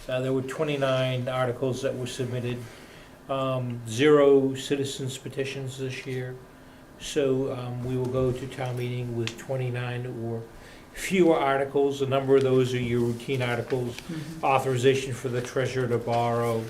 [SPEAKER 2] There were 29 articles that were submitted, 0 citizens petitions this year. So we will go to town meeting with 29 or fewer articles. A number of those are your routine articles, authorization for the treasurer to borrow,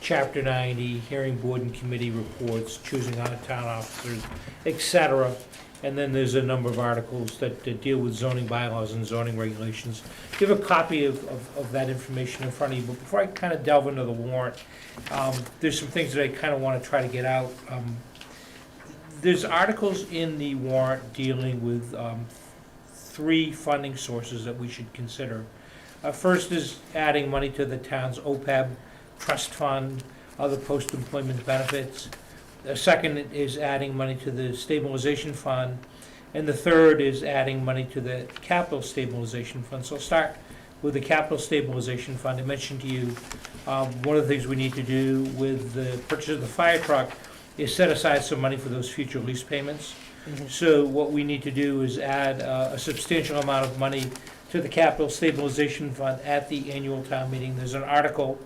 [SPEAKER 2] Chapter 90, hearing board and committee reports, choosing town officers, etc. And then there's a number of articles that deal with zoning bylaws and zoning regulations. You have a copy of that information in front of you, but before I kind of delve into the warrant, there's some things that I kind of want to try to get out. There's articles in the warrant dealing with 3 funding sources that we should consider. First is adding money to the town's OPEB, trust fund, other post-employment benefits. The second is adding money to the stabilization fund. And the third is adding money to the capital stabilization fund. So I'll start with the capital stabilization fund. I mentioned to you, one of the things we need to do with the purchase of the fire truck is set aside some money for those future lease payments. So what we need to do is add a substantial amount of money to the capital stabilization fund at the annual town meeting. There's an article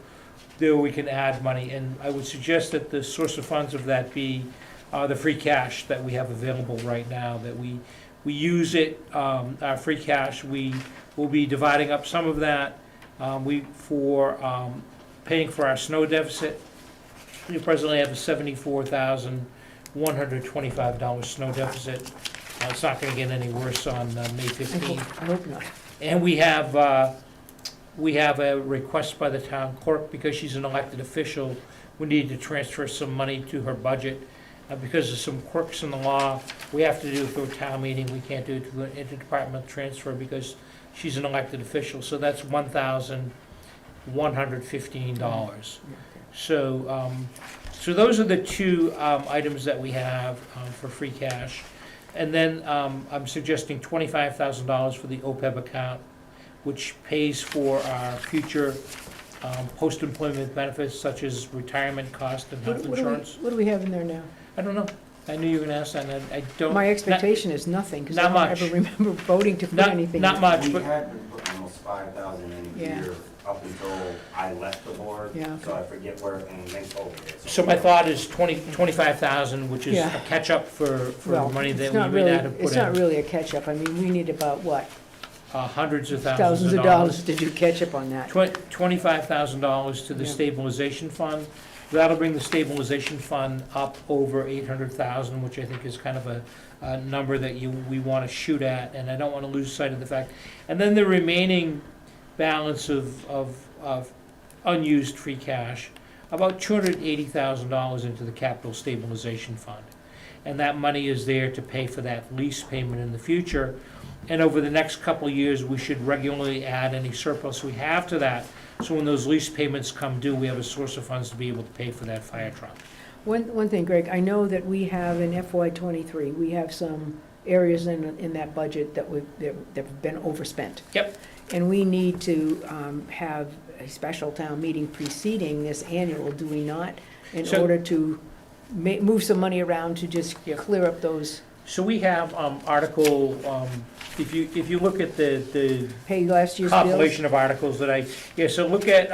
[SPEAKER 2] there we can add money, and I would suggest that the source of funds of that be the free cash that we have available right now, that we use it, our free cash. We will be dividing up some of that for paying for our snow deficit. We presently have a $74,125 snow deficit. It's not going to get any worse on May 15th.
[SPEAKER 1] I hope not.
[SPEAKER 2] And we have a request by the town clerk, because she's an elected official, we need to transfer some money to her budget. Because of some quirks in the law, we have to do it through a town meeting, we can't do it through an interdepartmental transfer because she's an elected official, so that's $1,115. So those are the 2 items that we have for free cash. And then I'm suggesting $25,000 for the OPEB account, which pays for our future post-employment benefits such as retirement cost and health insurance.
[SPEAKER 1] What do we have in there now?
[SPEAKER 2] I don't know. I knew you were going to ask that, and I don't.
[SPEAKER 1] My expectation is nothing, because I
[SPEAKER 2] not
[SPEAKER 1] don't
[SPEAKER 2] much.
[SPEAKER 1] ever remember voting to put
[SPEAKER 2] Not-
[SPEAKER 1] anything
[SPEAKER 2] not
[SPEAKER 1] in.
[SPEAKER 2] much.
[SPEAKER 4] We
[SPEAKER 2] but-
[SPEAKER 4] had been putting almost 5,000 in a
[SPEAKER 1] Yeah.
[SPEAKER 4] year up until I left the board,
[SPEAKER 1] Yeah,
[SPEAKER 4] so I forget where, and then COVID hit.
[SPEAKER 2] So my thought is 25,000, which is
[SPEAKER 1] Yeah.
[SPEAKER 2] a catch-up for
[SPEAKER 1] Well,
[SPEAKER 2] money
[SPEAKER 1] it's
[SPEAKER 2] that we
[SPEAKER 1] not
[SPEAKER 2] may
[SPEAKER 1] really,
[SPEAKER 2] not have
[SPEAKER 1] it's
[SPEAKER 2] put
[SPEAKER 1] not
[SPEAKER 2] in.
[SPEAKER 1] really a catch-up. I mean, we need about, what,
[SPEAKER 2] Hundreds of
[SPEAKER 1] thousands of dollars to do catch-up on that.
[SPEAKER 2] $25,000 to the
[SPEAKER 1] Yeah.
[SPEAKER 2] stabilization fund. That'll bring the stabilization fund up over 800,000, which I think is kind of a number that we want to shoot at, and I don't want to lose sight of the fact. And then the remaining balance of unused free cash, about $280,000 into the capital stabilization fund. And that money is there to pay for that lease payment in the future. And over the next couple of years, we should regularly add any surplus we have to that. So when those lease payments come due, we have a source of funds to be able to pay for that fire truck.
[SPEAKER 1] One thing, Greg, I know that we have in FY '23, we have some areas in that budget that have been overspent.
[SPEAKER 2] Yep.
[SPEAKER 1] And we need to have a special town meeting preceding this annual, do we not? In
[SPEAKER 2] So-
[SPEAKER 1] order to move some money around to just clear up those,
[SPEAKER 2] So we have article, if you look at the
[SPEAKER 1] pay last year's bills.
[SPEAKER 2] compilation of articles so look at,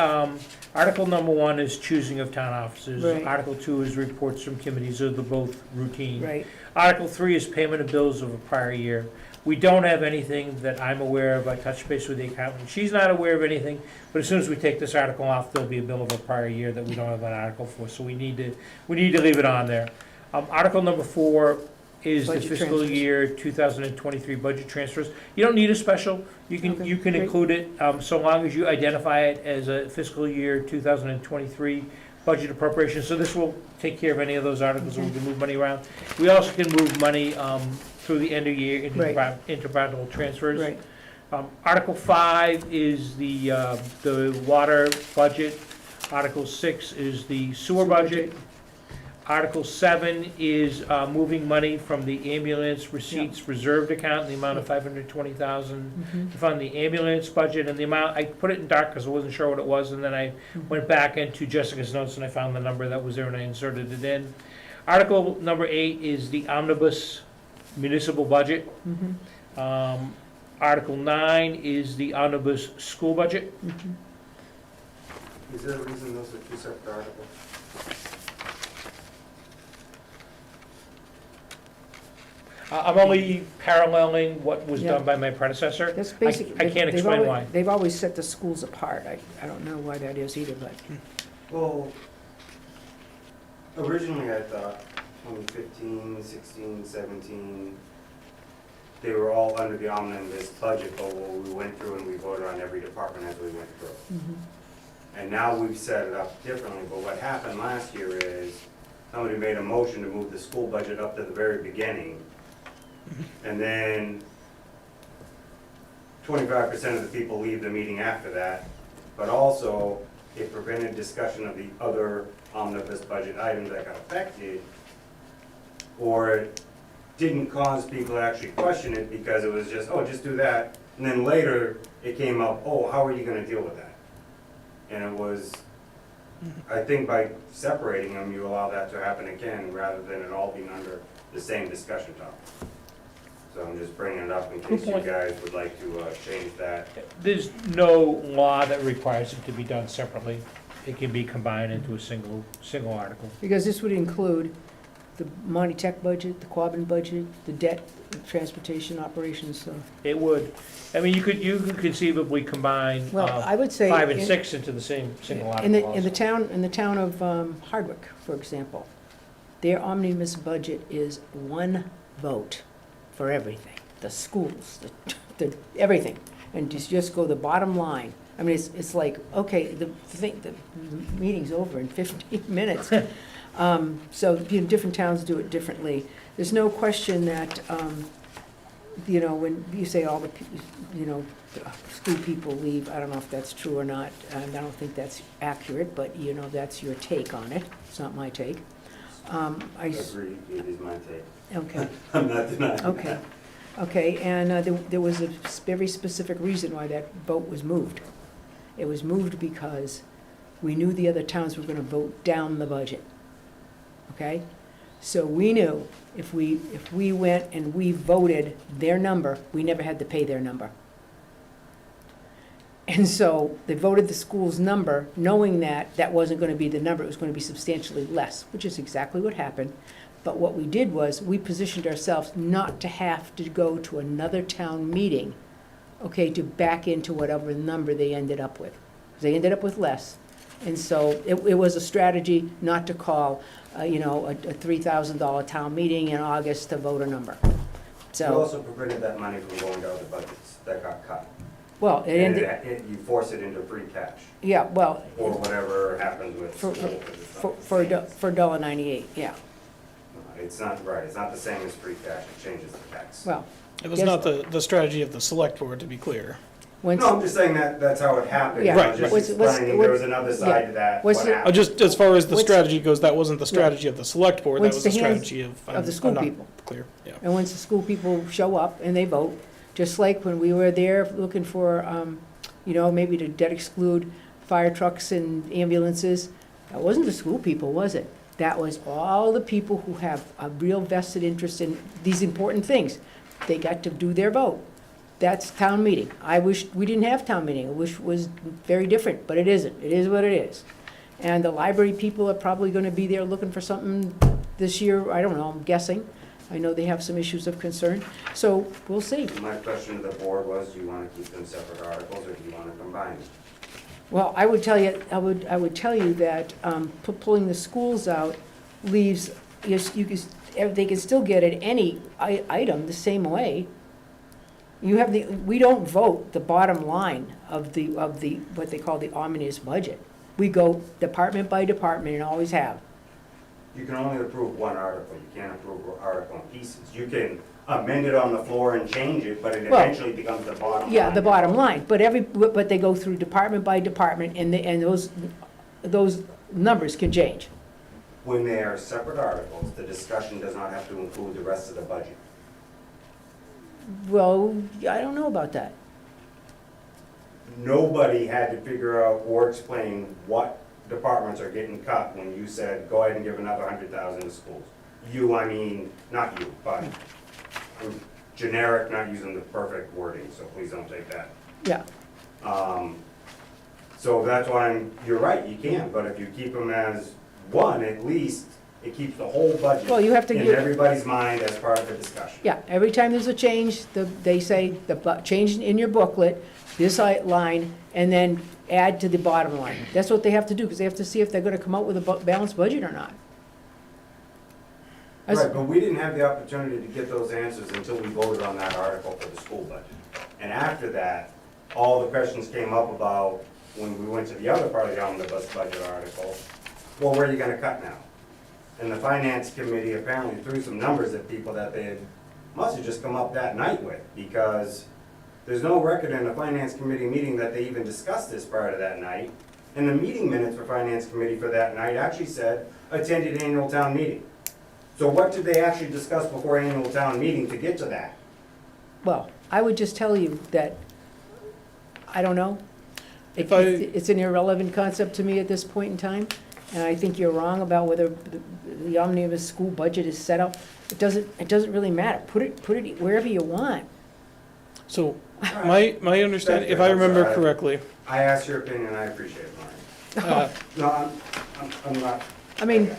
[SPEAKER 2] article number 1 is choosing of town officers.
[SPEAKER 1] Right.
[SPEAKER 2] Article 2 is reports from committees, those are both routine.
[SPEAKER 1] Right,
[SPEAKER 2] Article 3 is payment of bills of a prior year. We don't have anything that I'm aware of. I touched base with the accountant. She's not aware of anything, but as soon as we take this article off, there'll be a bill of a prior year that we don't have an article for, so we need to leave it on there. Article number 4 is the
[SPEAKER 1] Budget
[SPEAKER 2] fiscal
[SPEAKER 1] transfers.
[SPEAKER 2] year 2023 budget transfers. You don't need a special. You can
[SPEAKER 1] Okay, great.
[SPEAKER 2] include it, so long as you identify it as a fiscal year 2023 budget appropriation. So this will take care of any of those articles where we can move money around. We also can move money through the end of year into
[SPEAKER 1] Right.
[SPEAKER 2] interdepartmental transfers.
[SPEAKER 1] right.
[SPEAKER 2] Article 5 is the water budget. Article 6 is the sewer budget. Article 7 is moving money from the ambulance receipts reserved account in the amount of $520,000 to fund the ambulance budget, and the amount, I put it in dark because I wasn't sure what it was, and then I went back into Jessica's notes and I found the number that was there and I inserted it in. Article number 8 is the omnibus municipal budget.
[SPEAKER 1] Mhm,
[SPEAKER 2] Article 9 is the omnibus school budget.
[SPEAKER 1] mhm.
[SPEAKER 4] Is there a reason those are 2 separate articles?
[SPEAKER 2] I'm only paralleling what was
[SPEAKER 1] Yeah.
[SPEAKER 2] done by my predecessor.
[SPEAKER 1] That's basic.
[SPEAKER 2] I can't
[SPEAKER 1] they've
[SPEAKER 2] explain
[SPEAKER 1] always-
[SPEAKER 2] why.
[SPEAKER 1] They've always set the schools apart. I don't know why that is either, but,
[SPEAKER 4] Well, Originally, I thought 2015, 16, 17, they were all under the omnibus budget, but we went through and we voted on every department as we went through. And now we've set it up differently, but what happened last year is somebody made a motion to move the school budget up to the very beginning. And then 25% of the people leave the meeting after that, but also it prevented discussion of the other omnibus budget items that got affected, or it didn't cause people to actually question it because it was just, oh, just do that. And then later, it came up, oh, how are you gonna deal with that? And it was, I think by separating them, you allow that to happen again, rather than it all being under the same discussion topic. So I'm just bringing it up in case you
[SPEAKER 2] point.
[SPEAKER 4] guys would like to change that.
[SPEAKER 2] There's no law that requires it to be done separately. It can be combined into a single article.
[SPEAKER 1] Because this would include the Monty Tech budget, the Quabbin budget, the debt, transportation operations, so.
[SPEAKER 2] It would. I mean, you could conceivably combine
[SPEAKER 1] Well, I would say.
[SPEAKER 2] 5 and
[SPEAKER 1] in-
[SPEAKER 2] 6 into the same single
[SPEAKER 1] In
[SPEAKER 2] article
[SPEAKER 1] the,
[SPEAKER 2] also.
[SPEAKER 1] in the town of Hardwick, for example, their omnibus budget is one vote for everything, the schools, the, everything. And just go the bottom line. I mean, it's like, okay, the meeting's over in 15 minutes. So, different towns do it differently. There's no question that, when you say all the, school people leave, I don't know if that's true or not. I don't think that's accurate, but, that's your take on it. It's not my take.
[SPEAKER 4] Agreed, it is my take.
[SPEAKER 1] Okay,
[SPEAKER 4] I'm not denying that.
[SPEAKER 1] okay. Okay, and there was a very specific reason why that vote was moved. It was moved because we knew the other towns were gonna vote down the budget. Okay? So we knew if we went and we voted their number, we never had to pay their number. And so they voted the school's number, knowing that that wasn't gonna be the number, it was gonna be substantially less, which is exactly what happened. But what we did was, we positioned ourselves not to have to go to another town meeting, okay, to back into whatever number they ended up with. They ended up with less. And so it was a strategy not to call, a $3,000 town meeting in August to vote a number.
[SPEAKER 4] You
[SPEAKER 1] So,
[SPEAKER 4] also prevented that money from going to other budgets that got cut.
[SPEAKER 1] well, it
[SPEAKER 4] And
[SPEAKER 1] ended,
[SPEAKER 4] you force it into free cash,
[SPEAKER 1] yeah, well,
[SPEAKER 4] or whatever happens with
[SPEAKER 1] For-
[SPEAKER 4] school. 'cause it's
[SPEAKER 1] for,
[SPEAKER 4] not the
[SPEAKER 1] for,
[SPEAKER 4] same.
[SPEAKER 1] for $1.98, yeah.
[SPEAKER 4] It's not, right, it's not the same as free cash, it changes the tax.
[SPEAKER 1] Well,
[SPEAKER 3] It was
[SPEAKER 1] Yes.
[SPEAKER 3] not the strategy of the select board, to be clear.
[SPEAKER 1] once,
[SPEAKER 4] No, I'm just saying that's how it happened.
[SPEAKER 1] Yeah.
[SPEAKER 4] I was
[SPEAKER 3] Right.
[SPEAKER 4] just
[SPEAKER 1] What's-
[SPEAKER 4] explaining there was another side to that,
[SPEAKER 1] What's
[SPEAKER 4] what
[SPEAKER 1] the-
[SPEAKER 4] happened.
[SPEAKER 3] Just as far as the
[SPEAKER 1] What's-
[SPEAKER 3] strategy goes, that wasn't the strategy of the select board, that
[SPEAKER 1] What's
[SPEAKER 3] was the
[SPEAKER 1] the hands
[SPEAKER 3] strategy of.
[SPEAKER 1] of the school
[SPEAKER 3] I'm not
[SPEAKER 1] people.
[SPEAKER 3] Clear, yeah.
[SPEAKER 1] and once the school people show up and they vote, just like when we were there looking for, maybe to debt exclude fire trucks and ambulances, that wasn't the school people, was it? That was all the people who have a real vested interest in these important things. They got to do their vote. That's town meeting. I wish we didn't have town meeting. I wish it was very different, but it isn't. It is what it is. And the library people are probably gonna be there looking for something this year, I don't know, I'm guessing. I know they have some issues of concern, so we'll see.
[SPEAKER 4] My question to the board was, do you want to keep them separate articles, or do you want to combine them?
[SPEAKER 1] Well, I would tell you that pulling the schools out leaves, they can still get at any item the same way. We don't vote the bottom line of the, what they call the omnibus budget. We go department by department and always have.
[SPEAKER 4] You can only approve one article, you can't approve an article in pieces. You can amend it on the floor and change it, but it
[SPEAKER 1] Well,
[SPEAKER 4] eventually becomes the bottom line.
[SPEAKER 1] Yeah, the bottom line, but they go through department by department, and those numbers can change.
[SPEAKER 4] When they are separate articles, the discussion does not have to include the rest of the budget.
[SPEAKER 1] Well, I don't know about that.
[SPEAKER 4] Nobody had to figure out or explain what departments are getting cut when you said, go ahead and give another 100,000 to schools. You, I mean, not you, but I'm generic, not using the perfect wording, so please don't take that.
[SPEAKER 1] Yeah,
[SPEAKER 4] So that's why you're right, you can, but if you keep them as one, at least, it keeps the whole budget
[SPEAKER 1] well, you have to
[SPEAKER 4] in
[SPEAKER 1] give,
[SPEAKER 4] everybody's mind as part of the discussion.
[SPEAKER 1] yeah, every time there's a change, they say, change in your booklet, this line, and then add to the bottom line. That's what they have to do, because they have to see if they're gonna come out with a balanced budget or not. As-
[SPEAKER 4] Right, but we didn't have the opportunity to get those answers until we voted on that article for the school budget. And after that, all the questions came up about, when we went to the other part of the omnibus budget article, well, where are you gonna cut now? And the finance committee apparently threw some numbers at people that they must have just come up that night with, because there's no record in the finance committee meeting that they even discussed this prior to that night. And the meeting minutes for finance committee for that night actually said, attended annual town meeting. So what did they actually discuss before annual town meeting to get to that?
[SPEAKER 1] Well, I would just tell you that, I don't know. It's an irrelevant concept to me at this point in time, and I think you're wrong about whether the omnibus school budget is set up. It doesn't really matter. Put it wherever you want.
[SPEAKER 3] So, my understanding, if I remember correctly,
[SPEAKER 4] I asked your opinion, I appreciate it, Marty. No, I'm not.
[SPEAKER 1] I mean,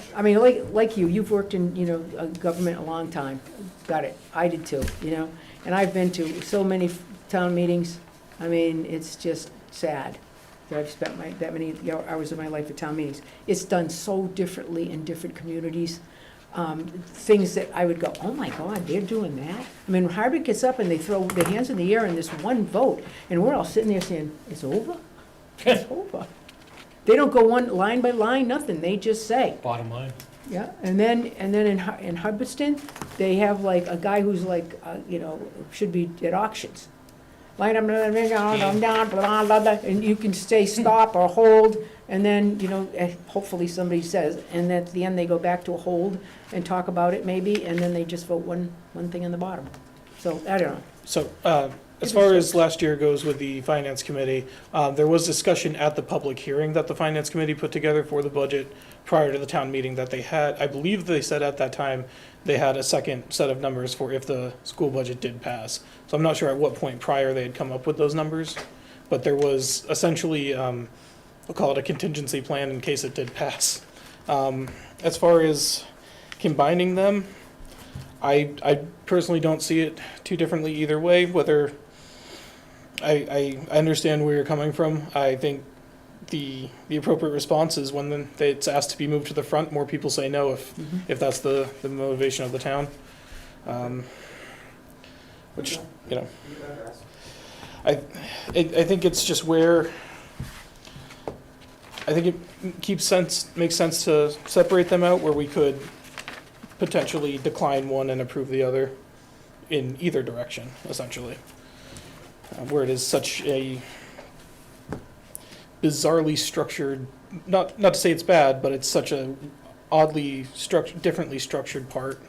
[SPEAKER 1] like you've worked in, government a long time. Got it. I did too, And I've been to so many town meetings. I mean, it's just sad that I've spent that many hours of my life at town meetings. It's done so differently in different communities. Things that I would go, oh my God, they're doing that? I mean, Hardwick gets up and they throw their hands in the air in this one vote, and we're all sitting there saying, it's over? It's over. They don't go one line by line, nothing, they just say.
[SPEAKER 10] Bottom line.
[SPEAKER 1] Yeah, and then in Hubbardston, they have like a guy who's like, should be at auctions. Line up, and you can say stop or hold, and then, hopefully somebody says, and at the end, they go back to a hold and talk about it maybe, and then they just vote one thing on the bottom. So, I don't know.
[SPEAKER 3] so, as far as last year goes with the finance committee, there was discussion at the public hearing that the finance committee put together for the budget prior to the town meeting that they had. I believe they said at that time they had a second set of numbers for if the school budget did pass. So I'm not sure at what point prior they had come up with those numbers, but there was essentially, we'll call it a contingency plan in case it did pass. As far as combining them, I personally don't see it too differently either way, whether I understand where you're coming from. I think the appropriate response is when it's asked to be moved to the front, more people say no if that's the motivation of the town. Which, I think it's just where, I think it makes sense to separate them out where we could potentially decline one and approve the other in either direction, essentially. Where it is such a bizarrely structured, not to say it's bad, but it's such a oddly differently structured part,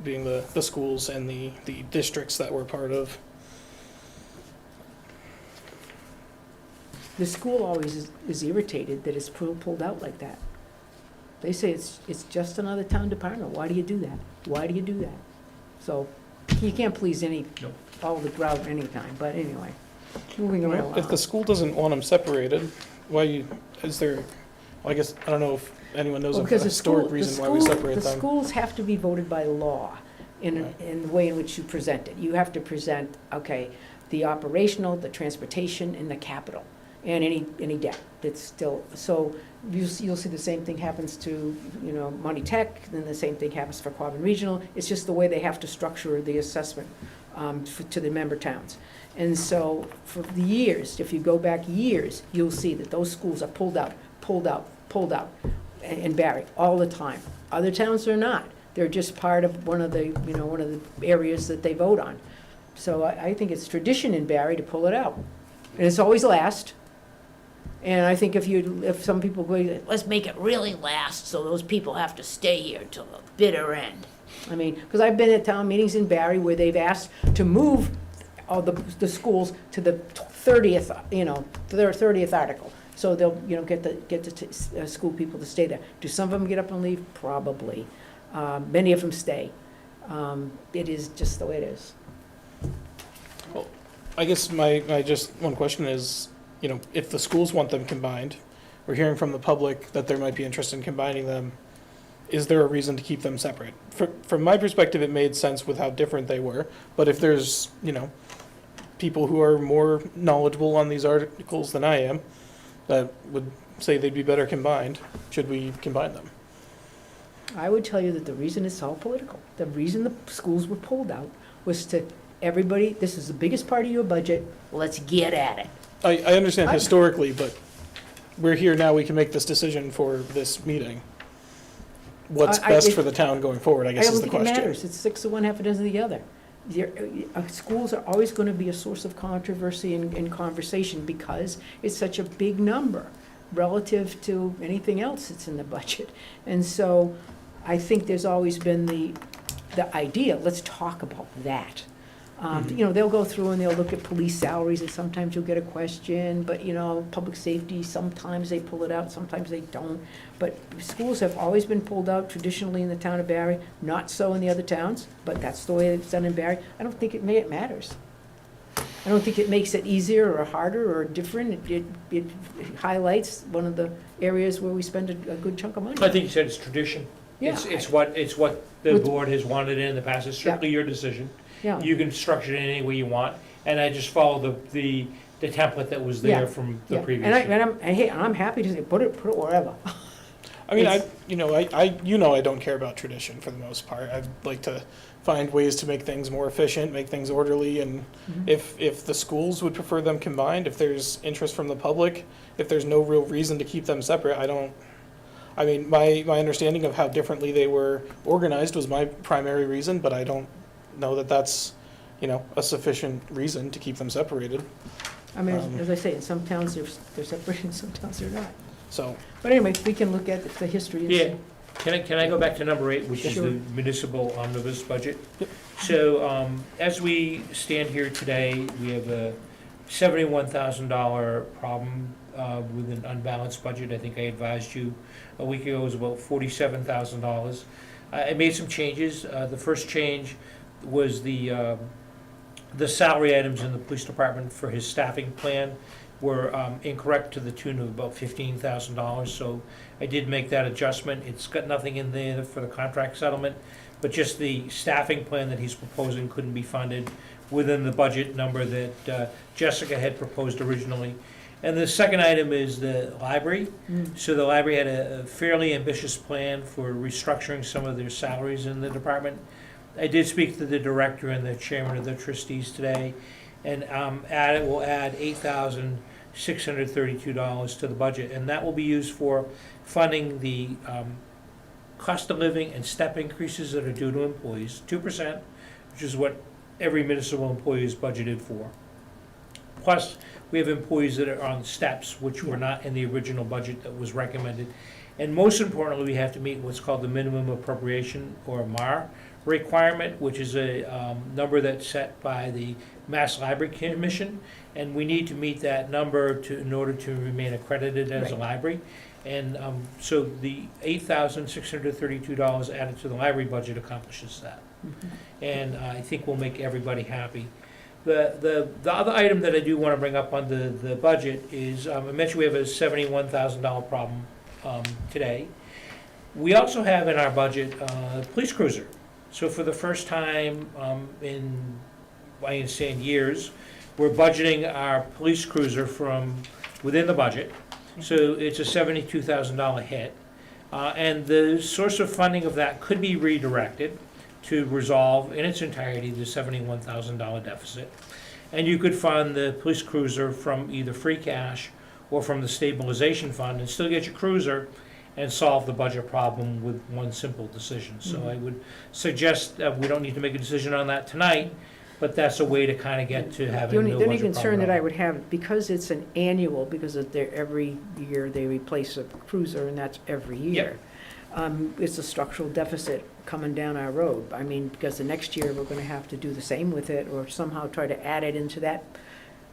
[SPEAKER 3] being the schools and the districts that we're part of.
[SPEAKER 1] The school always is irritated that it's pulled out like that. They say it's just another town department. Why do you do that? Why do you do that? So you can't please all the crowd anytime, but anyway, moving right along.
[SPEAKER 3] If the school doesn't want them separated, is there, I guess, I don't know if anyone knows of a
[SPEAKER 1] Because
[SPEAKER 3] historic reason why we separate
[SPEAKER 1] the
[SPEAKER 3] them.
[SPEAKER 1] schools have to be voted by law in the way in which you present it. You have to present, the operational, the transportation, and the capital, and any debt that's still, so you'll see the same thing happens to, Monty Tech, then the same thing happens for Quabbin Regional. It's just the way they have to structure the assessment to the member towns. And so for the years, if you go back years, you'll see that those schools are pulled out in Barre all the time. Other towns are not. They're just part of one of the areas that they vote on. So I think it's tradition in Barre to pull it out. And it's always last. And I think if some people go, let's make it really last so those people have to stay here till the bitter end. I mean, because I've been at town meetings in Barre where they've asked to move all the schools to the 30th, their 30th article. So they'll, get the school people to stay there. Do some of them get up and leave? Probably. Many of them stay. It is just the way it is.
[SPEAKER 3] Well, I guess my just one question is, if the schools want them combined, we're hearing from the public that there might be interest in combining them. Is there a reason to keep them separate? From my perspective, it made sense with how different they were. But if there's, people who are more knowledgeable on these articles than I am, that would say they'd be better combined, should we combine them?
[SPEAKER 1] I would tell you that the reason it's all political, the reason the schools were pulled out was to, everybody, this is the biggest part of your budget, let's get at it.
[SPEAKER 3] I understand
[SPEAKER 1] I-
[SPEAKER 3] historically, but we're here now, we can make this decision for this meeting. What's best for the town going forward, I guess is the
[SPEAKER 1] I don't think it
[SPEAKER 3] question.
[SPEAKER 1] matters, it's 6 of one, half a dozen of the other. Schools are always gonna be a source of controversy and conversation because it's such a big number relative to anything else that's in the budget. And so I think there's always been the idea, let's talk about that. You know, they'll go through and they'll look at police salaries, and sometimes you'll get a question, but, you know, public safety, sometimes they pull it out, sometimes they don't. But schools have always been pulled out traditionally in the town of Barre, not so in the other towns, but that's the way it's done in Barre. I don't think it matters. I don't think it makes it easier or harder or different. It highlights one of the areas where we spend a good chunk of money.
[SPEAKER 2] I think you said it's tradition.
[SPEAKER 1] Yeah,
[SPEAKER 2] It's what the
[SPEAKER 1] With-
[SPEAKER 2] board has wanted in the past. It's strictly your decision.
[SPEAKER 1] Yeah.
[SPEAKER 2] You can structure it any way you want, and I just follow the template that was
[SPEAKER 1] Yeah.
[SPEAKER 2] there from the
[SPEAKER 1] Yeah.
[SPEAKER 2] previous.
[SPEAKER 1] And I'm happy to say, put it wherever.
[SPEAKER 3] I mean,
[SPEAKER 1] It's-
[SPEAKER 3] I don't care about tradition for the most part. I'd like to find ways to make things more efficient, make things orderly, and if the schools would prefer them combined, if there's interest from the public, if there's no real reason to keep them separate, I mean, my understanding of how differently they were organized was my primary reason, but I don't know that that's, a sufficient reason to keep them separated.
[SPEAKER 1] I mean, as I say, in some towns they're separated, in some towns they're not.
[SPEAKER 3] So,
[SPEAKER 1] But anyway, we can look at the history and
[SPEAKER 2] Yeah.
[SPEAKER 1] see.
[SPEAKER 2] Can I go back to number 8, which is
[SPEAKER 1] Sure.
[SPEAKER 2] the municipal omnibus budget?
[SPEAKER 3] Yep.
[SPEAKER 2] So, as we stand here today, we have a $71,000 problem with an unbalanced budget. I think I advised you a week ago it was about $47,000. I made some changes. The first change was the salary items in the police department for his staffing plan were incorrect to the tune of about $15,000, so I did make that adjustment. It's got nothing in there for the contract settlement, but just the staffing plan that he's proposing couldn't be funded within the budget number that Jessica had proposed originally. And the second item is the library. So the library had a fairly ambitious plan for restructuring some of their salaries in the department. I did speak to the director and the chairman of the trustees today, and we'll add $8,632 to the budget, and that will be used for funding the cost of living and step increases that are due to employees, 2%, which is what every municipal employee is budgeted for. Plus, we have employees that are on steps, which were not in the original budget that was recommended. And most importantly, we have to meet what's called the minimum appropriation, or MAR, requirement, which is a number that's set by the Mass Library Commission, and we need to meet that number in order to remain accredited as a library. And so the $8,632 added to the library budget accomplishes that. And I think we'll make everybody happy. The other item that I do want to bring up on the budget is, I mentioned we have a $71,000 problem today. We also have in our budget a police cruiser. So for the first time in years, we're budgeting our police cruiser from within the budget. So it's a $72,000 hit. And the source of funding of that could be redirected to resolve in its entirety the $71,000 deficit. And you could fund the police cruiser from either free cash or from the stabilization fund and still get your cruiser and solve the budget problem with one simple decision. So I would suggest that we don't need to make a decision on that tonight, but that's a way to kind of get to having no budget
[SPEAKER 1] The only
[SPEAKER 2] problem
[SPEAKER 1] concern
[SPEAKER 2] at
[SPEAKER 1] that I
[SPEAKER 2] all.
[SPEAKER 1] would have, because it's an annual, because every year they replace a cruiser, and that's every year. It's a structural deficit coming down our road. I mean, because the next year, we're gonna have to do the same with it, or somehow try to add it into that.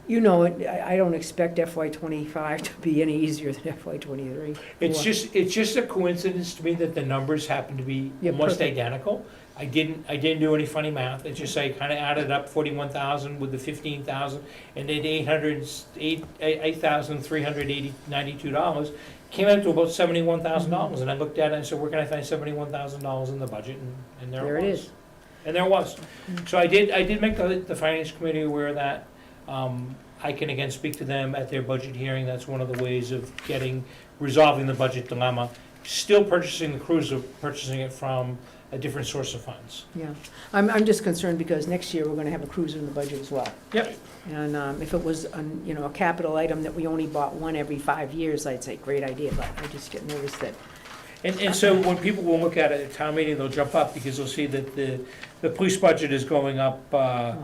[SPEAKER 1] You know, I don't expect FY '25 to be any easier than FY '23.
[SPEAKER 2] It's just a coincidence to me that the numbers happen to be
[SPEAKER 1] Yeah,
[SPEAKER 2] almost
[SPEAKER 1] perfect.
[SPEAKER 2] identical. I didn't do any funny math. It's just I kind of added up 41,000 with the 15,000 and then $8,392 came out to about $71,000. And I looked at it and said, where can I find $71,000 in the budget? And there it was. And there was. So I did make the finance committee aware of that. I can again speak to them at their budget hearing. That's one of the ways of resolving the budget dilemma. still purchasing the cruiser, purchasing it from a different source of funds.
[SPEAKER 1] Yeah, I'm just concerned because next year we're gonna have a cruiser in the budget as well.
[SPEAKER 2] Yep.
[SPEAKER 1] And if it was, you know, a capital item that we only bought one every 5 years, I'd say, great idea, but I just get nervous that,
[SPEAKER 2] And so when people will look at it at town meeting, they'll jump up because they'll see that the police budget is going up by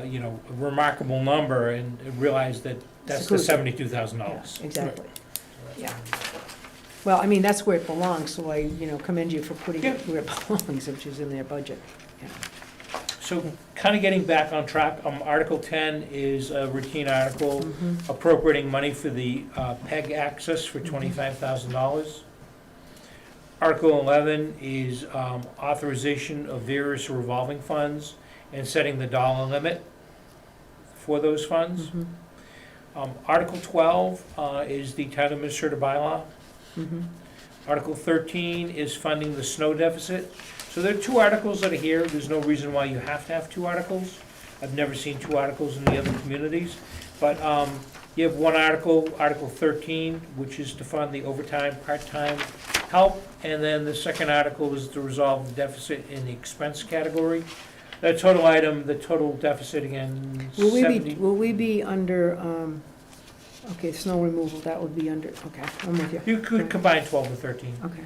[SPEAKER 2] you know, a remarkable number and realize that that's the
[SPEAKER 1] cruiser.
[SPEAKER 2] $72,000.
[SPEAKER 1] yeah, exactly, yeah. Well, I mean, that's where it belongs, so I, you know, commend you for putting it where it belongs, which is in their budget.
[SPEAKER 2] So kind of getting back on track, Article 10 is a routine article
[SPEAKER 1] Mhm.
[SPEAKER 2] appropriating money for the PEG access for $25,000. Article 11 is authorization of various revolving funds and setting the dollar limit for those funds.
[SPEAKER 1] Mhm.
[SPEAKER 2] Article 12 is the town administrator bylaw.
[SPEAKER 1] Mhm.
[SPEAKER 2] Article 13 is funding the snow deficit. So there are two articles that are here. There's no reason why you have to have two articles. I've never seen two articles in the other communities. But you have one article, Article 13, which is to fund the overtime, part-time help. And then the second article is to resolve the deficit in the expense category. The total item, the total deficit again,
[SPEAKER 1] Will
[SPEAKER 2] 70.
[SPEAKER 1] we be under, okay, snow removal, that would be under, okay, I'm with you.
[SPEAKER 2] You could combine 12 and 13.
[SPEAKER 1] Okay,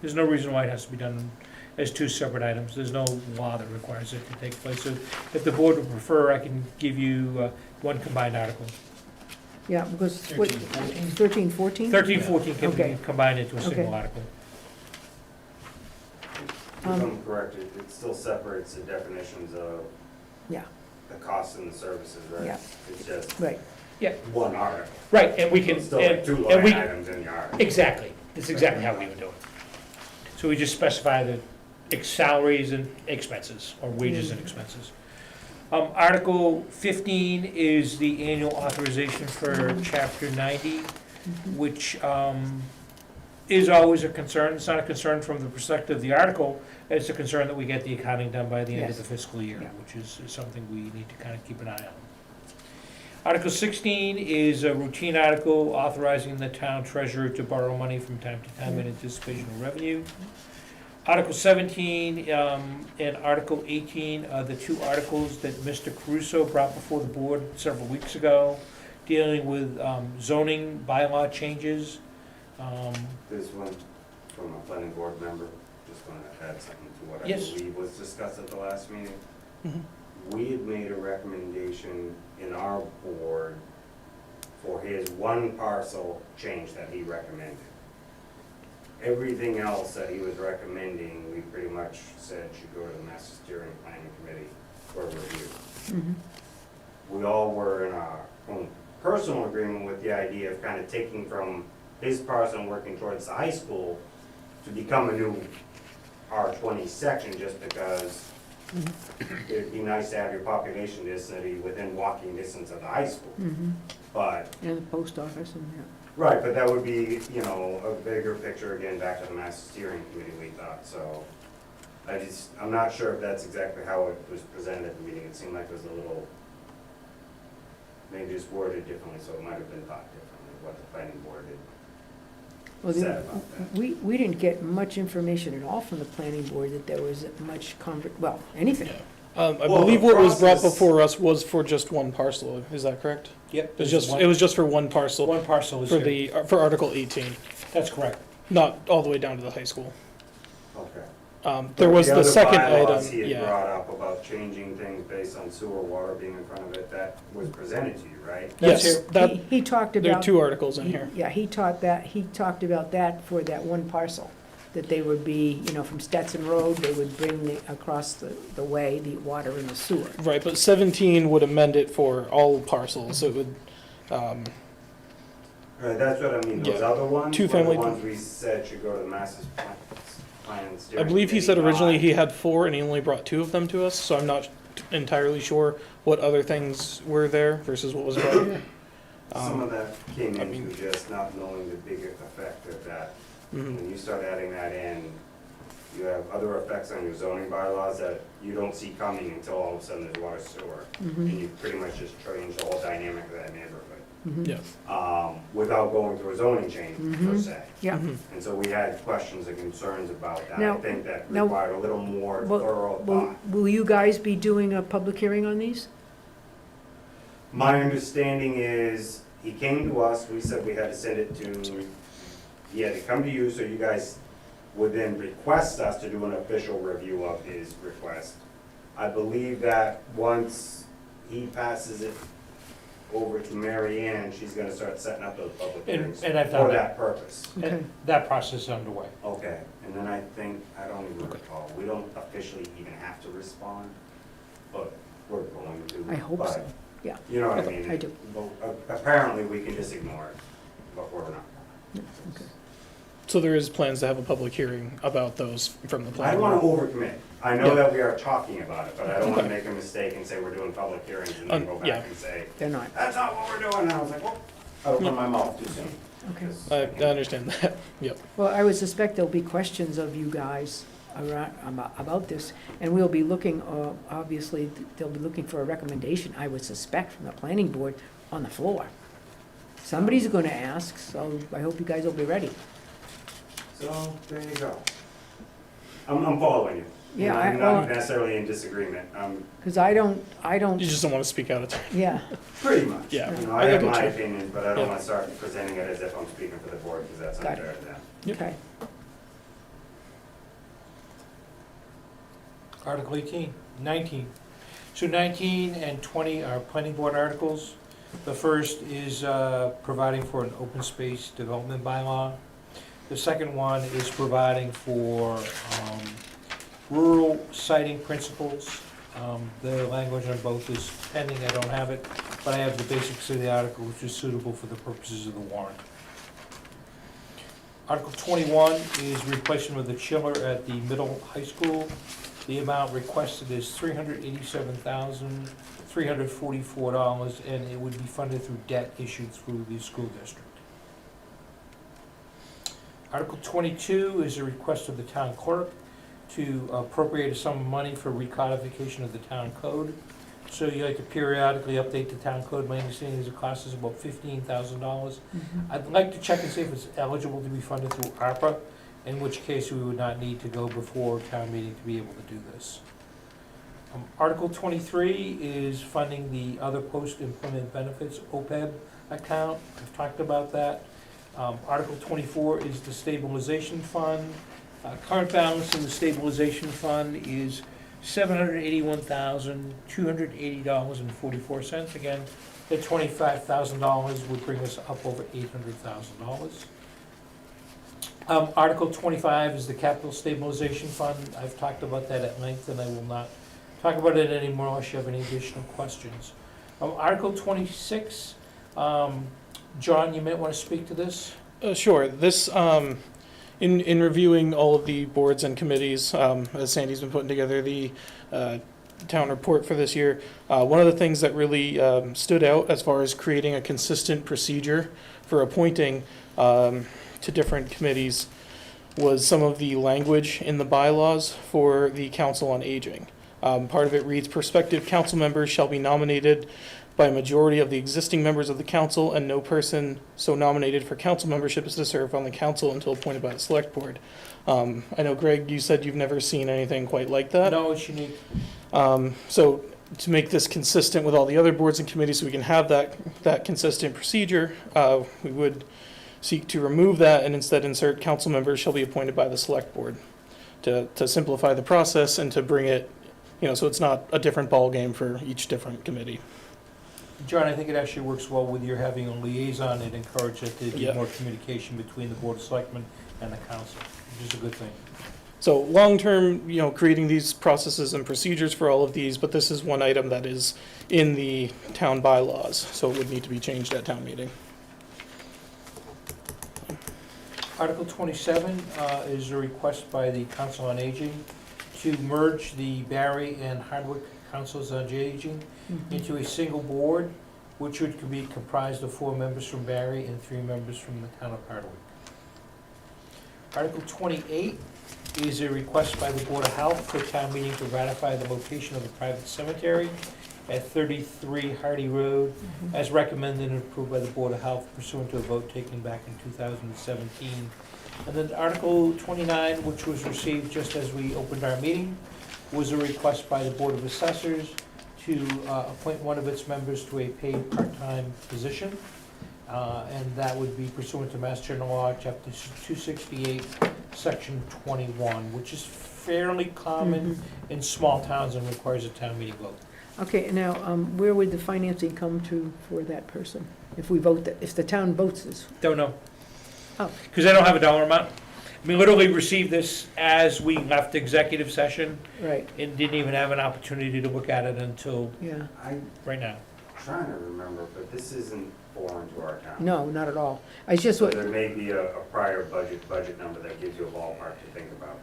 [SPEAKER 2] There's no reason why it has to be done as two separate items. There's no law that requires it to take place. So if the board would prefer, I can give you one combined article.
[SPEAKER 1] yeah, because, what,
[SPEAKER 10] 13, 14?
[SPEAKER 1] 13, 14?
[SPEAKER 2] 13, 14 can be
[SPEAKER 1] Okay.
[SPEAKER 2] combined into a single
[SPEAKER 1] Okay.
[SPEAKER 2] article.
[SPEAKER 4] If I'm correct, it still separates the definitions of
[SPEAKER 1] Yeah,
[SPEAKER 4] the costs and the services, right?
[SPEAKER 1] Yeah.
[SPEAKER 4] It's just
[SPEAKER 1] right,
[SPEAKER 4] one article.
[SPEAKER 2] Right, and we can,
[SPEAKER 4] It's still like two
[SPEAKER 2] and we,
[SPEAKER 4] line items in the article.
[SPEAKER 2] exactly, that's exactly how we would do it. So we just specify the salaries and expenses, or wages and expenses. Article 15 is the annual authorization for Chapter 90, which is always a concern. It's not a concern from the perspective of the article, it's a concern that we get the accounting done by the end of
[SPEAKER 1] Yes.
[SPEAKER 2] the fiscal year,
[SPEAKER 1] Yeah.
[SPEAKER 2] which is something we need to kind of keep an eye on. Article 16 is a routine article authorizing the town treasurer to borrow money from time to time in anticipation of revenue. Article 17 and Article 18 are the two articles that Mr. Caruso brought before the board several weeks ago, dealing with zoning bylaw changes.
[SPEAKER 4] This one from a planning board member, just want to add something to what I
[SPEAKER 2] Yes.
[SPEAKER 4] believe was discussed at the last meeting.
[SPEAKER 3] Mhm.
[SPEAKER 4] We had made a recommendation in our board for his one parcel change that he recommended. Everything else that he was recommending, we pretty much said should go to the Master Steering Planning Committee for review.
[SPEAKER 1] mhm,
[SPEAKER 4] We all were in our own personal agreement with the idea of kind of taking from his parcel and working towards the high school to become a new R20 section, just because it'd be nice to have your population density within walking distance of the high school.
[SPEAKER 1] mhm.
[SPEAKER 4] But,
[SPEAKER 1] And the post office and, yeah.
[SPEAKER 4] right, but that would be, you know, a bigger picture, again, back to the Master Steering Committee, we thought, so. I'm not sure if that's exactly how it was presented at the meeting, it seemed like it was a little, maybe just worded differently, so it might have been thought differently, what the planning board
[SPEAKER 1] Well,
[SPEAKER 4] had said about that.
[SPEAKER 1] we didn't get much information at all from the planning board that there was much well, anything.
[SPEAKER 3] I
[SPEAKER 4] Well,
[SPEAKER 3] believe
[SPEAKER 4] the
[SPEAKER 3] what was brought
[SPEAKER 4] process-
[SPEAKER 3] before us was for just one parcel, is that correct?
[SPEAKER 2] Yep.
[SPEAKER 3] It was just for one parcel,
[SPEAKER 2] One parcel is
[SPEAKER 3] for
[SPEAKER 2] here.
[SPEAKER 3] for Article 18,
[SPEAKER 2] That's correct.
[SPEAKER 3] not all the way down to the high school.
[SPEAKER 4] Okay.
[SPEAKER 3] There was the
[SPEAKER 4] other
[SPEAKER 3] second
[SPEAKER 4] bylaws
[SPEAKER 3] item,
[SPEAKER 4] he had
[SPEAKER 3] yeah.
[SPEAKER 4] brought up about changing things based on sewer water being in front of it, that was presented to you, right?
[SPEAKER 2] That's
[SPEAKER 3] Yes,
[SPEAKER 2] here.
[SPEAKER 3] that,
[SPEAKER 1] He talked
[SPEAKER 3] there are
[SPEAKER 1] about.
[SPEAKER 3] two articles in here.
[SPEAKER 1] Yeah, he talked about that for that one parcel, that they would be, you know, from Stetson Road, they would bring across the way, the water and the sewer.
[SPEAKER 3] Right, but 17 would amend it for all parcels, so it would,
[SPEAKER 4] Right, that's what I mean, those
[SPEAKER 3] Yeah.
[SPEAKER 4] other ones,
[SPEAKER 3] Two
[SPEAKER 4] were the
[SPEAKER 3] family-
[SPEAKER 4] ones we said should go to the master plan
[SPEAKER 3] I
[SPEAKER 4] steering
[SPEAKER 3] believe he said
[SPEAKER 4] committee,
[SPEAKER 3] originally
[SPEAKER 4] not-
[SPEAKER 3] he had 4 and he only brought 2 of them to us, so I'm not entirely sure what other things were there versus what was brought here.
[SPEAKER 4] Some of that came
[SPEAKER 3] I mean-
[SPEAKER 4] into just not knowing the bigger effect of that.
[SPEAKER 3] Mhm.
[SPEAKER 4] When you start adding that in, you have other effects on your zoning bylaws that you don't see coming until all of a sudden there's water sewer.
[SPEAKER 1] Mhm.
[SPEAKER 4] And you pretty much just change the whole dynamic of that neighborhood.
[SPEAKER 1] Mhm.
[SPEAKER 3] Yeah.
[SPEAKER 4] without going through a zoning change per
[SPEAKER 1] Mhm.
[SPEAKER 4] se.
[SPEAKER 1] Yeah,
[SPEAKER 3] Mhm.
[SPEAKER 4] And so we had questions and concerns about that. I
[SPEAKER 1] Now-
[SPEAKER 4] think that
[SPEAKER 1] now-
[SPEAKER 4] required a little more thorough
[SPEAKER 1] will,
[SPEAKER 4] thought.
[SPEAKER 1] will you guys be doing a public hearing on these?
[SPEAKER 4] My understanding is, he came to us, we said we had to send it to, he had to come to you, so you guys would then request us to do an official review of his request. I believe that once he passes it over to Mary Ann, she's gonna start setting up those public hearings
[SPEAKER 2] And I've done
[SPEAKER 4] for
[SPEAKER 2] that.
[SPEAKER 4] that purpose.
[SPEAKER 1] Okay,
[SPEAKER 2] And that process is underway.
[SPEAKER 4] Okay, and then I think, I don't even recall, we don't officially even have to respond, but we're going to.
[SPEAKER 1] I hope
[SPEAKER 4] But,
[SPEAKER 1] so, yeah.
[SPEAKER 4] You know what I
[SPEAKER 1] Okay,
[SPEAKER 4] mean?
[SPEAKER 1] I do.
[SPEAKER 4] But apparently, we can just ignore it, but we're not.
[SPEAKER 1] Okay.
[SPEAKER 3] So there is plans to have a public hearing about those from the
[SPEAKER 4] I
[SPEAKER 3] planning
[SPEAKER 4] don't
[SPEAKER 3] board?
[SPEAKER 4] wanna overcommit. I know
[SPEAKER 3] Yeah.
[SPEAKER 4] that we are talking about it, but I don't wanna
[SPEAKER 3] Okay.
[SPEAKER 4] make a mistake and say we're doing public hearings and then go
[SPEAKER 3] Yeah.
[SPEAKER 4] back and say,
[SPEAKER 1] They're not,
[SPEAKER 4] that's not what we're doing. And I was like, well, I opened my mouth too soon.
[SPEAKER 1] okay.
[SPEAKER 4] 'Cause
[SPEAKER 3] I understand that, yep.
[SPEAKER 1] Well, I would suspect there'll be questions of you guys around, about this, and we'll be looking, obviously, they'll be looking for a recommendation, I would suspect, from the planning board on the floor. Somebody's gonna ask, so I hope you guys will be ready.
[SPEAKER 4] So, there you go. I'm following you.
[SPEAKER 1] Yeah,
[SPEAKER 4] I'm
[SPEAKER 1] well-
[SPEAKER 4] not necessarily in disagreement.
[SPEAKER 1] Because I don't,
[SPEAKER 3] You just don't want to speak out of turn.
[SPEAKER 1] yeah,
[SPEAKER 4] Pretty much.
[SPEAKER 3] Yeah.
[SPEAKER 4] You know, I have
[SPEAKER 3] get
[SPEAKER 4] my
[SPEAKER 3] you.
[SPEAKER 4] opinions, but I don't
[SPEAKER 3] Yeah.
[SPEAKER 4] want to start presenting it as if I'm speaking for the board, because that's
[SPEAKER 1] Got it.
[SPEAKER 4] unfair to them.
[SPEAKER 3] Yep.
[SPEAKER 1] okay.
[SPEAKER 2] Article 18, 19. So 19 and 20 are planning board articles. The first is providing for an open space development bylaw. The second one is providing for rural siting principles. The language on both is pending, I don't have it, but I have the basics of the article, which is suitable for the purposes of the warrant. Article 21 is replacement of the chiller at the middle high school. The amount requested is $387,344, and it would be funded through debt issued through the school district. Article 22 is a request of the town clerk to appropriate a sum of money for recodification of the town code. So you like to periodically update the town code. My understanding is it costs us about $15,000. I'd like to check and see if it's eligible to be funded through ARPA, in which case we would not need to go before town meeting to be able to do this. Article 23 is funding the other post-employment benefits, OPEB account. I've talked about that. Article 24 is the stabilization fund. Current balance in the stabilization fund is $781,280.44. Again, the $25,000 would bring us up over $800,000. Article 25 is the capital stabilization fund. I've talked about that at length, and I will not talk about it anymore unless you have any additional questions. Article 26, John, you might want to speak to this.
[SPEAKER 3] Sure. This, in reviewing all of the boards and committees, as Sandy's been putting together the town report for this year, one of the things that really stood out as far as creating a consistent procedure for appointing to different committees was some of the language in the bylaws for the Council on Aging. Part of it reads, prospective council members shall be nominated by a majority of the existing members of the council, and no person so nominated for council membership is to serve on the council until appointed by the select board. I know, Greg, you said you've never seen anything quite like that.
[SPEAKER 2] No, it's unique.
[SPEAKER 3] So to make this consistent with all the other boards and committees, so we can have that consistent procedure, we would seek to remove that and instead insert council members shall be appointed by the select board to simplify the process and to bring it, so it's not a different ballgame for each different committee.
[SPEAKER 2] John, I think it actually works well with your having a liaison. It encourages there to be
[SPEAKER 3] Yeah.
[SPEAKER 2] more communication between the Board of Selectmen and the council, which is a good thing.
[SPEAKER 3] So long-term, creating these processes and procedures for all of these, but this is one item that is in the town bylaws, so it would need to be changed at town meeting.
[SPEAKER 2] Article 27 is a request by the Council on Aging to merge the Barre and Hardwick Councils on Aging into a single board, which would be comprised of 4 members from Barre and 3 members from the town of Hardwick. Article 28 is a request by the Board of Health for town meeting to ratify the location of the private cemetery at 33 Hardy Road, as recommended and approved by the Board of Health pursuant to a vote taken back in 2017. And then Article 29, which was received just as we opened our meeting, was a request by the Board of Assessors to appoint one of its members to a paid part-time position. And that would be pursuant to Mass General Law, Chapter 268, Section 21, which is fairly common in small towns and requires a town meeting vote.
[SPEAKER 1] Okay, now, where would the financing come to for that person? If we vote, if the town votes this?
[SPEAKER 2] Don't know.
[SPEAKER 1] Oh.
[SPEAKER 2] Because I don't have a dollar amount. We literally received this as we left executive session
[SPEAKER 1] Right,
[SPEAKER 2] and didn't even have an opportunity to look at it until
[SPEAKER 1] yeah.
[SPEAKER 4] I'm
[SPEAKER 2] right now.
[SPEAKER 4] trying to remember, but this isn't foreign to our town.
[SPEAKER 1] No, not at all. I just,
[SPEAKER 4] So there may be a prior budget number that gives you a ballpark to think about.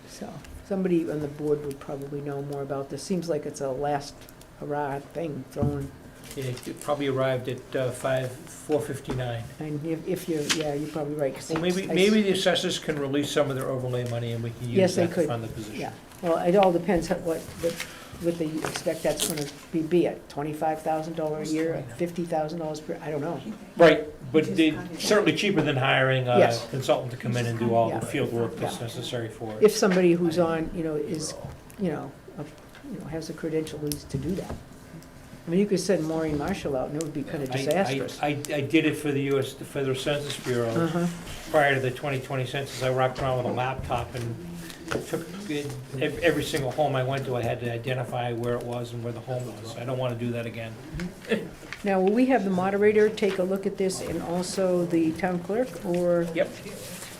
[SPEAKER 1] so, somebody on the board would probably know more about this. Seems like it's a last hurrah thing thrown.
[SPEAKER 2] Yeah, it probably arrived at 4:59.
[SPEAKER 1] And if you're, yeah, you're probably right. 'cause
[SPEAKER 2] Well, maybe the assessors can release some of their overlay money and we can
[SPEAKER 1] Yes,
[SPEAKER 2] use
[SPEAKER 1] they
[SPEAKER 2] that to
[SPEAKER 1] could.
[SPEAKER 2] fund the position.
[SPEAKER 1] Yeah, well, it all depends on what they expect that's gonna be at $25,000 a year, at $50,000 per, I don't know.
[SPEAKER 2] Right, but they certainly cheaper than hiring a
[SPEAKER 1] Yes.
[SPEAKER 2] consultant to come in and do all
[SPEAKER 1] Yeah.
[SPEAKER 2] the field work that's
[SPEAKER 1] Yeah.
[SPEAKER 2] necessary for it.
[SPEAKER 1] If somebody who's on, is, has the credentials to do that. I mean, you could send Maureen Marshall out and it would be kind of disastrous.
[SPEAKER 2] I did it for the U.S. Federal Census Bureau
[SPEAKER 1] Uh-huh,
[SPEAKER 2] prior to the 2020 census. I walked around with a laptop and took every single home I went to, I had to identify where it was and where the home was. I don't want to do that again.
[SPEAKER 1] now, will we have the moderator take a look at this and also the town clerk, or?
[SPEAKER 2] Yep.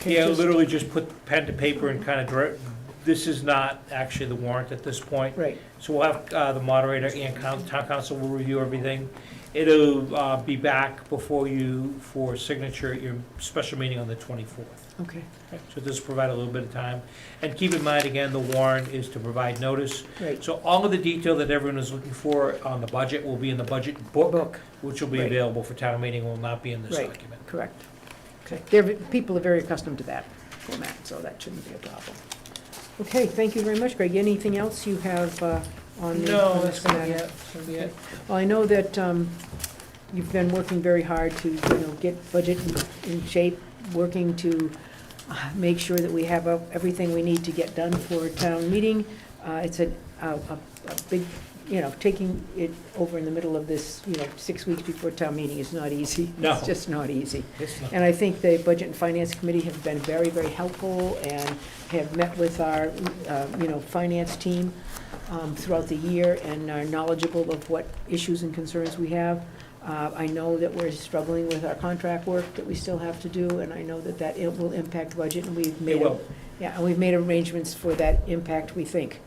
[SPEAKER 1] can
[SPEAKER 2] Yeah,
[SPEAKER 1] just-
[SPEAKER 2] literally just put pen to paper and kind of direct. This is not actually the warrant at this point.
[SPEAKER 1] Right,
[SPEAKER 2] So we'll have the moderator and town council will review everything. It'll be back before you for signature at your special meeting on the 24th.
[SPEAKER 1] okay,
[SPEAKER 2] So this will provide a little bit of time. And keep in mind, again, the warrant is to provide notice.
[SPEAKER 1] right.
[SPEAKER 2] So all of the detail that everyone is looking for on the budget will be in the budget book,
[SPEAKER 1] Book,
[SPEAKER 2] which will be
[SPEAKER 1] Right.
[SPEAKER 2] available for town meeting, will not be in this
[SPEAKER 1] Right.
[SPEAKER 2] document.
[SPEAKER 1] correct. Okay, people are very accustomed to that format, so that shouldn't be a problem. Okay, thank you very much, Greg. Anything else you have on the?
[SPEAKER 2] No,
[SPEAKER 1] on
[SPEAKER 2] that's
[SPEAKER 1] this
[SPEAKER 2] gonna
[SPEAKER 1] matter?
[SPEAKER 2] be it. That's gonna be it.
[SPEAKER 1] Well, I know that you've been working very hard to, get budget in shape, working to make sure that we have everything we need to get done for town meeting. It's a big, taking it over in the middle of this, 6 weeks before town meeting is not easy.
[SPEAKER 2] No.
[SPEAKER 1] It's just not easy.
[SPEAKER 2] It's not-
[SPEAKER 1] And I think the Budget and Finance Committee have been very, very helpful and have met with our, finance team throughout the year and are knowledgeable of what issues and concerns we have. I know that we're struggling with our contract work that we still have to do, and I know that it will impact budget, and we've made.
[SPEAKER 2] It will.
[SPEAKER 1] Yeah, and we've made arrangements for that impact, we think.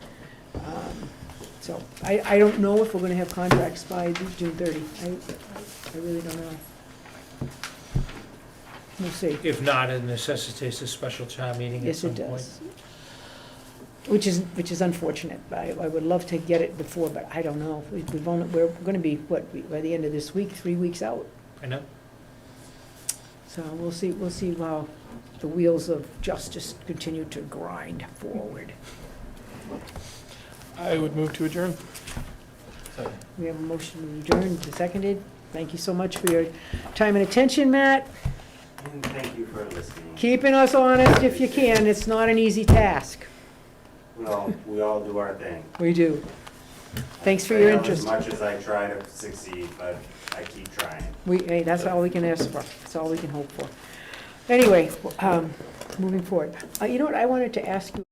[SPEAKER 1] So I don't know if we're gonna have contracts by June 30. I really don't know. We'll see.
[SPEAKER 2] If not, it necessitates a special town meeting at
[SPEAKER 1] Yes,
[SPEAKER 2] some
[SPEAKER 1] it
[SPEAKER 2] point.
[SPEAKER 1] does. Which is unfortunate. I would love to get it before, but I don't know. We're gonna be, by the end of this week, 3 weeks out.
[SPEAKER 2] I know.
[SPEAKER 1] So we'll see how the wheels of justice continue to grind forward.
[SPEAKER 3] I would move to adjourn.
[SPEAKER 1] We have a motion to adjourn, seconded. Thank you so much for your time and attention, Matt.
[SPEAKER 4] And thank you for listening.
[SPEAKER 1] Keeping us honest if you can. It's not an easy task.
[SPEAKER 4] Well, we all do our thing.
[SPEAKER 1] We do. Thanks for your
[SPEAKER 4] Fail
[SPEAKER 1] interest.
[SPEAKER 4] As much as I try to succeed, but I keep trying.
[SPEAKER 1] Hey, that's all we can ask for. That's all we can hope for. Anyway, moving forward. You know what, I wanted to ask you.